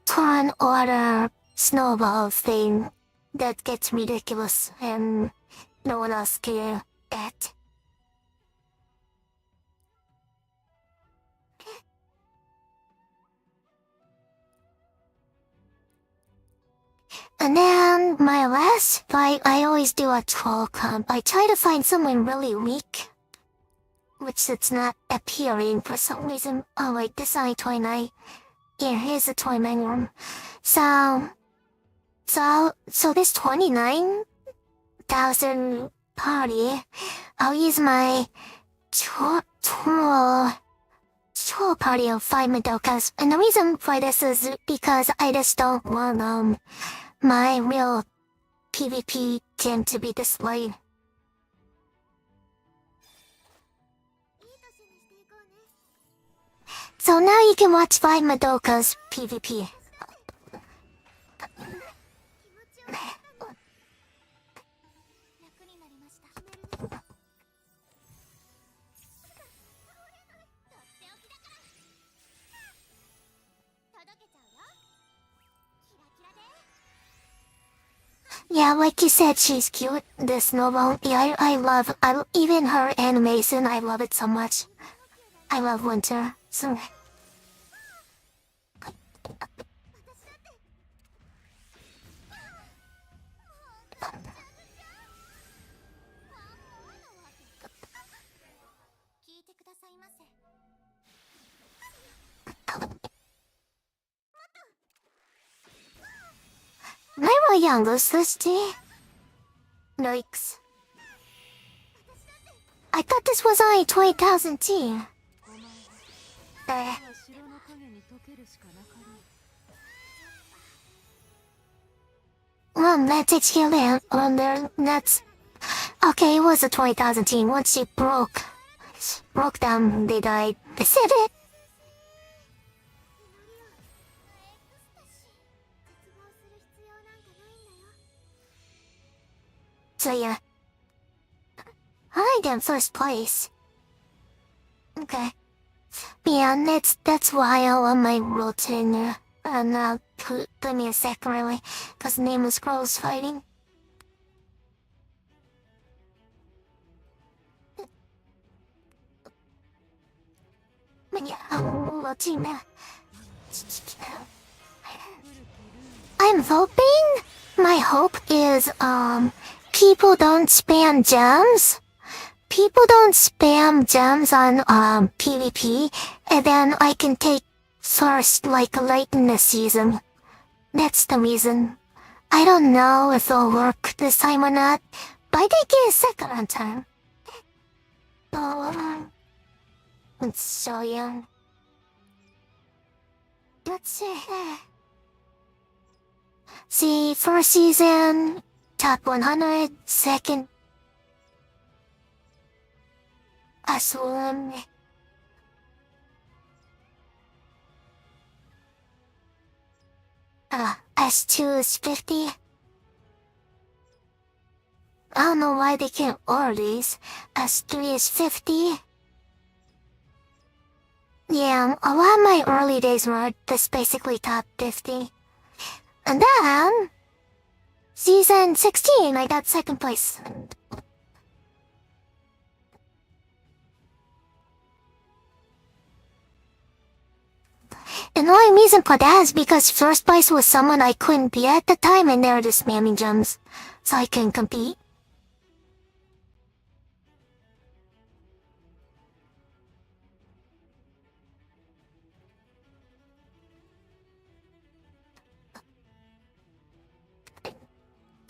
turn order snowball thing that gets ridiculous and no one else can get. And then my last fight, I always do a troll comp. I try to find someone really weak, which it's not appearing for some reason. Oh wait, this is only 29. Here, here's the 29 room. So this 29,000 party, I'll use my troll party of 5 Madokas. And the reason for this is because I just don't want, my real PvP team to be displayed. So now you can watch 5 Madoka's PvP. Yeah, like you said, she's cute. The snowball. Yeah, even her animation. I love it so much. I love winter. So. When I was young, was thirsty. Yikes. I thought this was only 20,000 T. Let's HQ land on there. That's okay. It was a 20,000 T. Once she broke down, they died. They said it. So yeah, I got first place. Okay. Yeah, that's why I want my rotating. And put me a second really, because the name was Scrolls Fighting. Yeah, I'm hoping. My hope is people don't spam gems. People don't spam gems on PvP, and then I can take first like late in the season. That's the reason. I don't know if it'll work this time or not, but I think it's second time. Oh, it's so young. Let's see. See, first season, top 100, second, Aswim. S2 is 50. I don't know why they can't order these. S3 is 50. Yeah, a lot of my early days were this basically top 50. And then, season 16, I got second place. And the only reason for that is because first place was someone I couldn't beat at the time and they were just spamming gems, so I couldn't compete.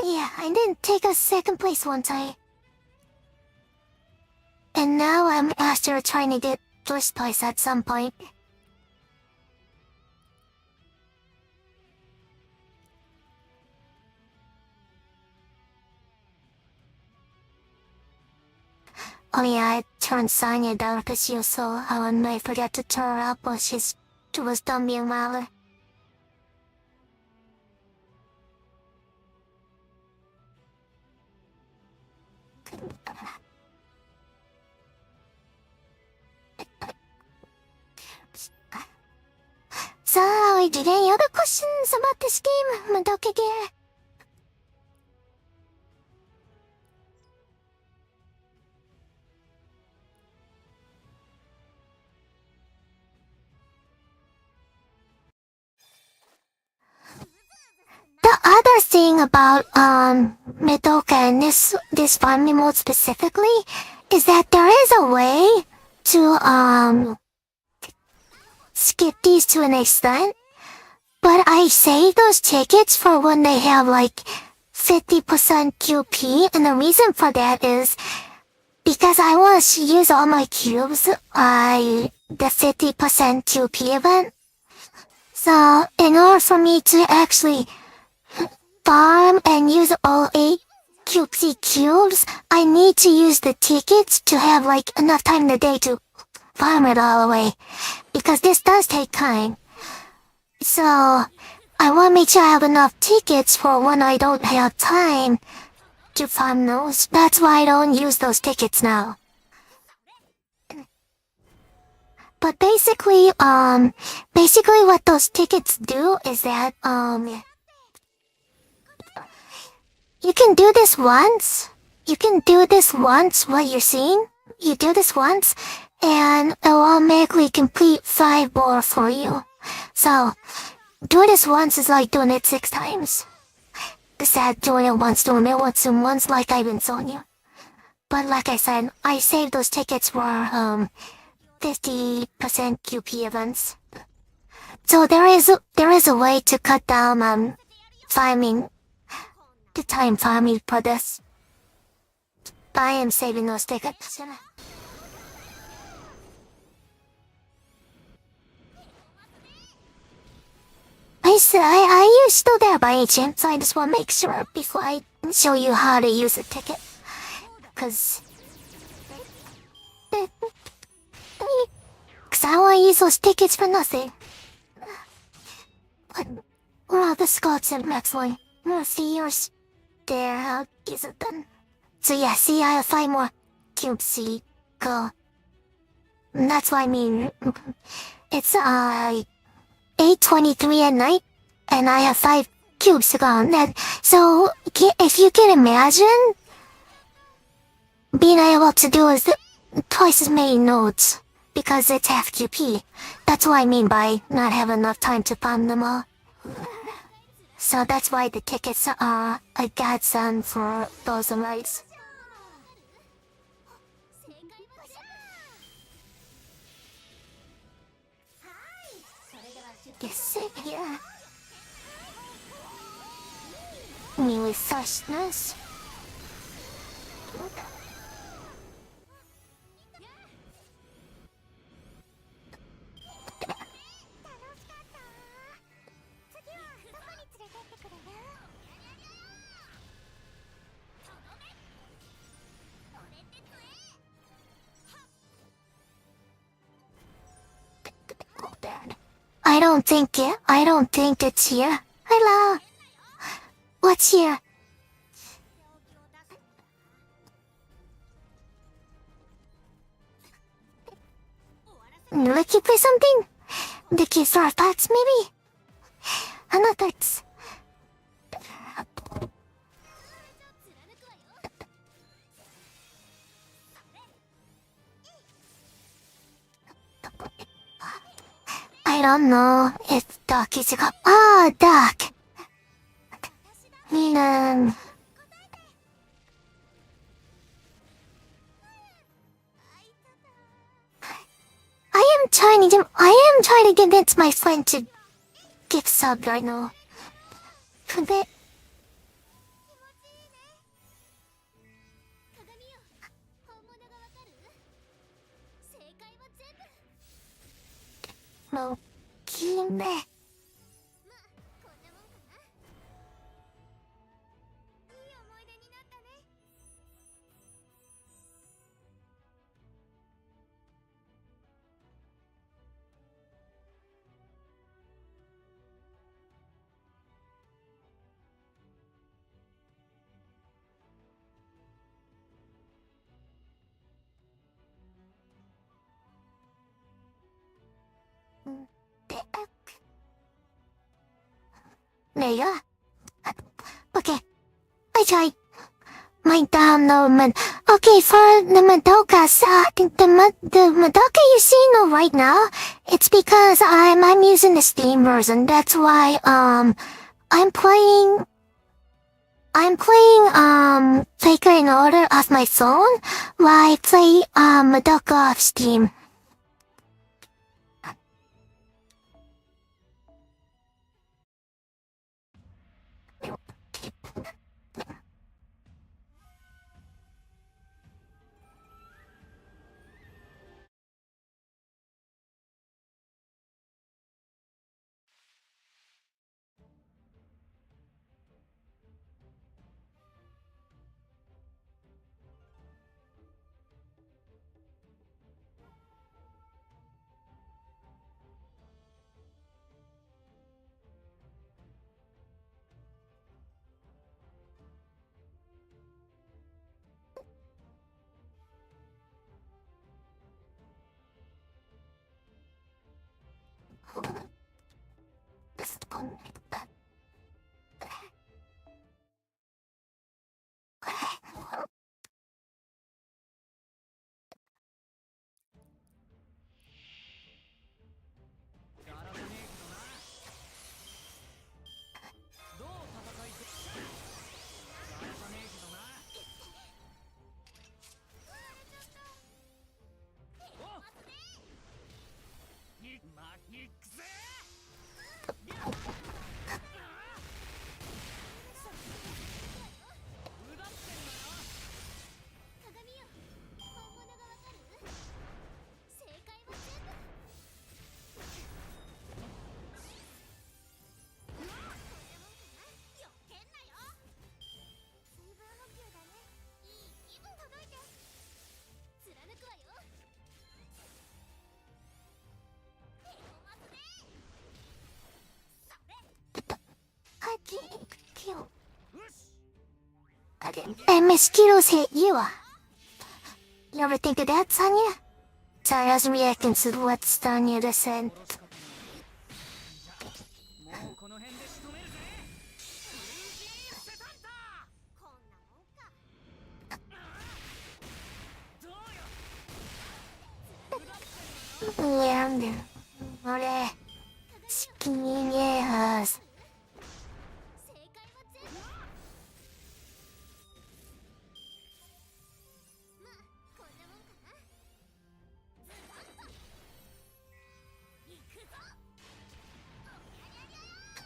Yeah, I didn't take a second place one time. And now I'm after trying to get first place at some point. Oh yeah, I turned Sonya down because she was so and I forgot to turn her up while she was done being louder. So, did any other questions about this game, Madokage? The other thing about Madoka and this farming mode specifically is that there is a way to skip these to an extent, but I save those tickets for when they have like 50% QP, and the reason for that is because I want to use all my cubes the 50% QP event. So in order for me to actually farm and use all 8 cubesy cubes, I need to use the tickets to have like enough time in the day to farm it all away, because this does take time. So I want to make sure I have enough tickets for when I don't have time to farm those. That's why I don't use those tickets now. But basically what those tickets do is that, you can do this once. You can do this once, what you're seeing. You do this once, and it'll automatically complete 5 more for you. So, doing this once is like doing it 6 times. Instead doing it once, doing it once and once like I've been telling you. But like I said, I saved those tickets for, 50% QP events. So there is a way to cut down, farming, the time farming for this. But I am saving those tickets. Are you still there by any chance? I just want to make sure before I show you how to use a ticket. Cause I don't want to use those tickets for nothing. But where are the Scots and Maxwell? See yours. There, I'll use it then. So yeah, see, I have 5 more cubes, see, go. And that's what I mean. It's, 8:23 at night, and I have 5 cubes to go on that. So, if you can imagine, being able to do is twice as many nodes, because it's half QP. That's what I mean by not having enough time to farm them all. So that's why the tickets are a godsend for those rights. Yes, yeah. me with suchness. I don't think it's here. Hello. What's here? Looking for something? The kids are parts, maybe? Another. I don't know if Doc is a Doc. I am trying to convince my friend to give sub right now. Could they?
鏡よ本物がわかる正解は全部
もう、聞いて。
まあこんなもんかないい思い出になったね
There you are. Okay. I tried. My download. Okay, for the Madoka, the Madoka you see no right now, it's because I'm using the Steam version. That's why, I'm playing, Faker in order off my phone, while I play, Madoka off Steam. Disconnect.
やらせねえけどな。どう戦いてやらさねえけどな。おっにくぜうだってんのよ。
鏡よ本物がわかる正解は全部こんなもんかなよけんなよ水分補給だねいい気分届いて貫くわよへこますねそれ
I can't kill.
よし
And mosquitoes hit you. You ever think of that, Sonya? Sarah's reacting to what Sonya just said.
殺すかじゃもうこの辺で仕留めるぜ。ルーキーセタンタ
こんなもんか
どうよ。
Leander. Ore. Skinny.
正解は全部まあこんなもんかなズバッといくぞおりゃりゃりゃり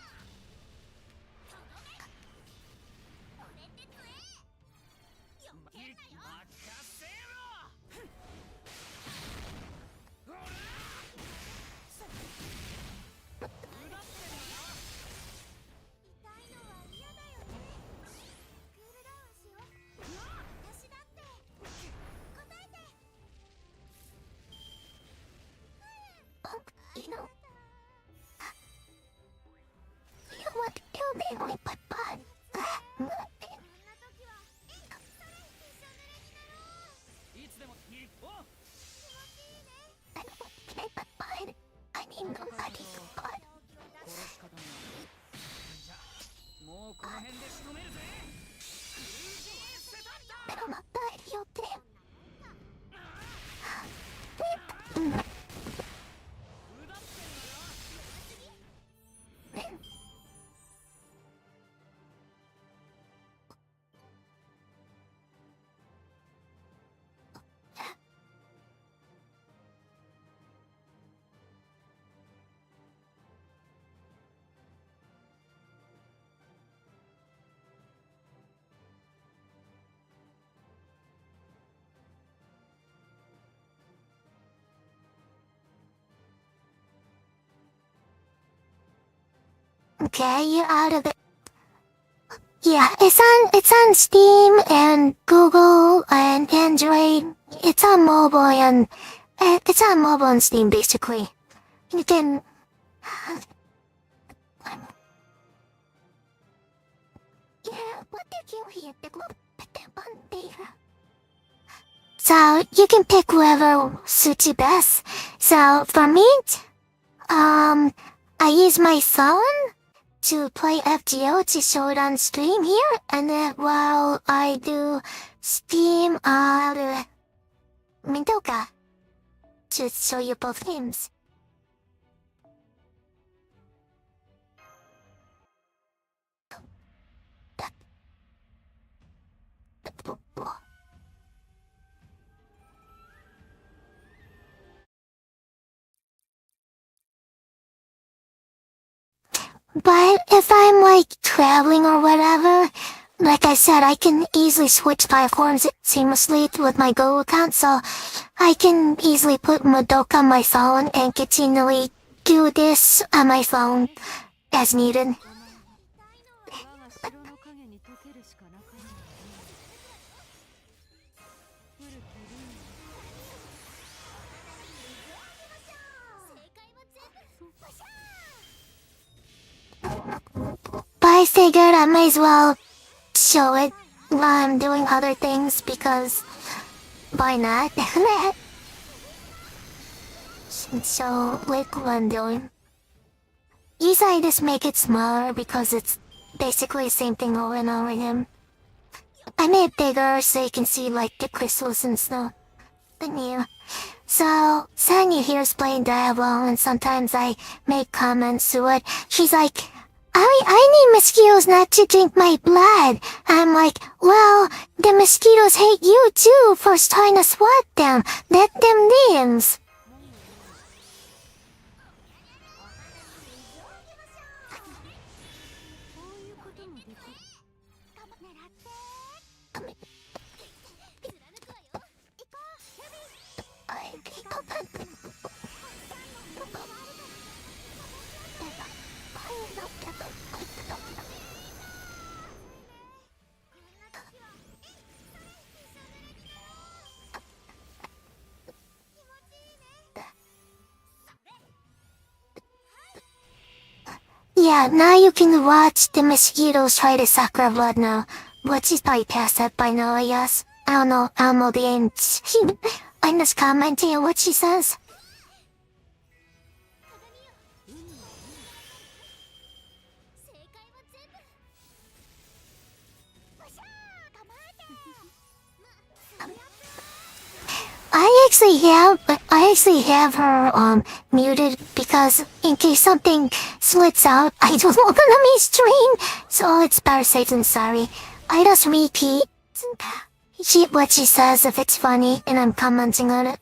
ゃとどめ
Anyway, bye bye.
こんな時はい
つでもいいお
Okay, bye bye. I need to bye.
殺し方がじゃもうこの辺で仕留めるぜ
Pero matare yo te.
うだってんだよ
Okay, you're out of it. Yeah, it's on Steam and Google and Android. It's on mobile and Steam basically. You can. Yeah, what did you hear? So you can pick whoever suits you best. So for me, I use my phone to play FGO to show it on stream here, and then while I do Steam, I'll do Mindoka to show you both games. But if I'm like traveling or whatever, like I said, I can easily switch platforms seamlessly with my Go account, so I can easily put Madoka on my phone and continually do this on my phone as needed.
我が城の影に溶けるしかなかった古きルール
正解は全部バシャ
But I figured I might as well show it while I'm doing other things because why not? So like what I'm doing. Usually I just make it smaller because it's basically the same thing over and over again. I made it bigger so you can see like the crystals and stuff. Than you. So Sanya here's playing Diablo and sometimes I make comments to it. She's like, I need mosquitoes not to drink my blood. I'm like, well, the mosquitoes hate you too for trying to swat them. Let them live.
こういうこともできる
頑張って狙って貫くわよ行こうヘビー
Yeah, now you can watch the mosquitoes try to suck our blood now. But she's probably past that by now, I guess. I don't know the end. I'm just commenting on what she says.
正解は全部バシャー構えて
I actually have her muted because in case something slits out, I don't want to let me stream. So it's better safe than sorry. I just repeat what she says if it's funny and I'm commenting on it.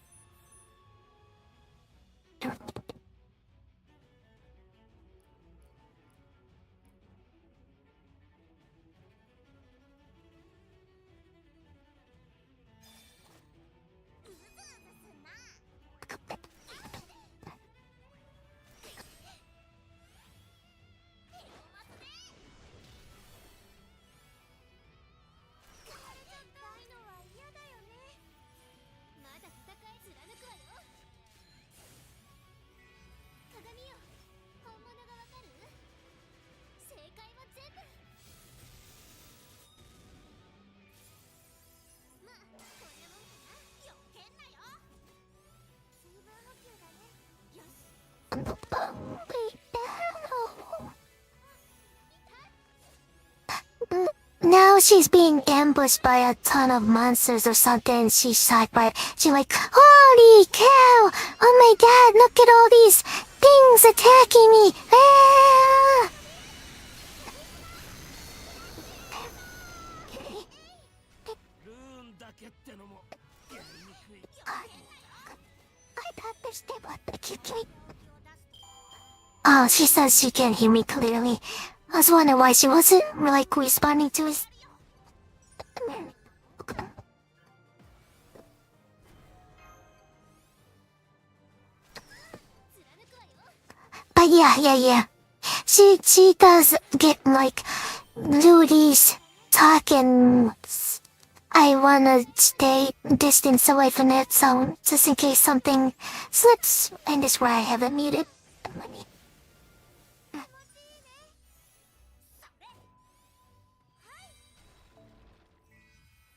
Now she's being ambushed by a ton of monsters or something. She's shocked by it. She's like, holy cow! Oh my god, look at all these things attacking me! Ah!
ルーンだけってのもやりにくい。
I thought this thing was the key. Oh, she says she can't hear me clearly. I was wondering why she wasn't like responding to us. But yeah. She does get like Rudy's talking. I wanna stay distance away from it, so just in case something slips, and this where I have it muted.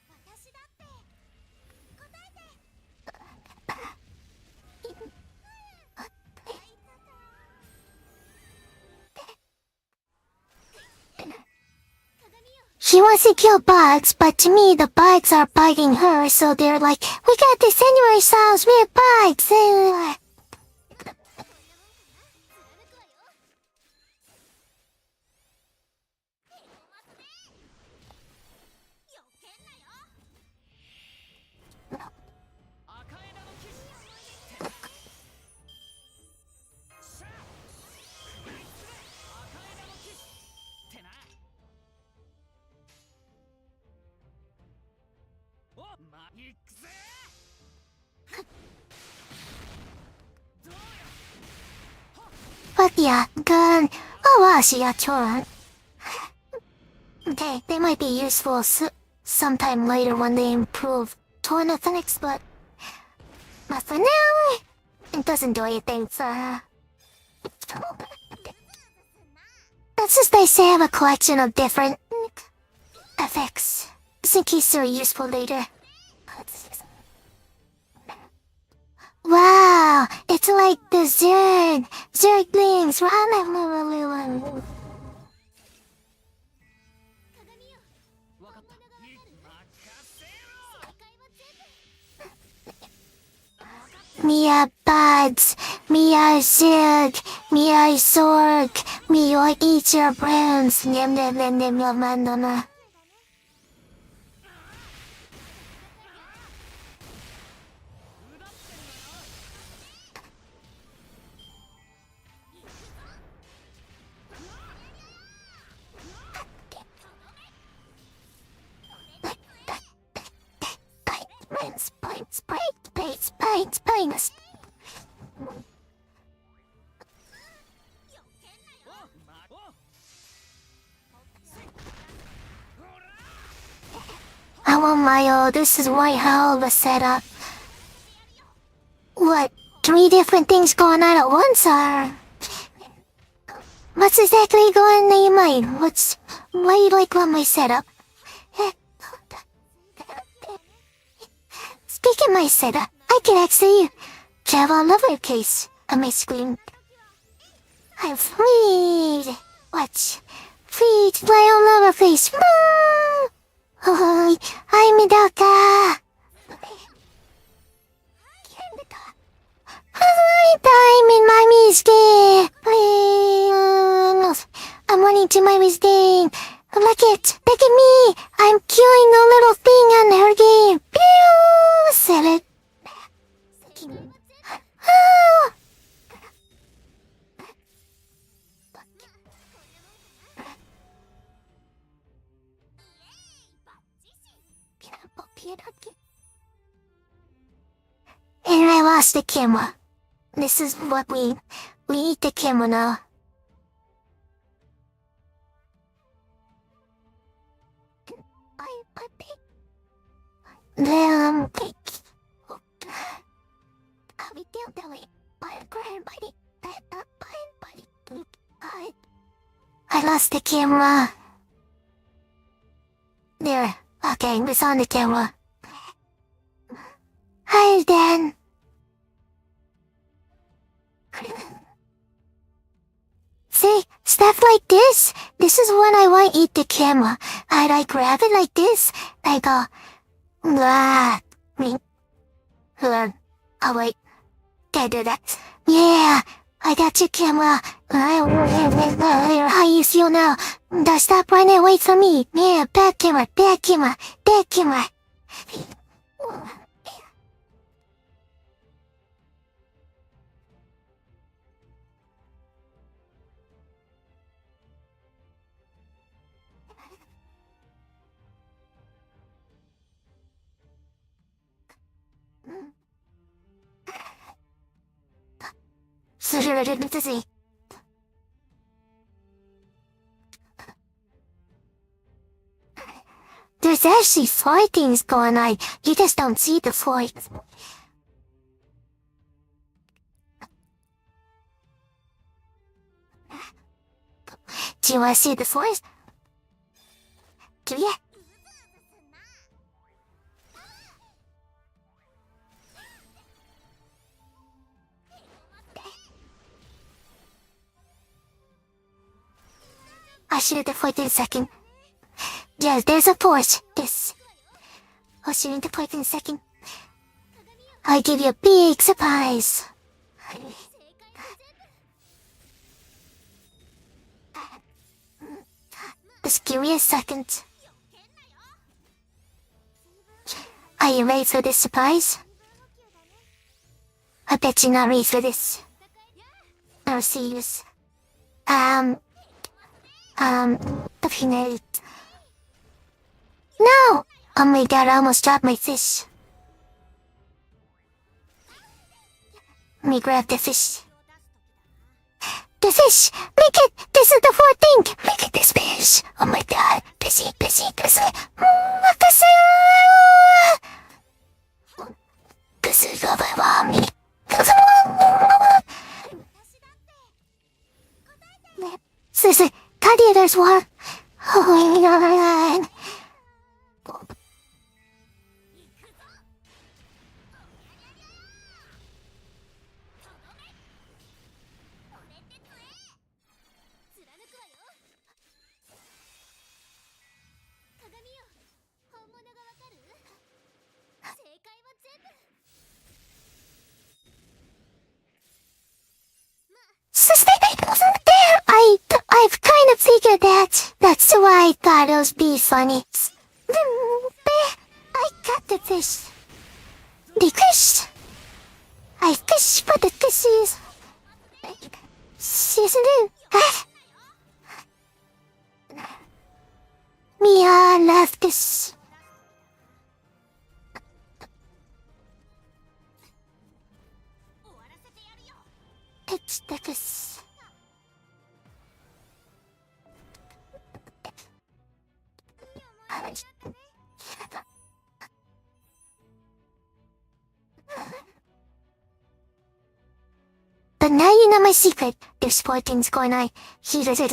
私だって答えて
She wants to kill bugs, but to me the bugs are biting her, so they're like, we got this anyway, ourselves, we're bugs.
赤枝の騎士さあ食らいつれ赤枝の騎士ってな。おま行くぜ。どうよ。
But yeah, gun. Oh wow, she got torn. Okay, they might be useful sometime later when they improve torn effects, but for now, it doesn't do anything, so... That's just they say I have a collection of different effects, just in case they're useful later. Wow, it's like the Zerglings.
鏡よわかった。任せろ。
Mia buds, Mia zerg, Mia zorg, Mia eat your brains. Nim nim nim nim nim mandana. Pints.
お
Oh my, this is one hell of a setup. What, 3 different things going on at once, or? What's exactly going on in your mind? Why do you like want my setup? Speaking of my setup, I can actually travel all over the case on my screen. I'm free. Watch. Free to fly all over the place. Oh, I'm Midaka. I'm in my mistake. I'm running to my mistake. Look at me. I'm killing a little thing on her game. Pew! Said it. Oh. And I lost the camera. This is what we need the camera now. I lost the camera. There. Okay, it's on the camera. Hi, Dan. See, stuff like this is when I want to eat the camera. I grab it like this. I go, blah, me. Oh wait, can I do that? Yeah, I got your camera. How you feel now? Now stop running away from me. Yeah, back camera, back camera, back camera. There's actually 4 things going on. You just don't see the 4. Do you want to see the 4s? Do ya? I shoot it the 14 second. Yes, there's a force. This. I'll shoot it the 14 second. I'll give you a big surprise. Just give me a second. Are you ready for this surprise? I bet you're not ready for this. I'll see you. The finale. No! Oh my god, I almost dropped my fish. Let me grab the fish. The fish! Make it! This is the 4th thing! Make it this fish! Oh my god! Busy. There's one. Oh my god. I've kind of figured that. That's why I thought it would be funny. I got the fish. The fish. I fish for the fishes. Season 2. Mia love this. It's the fish. But now you know my secret. There's 4 things going on. He does it.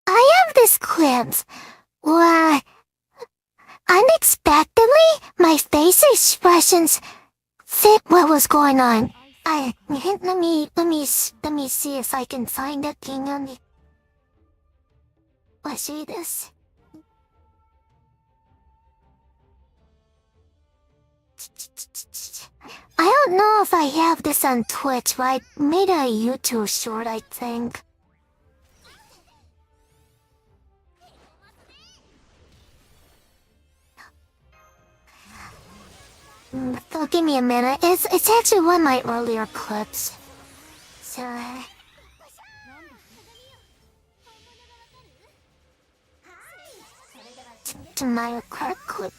I have this glimpse. Why? Unexpectedly, my face expressions fit what was going on. Let me see if I can find that thing on the. Let's see this. I don't know if I have this on Twitch, but I made a YouTube short, I think. So give me a minute. It's actually one of my earlier clips. So to my current clip.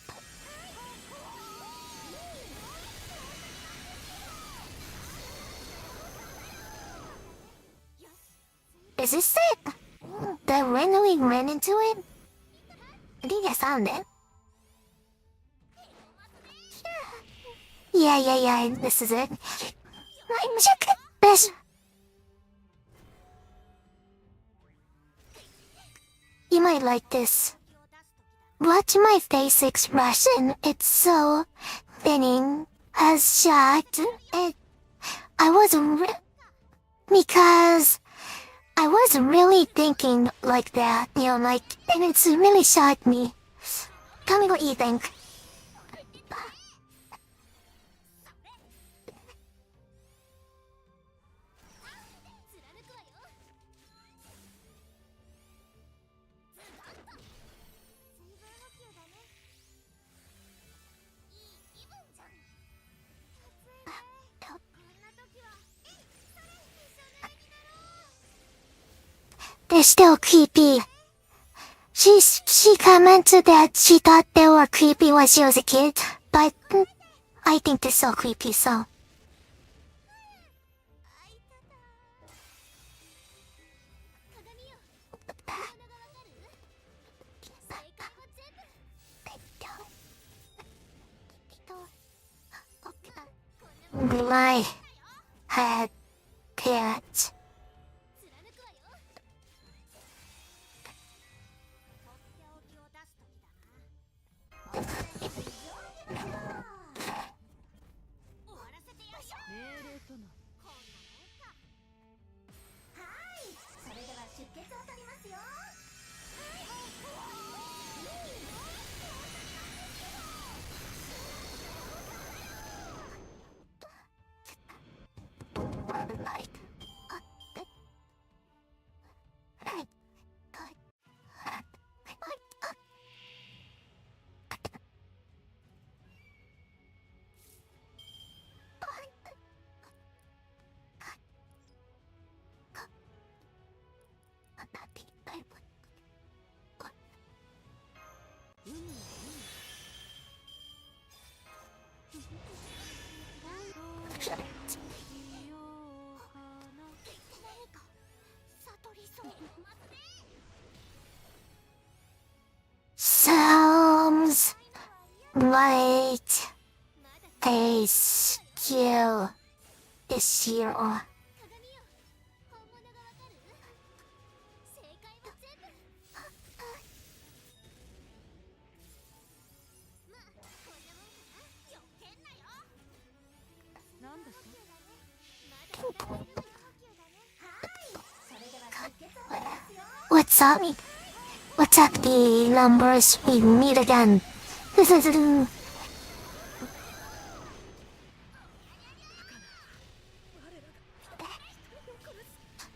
Is this it? Did I randomly ran into it? I think I found it. Yeah, this is it. I'm check this. You might like this. Watch my face expression. It's so thinning. Has shocked. I wasn't because I was really thinking like that, you know, like, and it's really shocked me. Tell me what you think. They're still creepy. She commented that she thought they were creepy when she was a kid, but I think they're so creepy, so. My head cat. Sounds like FGO this year. What's up? What's up, the numbers? We meet again.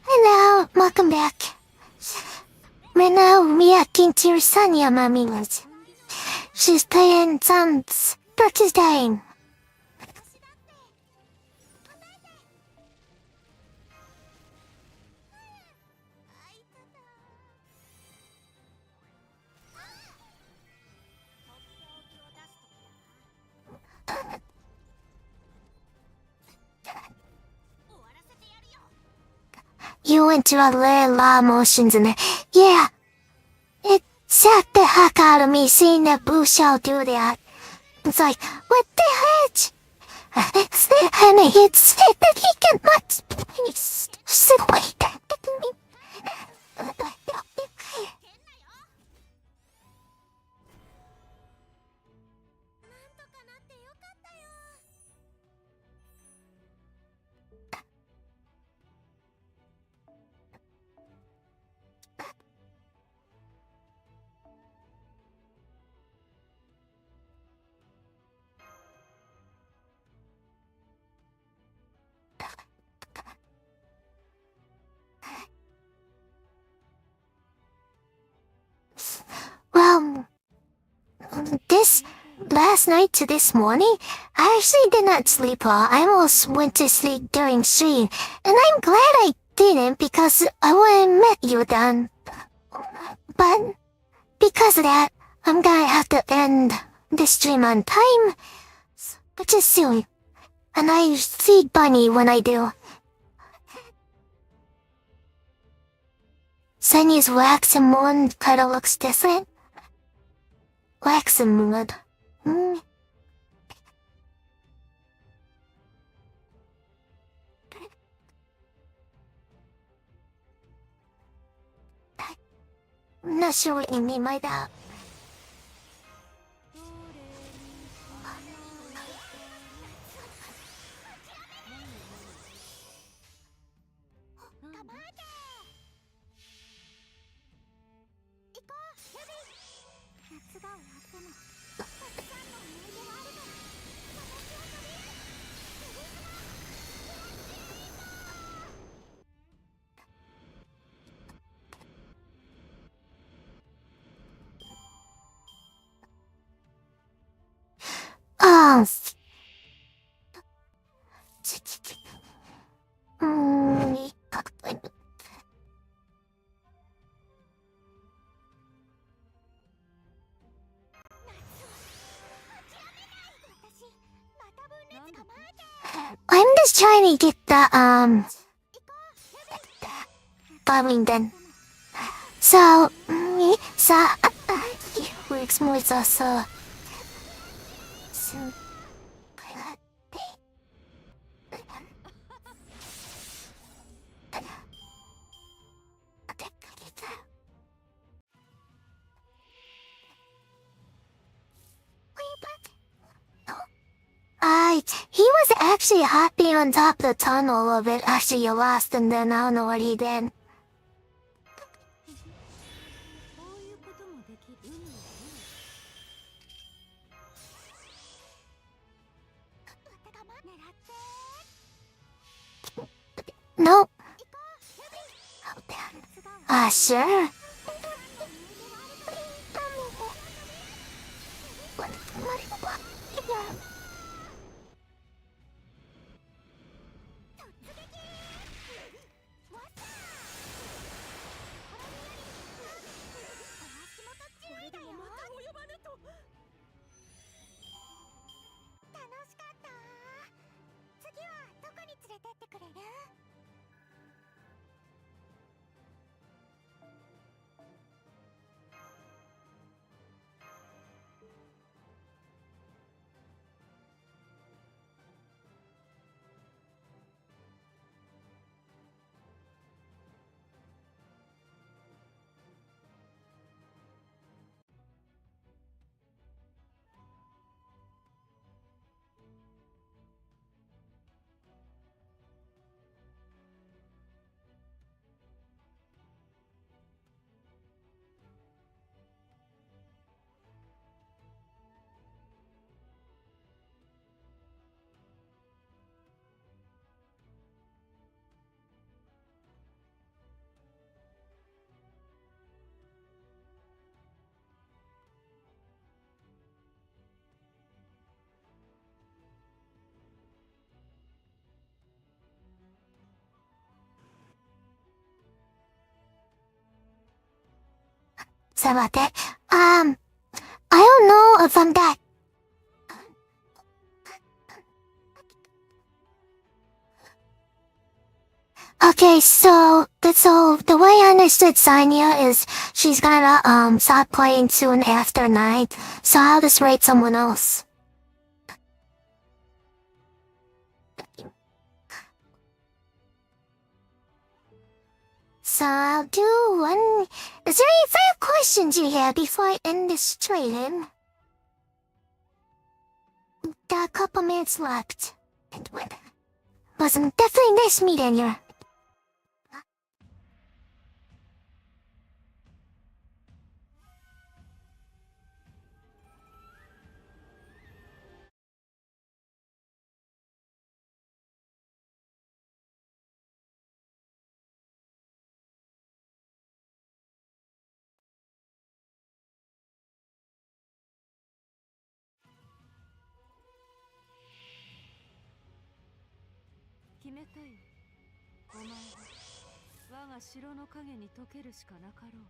Hello, welcome back. Right now, reacting to your Sonya Mamilas. She's playing some Bert's Dying. You went to a lot of motions in it. Yeah. It set the heck out of me seeing that blue shell do that. It's like, what the heck? And it said that he can not. He's so wait. Well, this last night to this morning, I actually did not sleep well. I almost went to sleep during stream, and I'm glad I didn't because I wouldn't met you then. But because of that, I'm gonna have to end the stream on time, which is soon. And I feed Bunny when I do. Sunny's wax and moon kinda looks different. Wax and moon. Hmm. I'm not sure what you mean by that. Oh. Hmm.
なんだ
I'm just trying to get the Birmingham. So, weeks more so. He was actually happy on top of the tunnel of it after you lost, and then I don't know what he did.
こういうこともできる運よね
Nope. Sure. Sabate. I don't know if I'm that. Okay, so the way I understood Sanya is she's gonna stop playing soon after 9, so I'll just rate someone else. So I'll do one. Is there any further questions you have before I end this training? Got a couple minutes left. And wasn't definitely nice meeting you.
決めたよお前は我が城の影に溶けるしかなかろう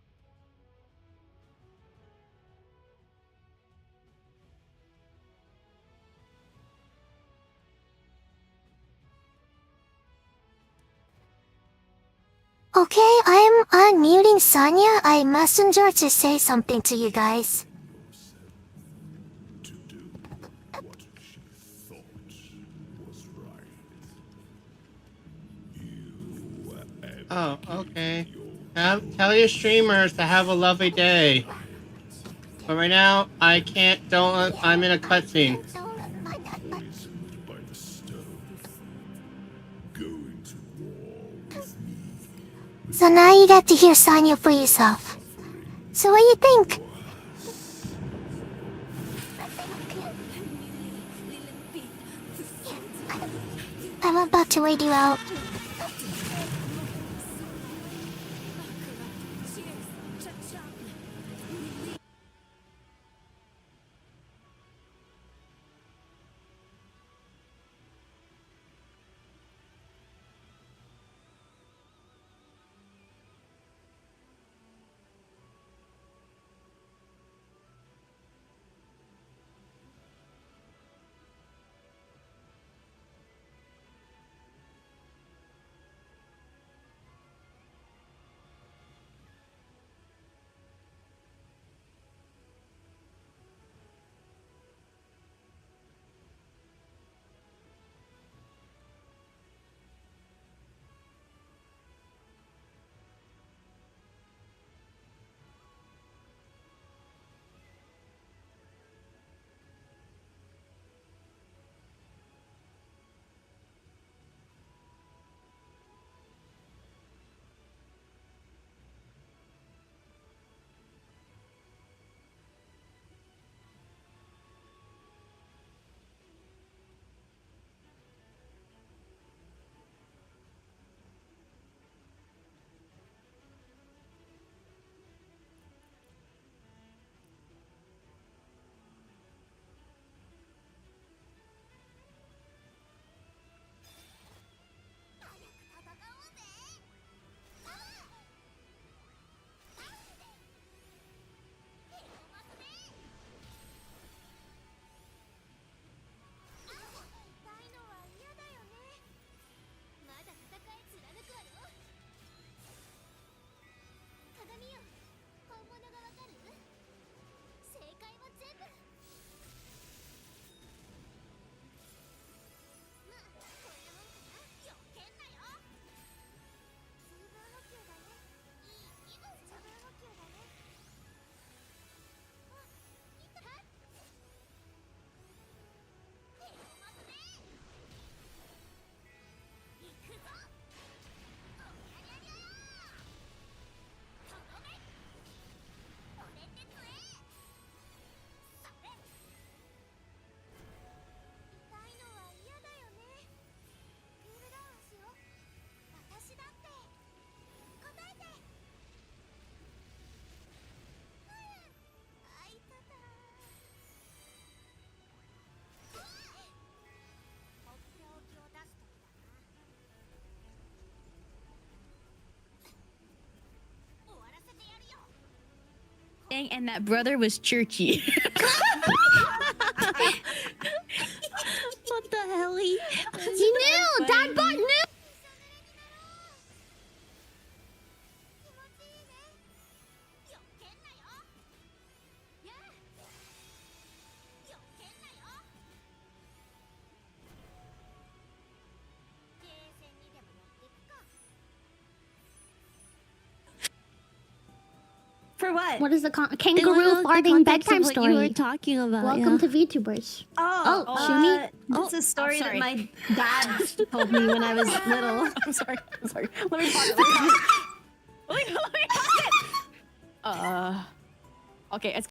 Oh, Okay, I'm unmuting Sonia. I messenger to say something to you guys.
Oh, okay. Tell your streamers to have a lovely day. But right now, I can't. Don't. I'm in a cutscene.
So now you get to hear Sonia for yourself. So what do you think? I'm about to wait you out.
And that brother was churchy. What the hell? He knew! Dad bought knew!
For what?
What is the kangaroo farting bedtime story?
You were talking about.
Welcome to VTubers.
Oh,
Shumi?
It's a story that
sorry.
my dad told me when I was little.
I'm sorry. Let me pause it. Let me pause it. Okay, it's